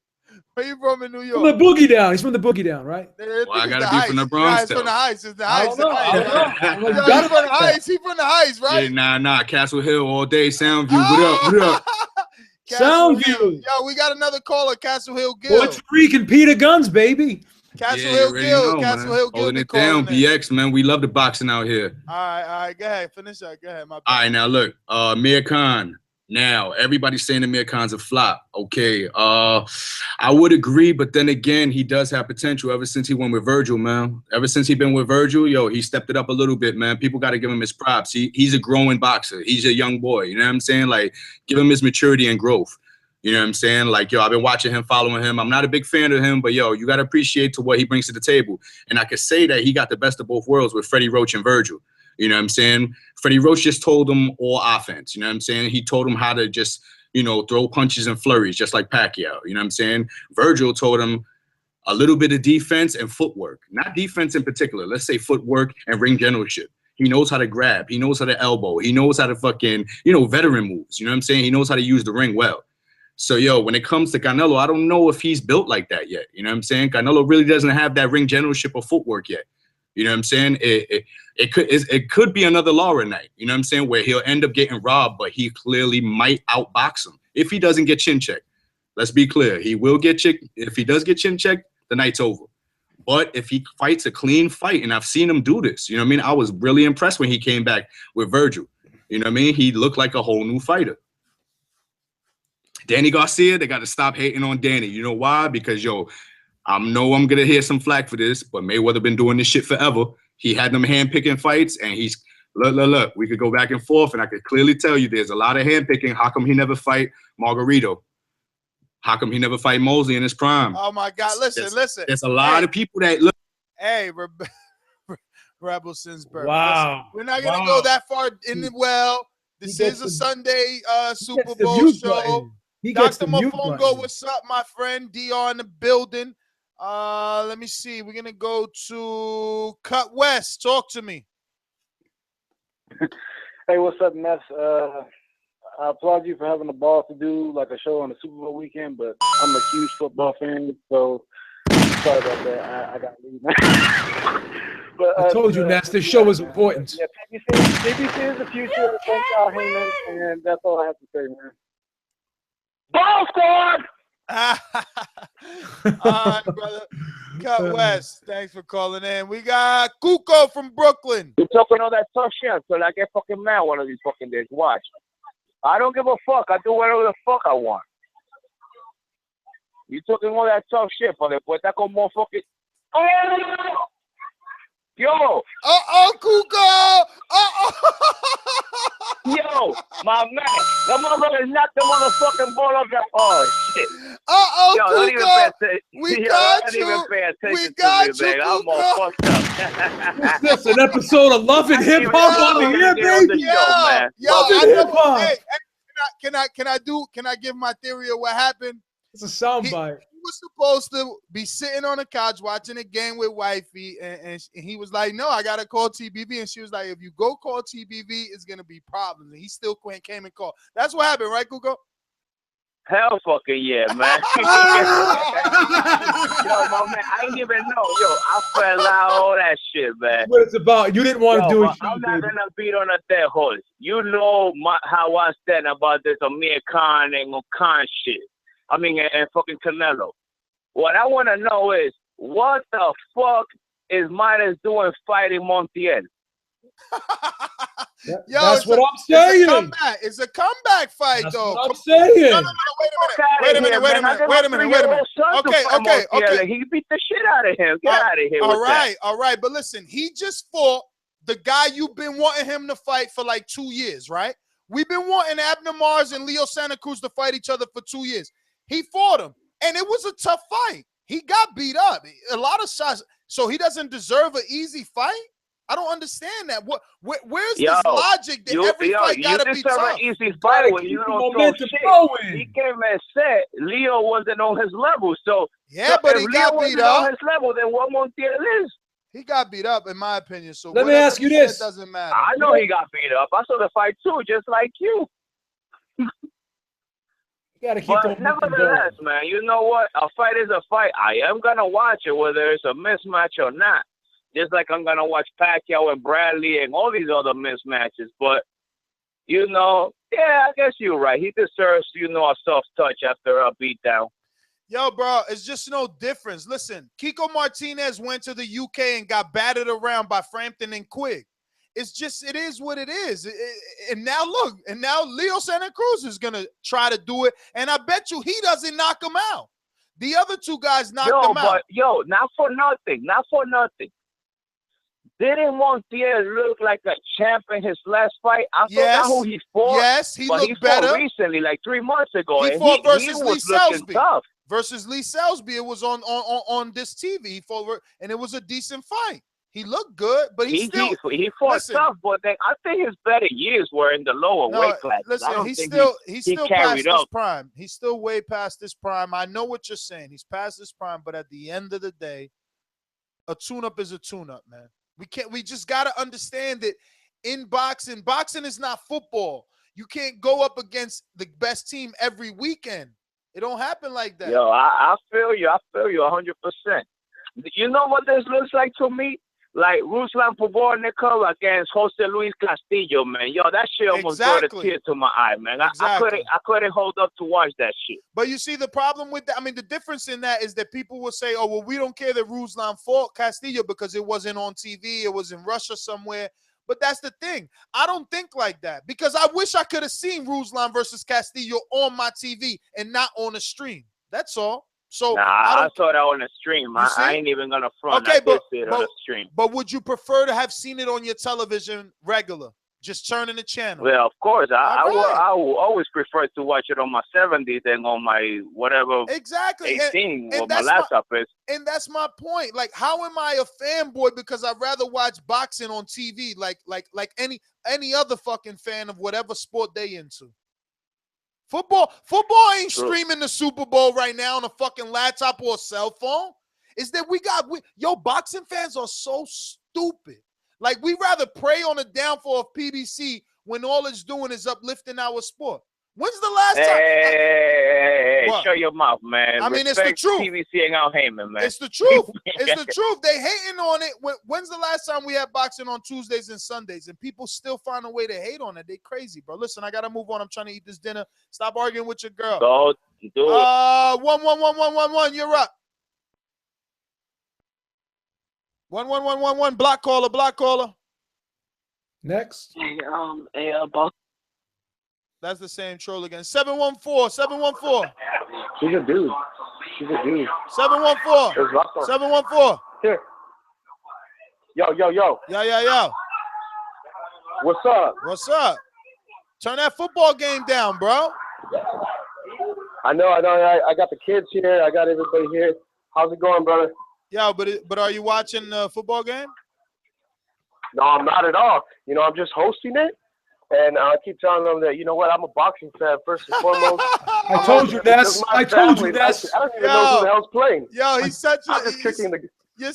Where you from in New York? From the Boogie Down. He's from the Boogie Down, right? Well, I gotta be from the Bronx. He's from the Heights. It's the Heights. I don't know. He's from the Heights. He's from the Heights, right? Yeah, nah. Castle Hill all day. Soundview. What up? Soundview. Yo, we got another caller, Castle Hill Gill. Puerto Rican Peter Guns, baby. Castle Hill Gill. Castle Hill Gill. Holding it down, BX, man. We love the boxing out here. All right. Go ahead. Finish that. Go ahead. My bad. All right, now look, Mir Khan. Now, everybody's saying that Mir Khan's a flop. Okay. I would agree, but then again, he does have potential ever since he went with Virgil, man. Ever since he been with Virgil, he stepped it up a little bit, man. People got to give him his props. He's a growing boxer. He's a young boy. You know what I'm saying? Like, give him his maturity and growth. You know what I'm saying? Like, I've been watching him, following him. I'm not a big fan of him, but, you got to appreciate to what he brings to the table. And I could say that he got the best of both worlds with Freddie Roach and Virgil. You know what I'm saying? Freddie Roach just told him all offense. You know what I'm saying? He told him how to just, throw punches and flurries, just like Pacquiao. You know what I'm saying? Virgil told him a little bit of defense and footwork. Not defense in particular. Let's say footwork and ring generalship. He knows how to grab. He knows how to elbow. He knows how to fucking, veteran moves. You know what I'm saying? He knows how to use the ring well. So, when it comes to Canelo, I don't know if he's built like that yet. You know what I'm saying? Canelo really doesn't have that ring generalship or footwork yet. You know what I'm saying? It could be another Lara night, you know what I'm saying, where he'll end up getting robbed, but he clearly might outbox him if he doesn't get chin checked. Let's be clear. He will get checked. If he does get chin checked, the night's over. But if he fights a clean fight, and I've seen him do this, you know what I mean? I was really impressed when he came back with Virgil. You know what I mean? He looked like a whole new fighter. Danny Garcia, they got to stop hating on Danny. You know why? Because, I know I'm going to hear some flack for this, but Mayweather been doing this shit forever. He had them hand-picking fights, and he's, look, we could go back and forth, and I could clearly tell you there's a lot of hand-picking. How come he never fight Margarito? How come he never fight Mosley in his prime? Oh, my God. Listen. There's a lot of people that look. Hey, Rebel Sinsberg. Wow. Listen, we're not going to go that far in the well. This is a Sunday Super Bowl show. Dr. Mofongo, what's up, my friend? DR in the building. Let me see. We're gonna go to Cut West. Talk to me. Hey, what's up, Ness? I applaud you for having the balls to do like a show on the Super Bowl weekend, but I'm a huge football fan, so sorry about that. I got to leave. But, I told you, Ness. This show is important. Yeah, PBC is the future. Thanks, Al Haymon, and that's all I have to say, man. Ball squad! All right, brother. Cut West, thanks for calling in. We got Kuko from Brooklyn. You're talking all that tough shit until I get fucking mad one of these fucking days. Watch. I don't give a fuck. I do whatever the fuck I want. You talking all that tough shit, but después está como fucking. Oh! Yo! Kuko! Yo, my man, the motherfucker knocked the motherfucking ball off that. Oh shit! Yo, Kuko! We got you. We got you, man. I'm all fucked up. This an episode of Love and Hip Hop on the air, baby. Can I give my theory of what happened? It's a soundbite. He was supposed to be sitting on the couch watching a game with wifey, and he was like, no, I got to call TBV. And she was like, if you go call TBV, it's going to be problems. And he still came and called. That's what happened, right, Kuko? Hell fucking yeah, man. Yo, my man, I didn't even know. Yo, I fell out all that shit, man. What it's about. You didn't want to do it. I'm not going to beat on a dead horse. You know how I stand about this Amir Khan and Khan shit. I mean, and fucking Canelo. What I want to know is, what the fuck is Midas doing fighting Montiel? That's what I'm saying. It's a comeback fight, though. What I'm saying. No, wait a minute. Okay. He beat the shit out of him. Get out of here. All right. But listen, he just fought the guy you've been wanting him to fight for like 2 years, right? We've been wanting Abner Mars and Leo Santa Cruz to fight each other for 2 years. He fought him, and it was a tough fight. He got beat up. A lot of shots. So he doesn't deserve an easy fight? I don't understand that. Where's this logic that every fight got to be tough? You deserve an easy fight when you don't throw shit. He came and said Leo wasn't on his level. So, but he got beat up. On his level, then what Montiel is? He got beat up, in my opinion. So let me ask you this: it doesn't matter. I know he got beat up. I saw the fight too, just like you. You gotta keep. But nevertheless, man, you know what? A fight is a fight. I am gonna watch it, whether it's a mismatch or not. Just like I'm gonna watch Pacquiao and Bradley and all these other mismatches. But you know, yeah, I guess you're right. He deserves, a soft touch after a beatdown. Yo, bro, it's just no difference. Listen, Kiko Martinez went to the UK and got battered around by Frampton and Quigg. It is what it is. And now look, Leo Santa Cruz is going to try to do it, and I bet you he doesn't knock him out. The other two guys knocked him out. Not for nothing. Didn't Montiel look like a champ in his last fight? I forgot who he fought. Yes, he looked better. Fought recently, like 3 months ago. He fought versus Lee Selsby. Tough. Versus Lee Selsby, it was on this TV. He fought, and it was a decent fight. He looked good, but he fought tough. But then I think his better years were in the lower weight class. Listen, he's still past his prime. He's still way past his prime. I know what you're saying. He's past his prime, but at the end of the day, a tune-up is a tune-up, man. We just gotta understand that in boxing is not football. You can't go up against the best team every weekend. It don't happen like that. Yo, I feel you. 100%. You know what this looks like to me? Like Ruslan Pobornikov against Jose Luis Castillo, man. Yo, that shit almost brought a tear to my eye, man. I couldn't hold up to watch that shit. But you see the problem with that? I mean, the difference in that is that people will say, oh, well, we don't care that Ruslan fought Castillo because it wasn't on TV. It was in Russia somewhere. But that's the thing. I don't think like that because I wish I could have seen Ruslan versus Castillo on my TV and not on a stream. That's all. So I saw that on the stream. I ain't even gonna front. Okay, but see it on the stream. But would you prefer to have seen it on your television regular, just turning the channel? Well, of course. I will always prefer to watch it on my 70 than on my whatever. Exactly. 18, what my laptop is. And that's my point. Like, how am I a fanboy because I'd rather watch boxing on TV, like any other fucking fan of whatever sport they into? Football ain't streaming the Super Bowl right now on a fucking laptop or a cell phone. Is that boxing fans are so stupid. Like, we rather prey on the downfall of PBC when all it's doing is uplifting our sport. When's the last time? Hey, shut your mouth, man. I mean, it's the truth. PBC and Al Haymon, man. It's the truth. It's the truth. They hating on it. When's the last time we had boxing on Tuesdays and Sundays? And people still find a way to hate on it. They crazy, bro. Listen, I got to move on. I'm trying to eat this dinner. Stop arguing with your girl. Go do it. 1. You're up. 1. Block caller. Next. That's the same troll again. 714. She's a dude. 714. Here. Yo. Yeah. What's up? Turn that football game down, bro. I know. I got the kids here. I got everybody here. How's it going, brother? Yeah, but are you watching the football game? No, I'm not at all. I'm just hosting it. And I keep telling them that, you know what, I'm a boxing fan first and foremost. I told you, Ness. I don't even know who the hell's playing. Yo, he's such a... I'm just kicking the... You're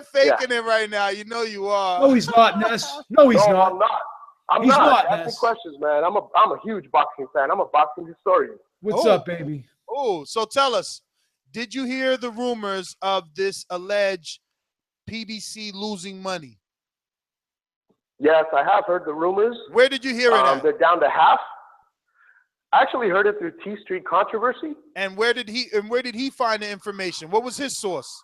faking it right now. You know you are. No, he's not, Ness. No, he's not. I'm not. I'm not. Ask me questions, man. I'm a huge boxing fan. I'm a boxing historian. What's up, baby? Oh, so tell us, did you hear the rumors of this alleged PBC losing money? Yes, I have heard the rumors. Where did you hear it at? They're down to half. I actually heard it through T Street Controversy. And where did he find the information? What was his source?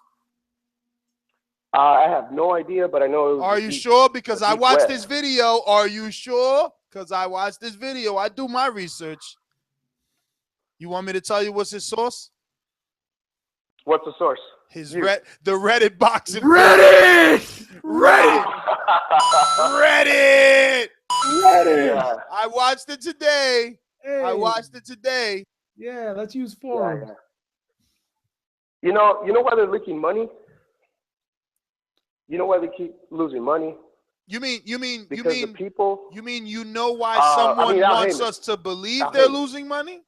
I have no idea, but I know it was. Are you sure? Because I watched this video. Are you sure? Because I watched this video. I do my research. You want me to tell you what's his source? What's the source? The Reddit boxing. Reddit. Yeah. I watched it today. Hey. I watched it today. Yeah, let's use forums. Yeah. You know why they're leaking money? You know why they keep losing money? You mean the people? You mean you know why I someone mean, Al wants Haymon. us to believe Al they're Haymon. losing money?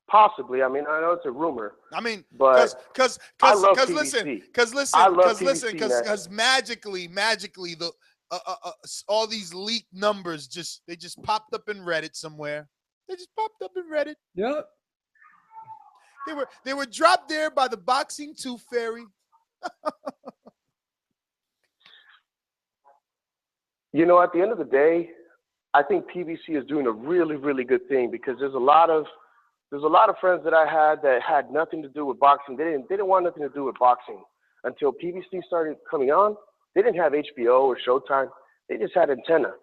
Possibly. I mean, I know it's a rumor. I mean, but because listen, magically the all these leaked numbers they just popped up in Reddit somewhere. They just popped up in Reddit. Yep. They were dropped there by the Boxing Tooth Fairy. At the end of the day, I think PBC is doing a really, really good thing because there's a lot of friends that I had that had nothing to do with boxing. They didn't want nothing to do with boxing until PBC started coming on. They didn't have HBO or Showtime. They just had antenna.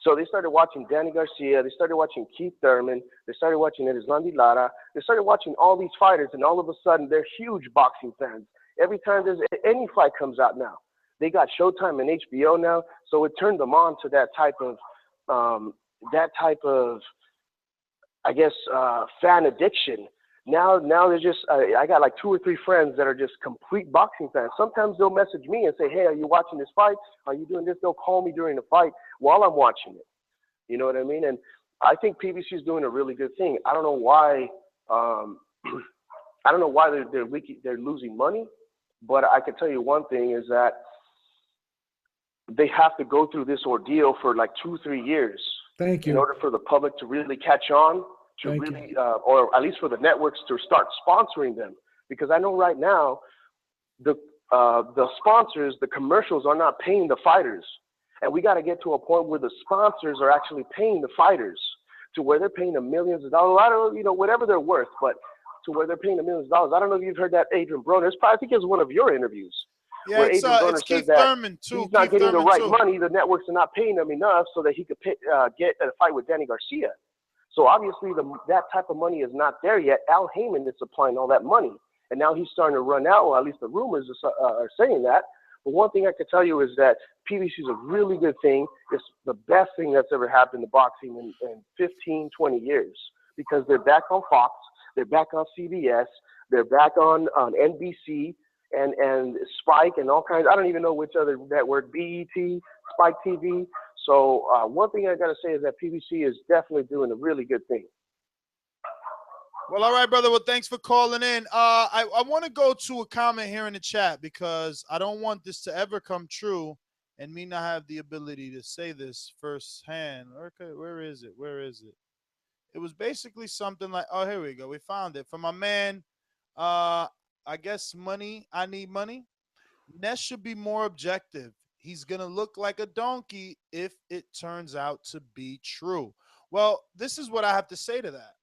So they started watching Danny Garcia. They started watching Keith Thurman. They started watching Erislandy Lara. They started watching all these fighters, and all of a sudden, they're huge boxing fans. Every time there's any fight comes out now, they got Showtime and HBO now. So it turned them on to that type of I guess, fan addiction. Now they're just, I got like 2 or 3 friends that are just complete boxing fans. Sometimes they'll message me and say, hey, are you watching this fight? Are you doing this? They'll call me during the fight while I'm watching it. You know what I mean? And I think PBC is doing a really good thing. I don't know why, they're losing money, but I can tell you one thing is that they have to go through this ordeal for like 2-3 years. Thank you. In order for the public to really catch on, or at least for the networks to start sponsoring them. Because I know right now, the sponsors, the commercials are not paying the fighters. And we got to get to a point where the sponsors are actually paying the fighters to where they're paying them millions of dollars. I don't know, whatever they're worth, but to where they're paying them millions of dollars. I don't know if you've heard that Adrian Broner. I think it was one of your interviews. Yeah, it's Keith Thurman too. He's not getting the right money. The networks are not paying him enough so that he could get a fight with Danny Garcia. So obviously that type of money is not there yet. Al Haymon is supplying all that money, and now he's starting to run out. Well, at least the rumors are saying that. But one thing I can tell you is that PBC is a really good thing. It's the best thing that's ever happened to boxing in 15, 20 years because they're back on Fox, they're back on CBS, they're back on NBC. And Spike and all kinds. I don't even know which other network, BET, Spike TV. So one thing I got to say is that PBC is definitely doing a really good thing. Well, all right, brother. Well, thanks for calling in. I want to go to a comment here in the chat because I don't want this to ever come true and me not have the ability to say this firsthand. Okay, where is it? Where is it? It was basically something like, oh, here we go. We found it. From my man, I guess money. I need money. Ness should be more objective. He's going to look like a donkey if it turns out to be true. Well, this is what I have to say to that.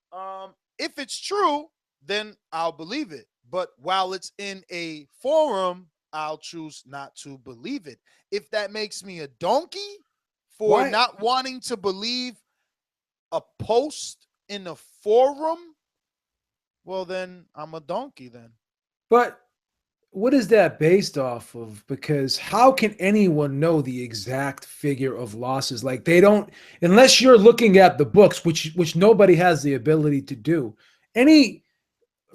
If it's true, then I'll believe it. But while it's in a forum, I'll choose not to believe it. If that makes me a donkey for not wanting to believe a post in a forum, well, then I'm a donkey then. But what is that based off of? Because how can anyone know the exact figure of losses? Like they don't, unless you're looking at the books, which nobody has the ability to do. Any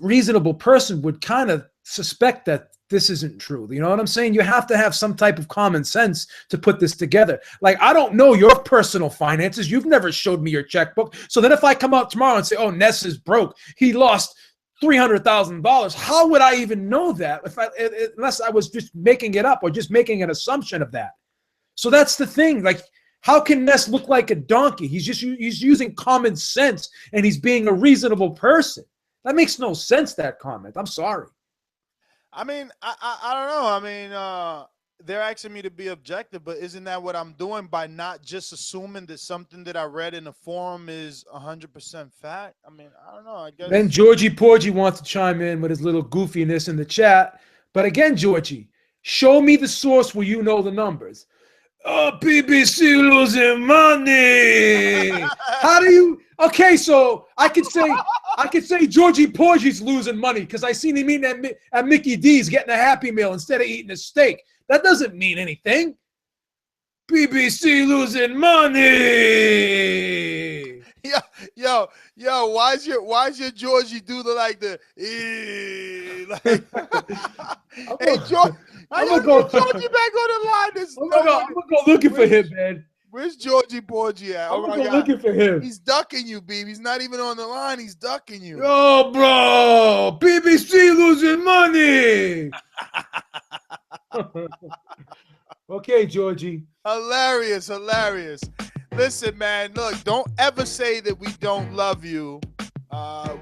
reasonable person would kind of suspect that this isn't true. You know what I'm saying? You have to have some type of common sense to put this together. Like, I don't know your personal finances. You've never showed me your checkbook. So then if I come out tomorrow and say, oh, Ness is broke, he lost $300,000. How would I even know that unless I was just making it up or just making an assumption of that? So that's the thing. Like, how can Ness look like a donkey? He's using common sense and he's being a reasonable person. That makes no sense, that comment. I'm sorry. I mean, I don't know. I mean, they're asking me to be objective, but isn't that what I'm doing by not just assuming that something that I read in a forum is 100% fact? I mean, I don't know. I guess. Then Georgie Porgy wants to chime in with his little goofiness in the chat. But again, Georgie, show me the source where you know the numbers. Oh, PBC losing money. How do you? Okay, so I could say Georgie Porgy's losing money because I seen him eating at Mickey D's getting a Happy Meal instead of eating a steak. That doesn't mean anything. PBC losing money. Yo, why's your Georgie do the like like? Hey, George, I'm gonna go. Georgie back on the line. I'm gonna go looking for him, man. Where's Georgie Porgy at? I'm gonna go looking for him. He's ducking you, Beeb. He's not even on the line. He's ducking you. Yo, bro, PBC losing money. Okay, Georgie. Hilarious. Listen, man, look, don't ever say that we don't love you.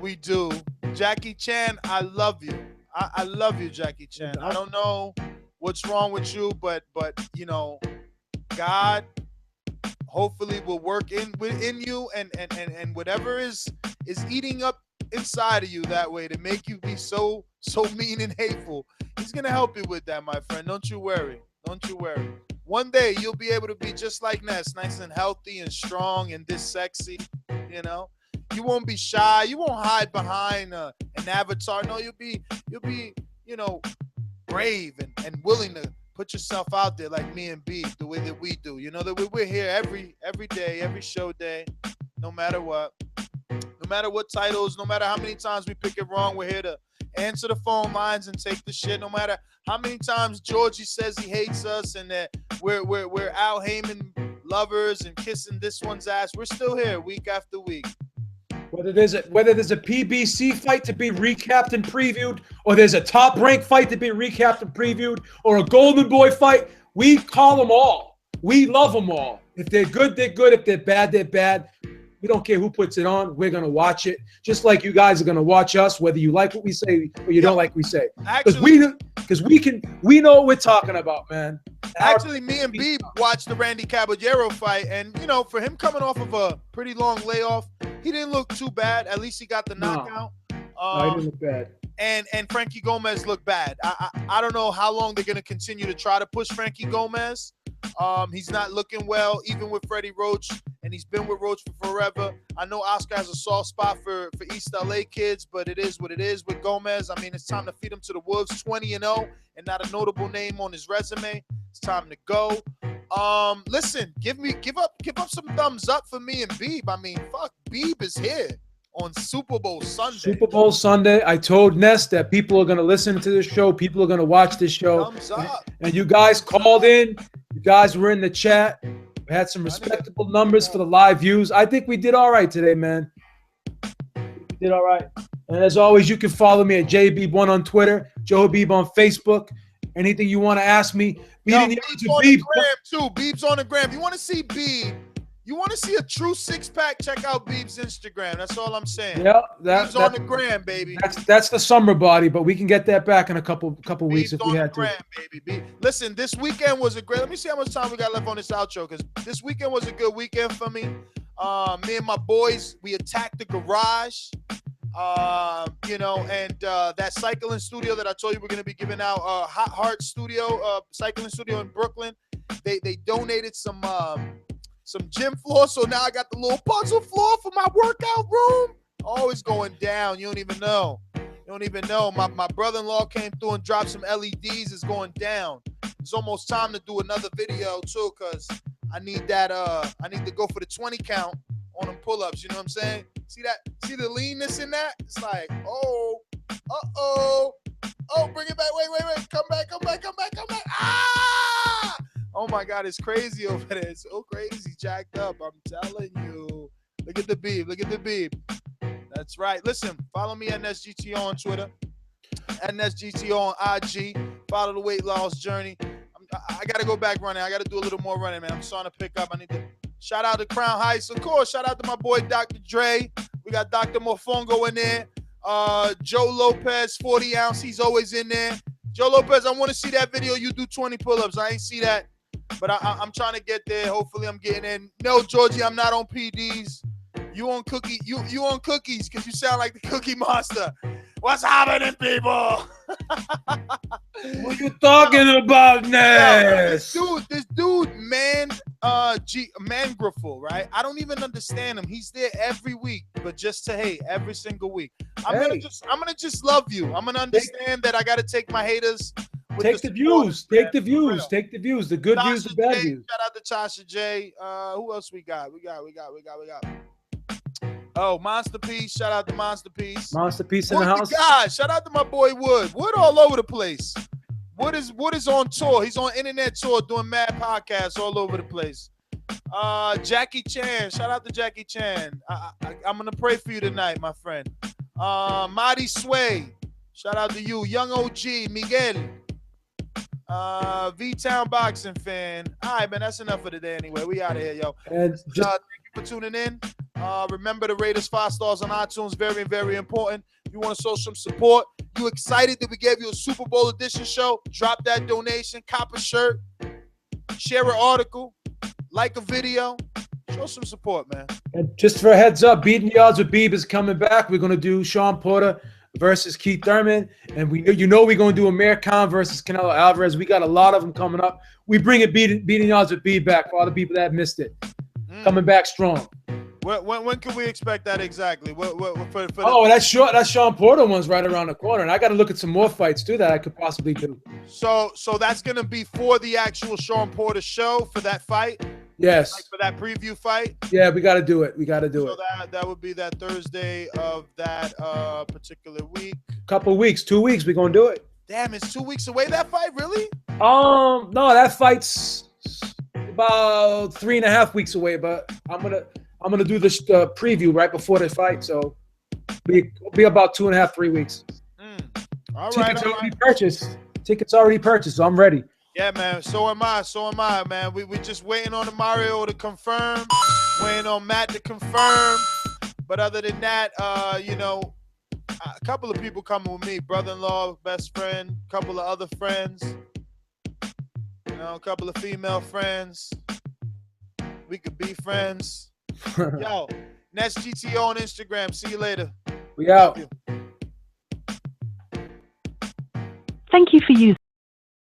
We do. Jackie Chan, I love you. I love you, Jackie Chan. I don't know what's wrong with you, but you know, God hopefully will work in you and whatever is eating up inside of you that way to make you be so mean and hateful. He's gonna help you with that, my friend. Don't you worry. One day you'll be able to be just like Ness, nice and healthy and strong and this sexy. You know, you won't be shy. You won't hide behind an avatar. No, you'll be you know, brave and willing to put yourself out there like me and B, the way that we do. You know that we're here every day, every show day, no matter what titles, no matter how many times we pick it wrong, we're here to answer the phone lines and take the shit. No matter how many times Georgie says he hates us and that we're Al Haymon lovers and kissing this one's ass, we're still here week after week. Whether there's a PBC fight to be recapped and previewed, or there's a top rank fight to be recapped and previewed, or a Golden Boy fight, we call them all. We love them all. If they're good, they're good. If they're bad, they're bad. We don't care who puts it on. We're going to watch it. Just like you guys are going to watch us, whether you like what we say or you don't like what we say. Because we know what we're talking about, man. Actually, me and B watched the Randy Caballero fight, and you know, for him coming off of a pretty long layoff, he didn't look too bad. At least he got the knockout. No, he didn't look bad. And Frankie Gomez looked bad. I don't know how long they're going to continue to try to push Frankie Gomez. He's not looking well, even with Freddie Roach, and he's been with Roach for forever. I know Oscar has a soft spot for East LA kids, but it is what it is with Gomez. I mean, it's time to feed him to the wolves, 20-0, and not a notable name on his resume. It's time to go. Listen, give up some thumbs up for me and Beeb. I mean, fuck, Beeb is here on Super Bowl Sunday. Super Bowl Sunday. I told Ness that people are going to listen to this show. People are going to watch this show. Thumbs up. And you guys called in. You guys were in the chat. We had some respectable numbers for the live views. I think we did all right today, man. We did all right. And as always, you can follow me at JBeeb1 on Twitter, Joe Beeb on Facebook. Anything you want to ask me. Beeb's on the gram, too. Beeb's on the gram. You want to see Beeb? You want to see a true six-pack? Check out Beeb's Instagram. That's all I'm saying. Yeah, Beeb's on the gram, baby. That's the summer body, but we can get that back in a couple weeks if we had to. Baby. Listen, this weekend was a great. Let me see how much time we got left on this outro, because this weekend was a good weekend for me. Me and my boys, we attacked the garage. You know, and that cycling studio that I told you we're gonna be giving out, Hot Heart Studio, cycling studio in Brooklyn. They donated some gym floor, so now I got the little puzzle floor for my workout room. Always going down. You don't even know. My brother-in-law came through and dropped some LEDs. It's going down. It's almost time to do another video too, because I need that. I need to go for the 20 count on them pull-ups. You know what I'm saying? See that? See the leanness in that? It's like, oh, bring it back. Wait. Come back. Ah! Oh my God, it's crazy over there. It's so crazy, jacked up. I'm telling you. Look at the beep. That's right. Listen, follow me at NSGTO on Twitter, at NSGTO on IG. Follow the weight loss journey. I got to go back running. I got to do a little more running, man. I'm starting to pick up. I need to shout out to Crown Heights, of course. Shout out to my boy, Dr. Dre. We got Dr. Mofongo in there. Joe Lopez, 40 ounce. He's always in there. Joe Lopez, I want to see that video. You do 20 pull-ups. I ain't see that. But I'm trying to get there. Hopefully I'm getting in. No, Georgie, I'm not on PDs. You on cookie? You on cookies? Because you sound like the Cookie Monster. What's happening, people? What you talking about, Ness? This dude, man, Mangrifel, right? I don't even understand him. He's there every week, but just to hate every single week. I'm gonna just love you. I'm gonna understand that I gotta take my haters Take the views. Take the views. Take the views. The good views, the bad views. Shout out to Tasha J. Who else we got? Oh, Monsterpiece. Shout out to Monsterpiece. Monsterpiece in Wood the house. God. Shout out to my boy Wood. Wood all over the place. Wood is on tour. He's on internet tour doing mad podcasts all over the place. Jackie Chan. Shout out to Jackie Chan. I'm gonna pray for you tonight, my friend. Marty Sway. Shout out to you. Young OG. Miguel. V-Town Boxing fan. All right, man. That's enough for today anyway. We out of here, yo. And just thank you for tuning in. Remember to rate us 5 stars on iTunes. Very, very important. If you want to show some support, you excited that we gave you a Super Bowl edition show, drop that donation, cop a shirt, share an article, like a video. Show some support, man. And just for a heads up, Beating the Odds with Beeb is coming back. We're going to do Sean Porter versus Keith Thurman. And we're going to do Amir Khan versus Canelo Alvarez. We got a lot of them coming up. We bring it Beating the Odds with Beeb back for all the people that missed it. Coming back strong. When can we expect that exactly? That's Sean Porter one's right around the corner. And I got to look at some more fights, too, that I could possibly do. So that's going to be for the actual Sean Porter show for that fight? Yes. Like for that preview fight? Yeah, we got to do it. So that would be that Thursday of that particular week. Couple weeks, 2 weeks, we're going to do it. Damn, it's 2 weeks away, that fight? Really? No, that fight's about 3.5 weeks away, but I'm gonna do this preview right before the fight, so be about 2.5, 3 weeks. All Tickets right. already purchased, so I'm ready. Yeah, man. So am I, man. We just waiting on the Mario to confirm, waiting on Matt to confirm. But other than that, a couple of people coming with me, brother-in-law, best friend, a couple of other friends, a couple of female friends. We could be friends. Yo, Nets GTO on Instagram. See you later. We out. Thank you for using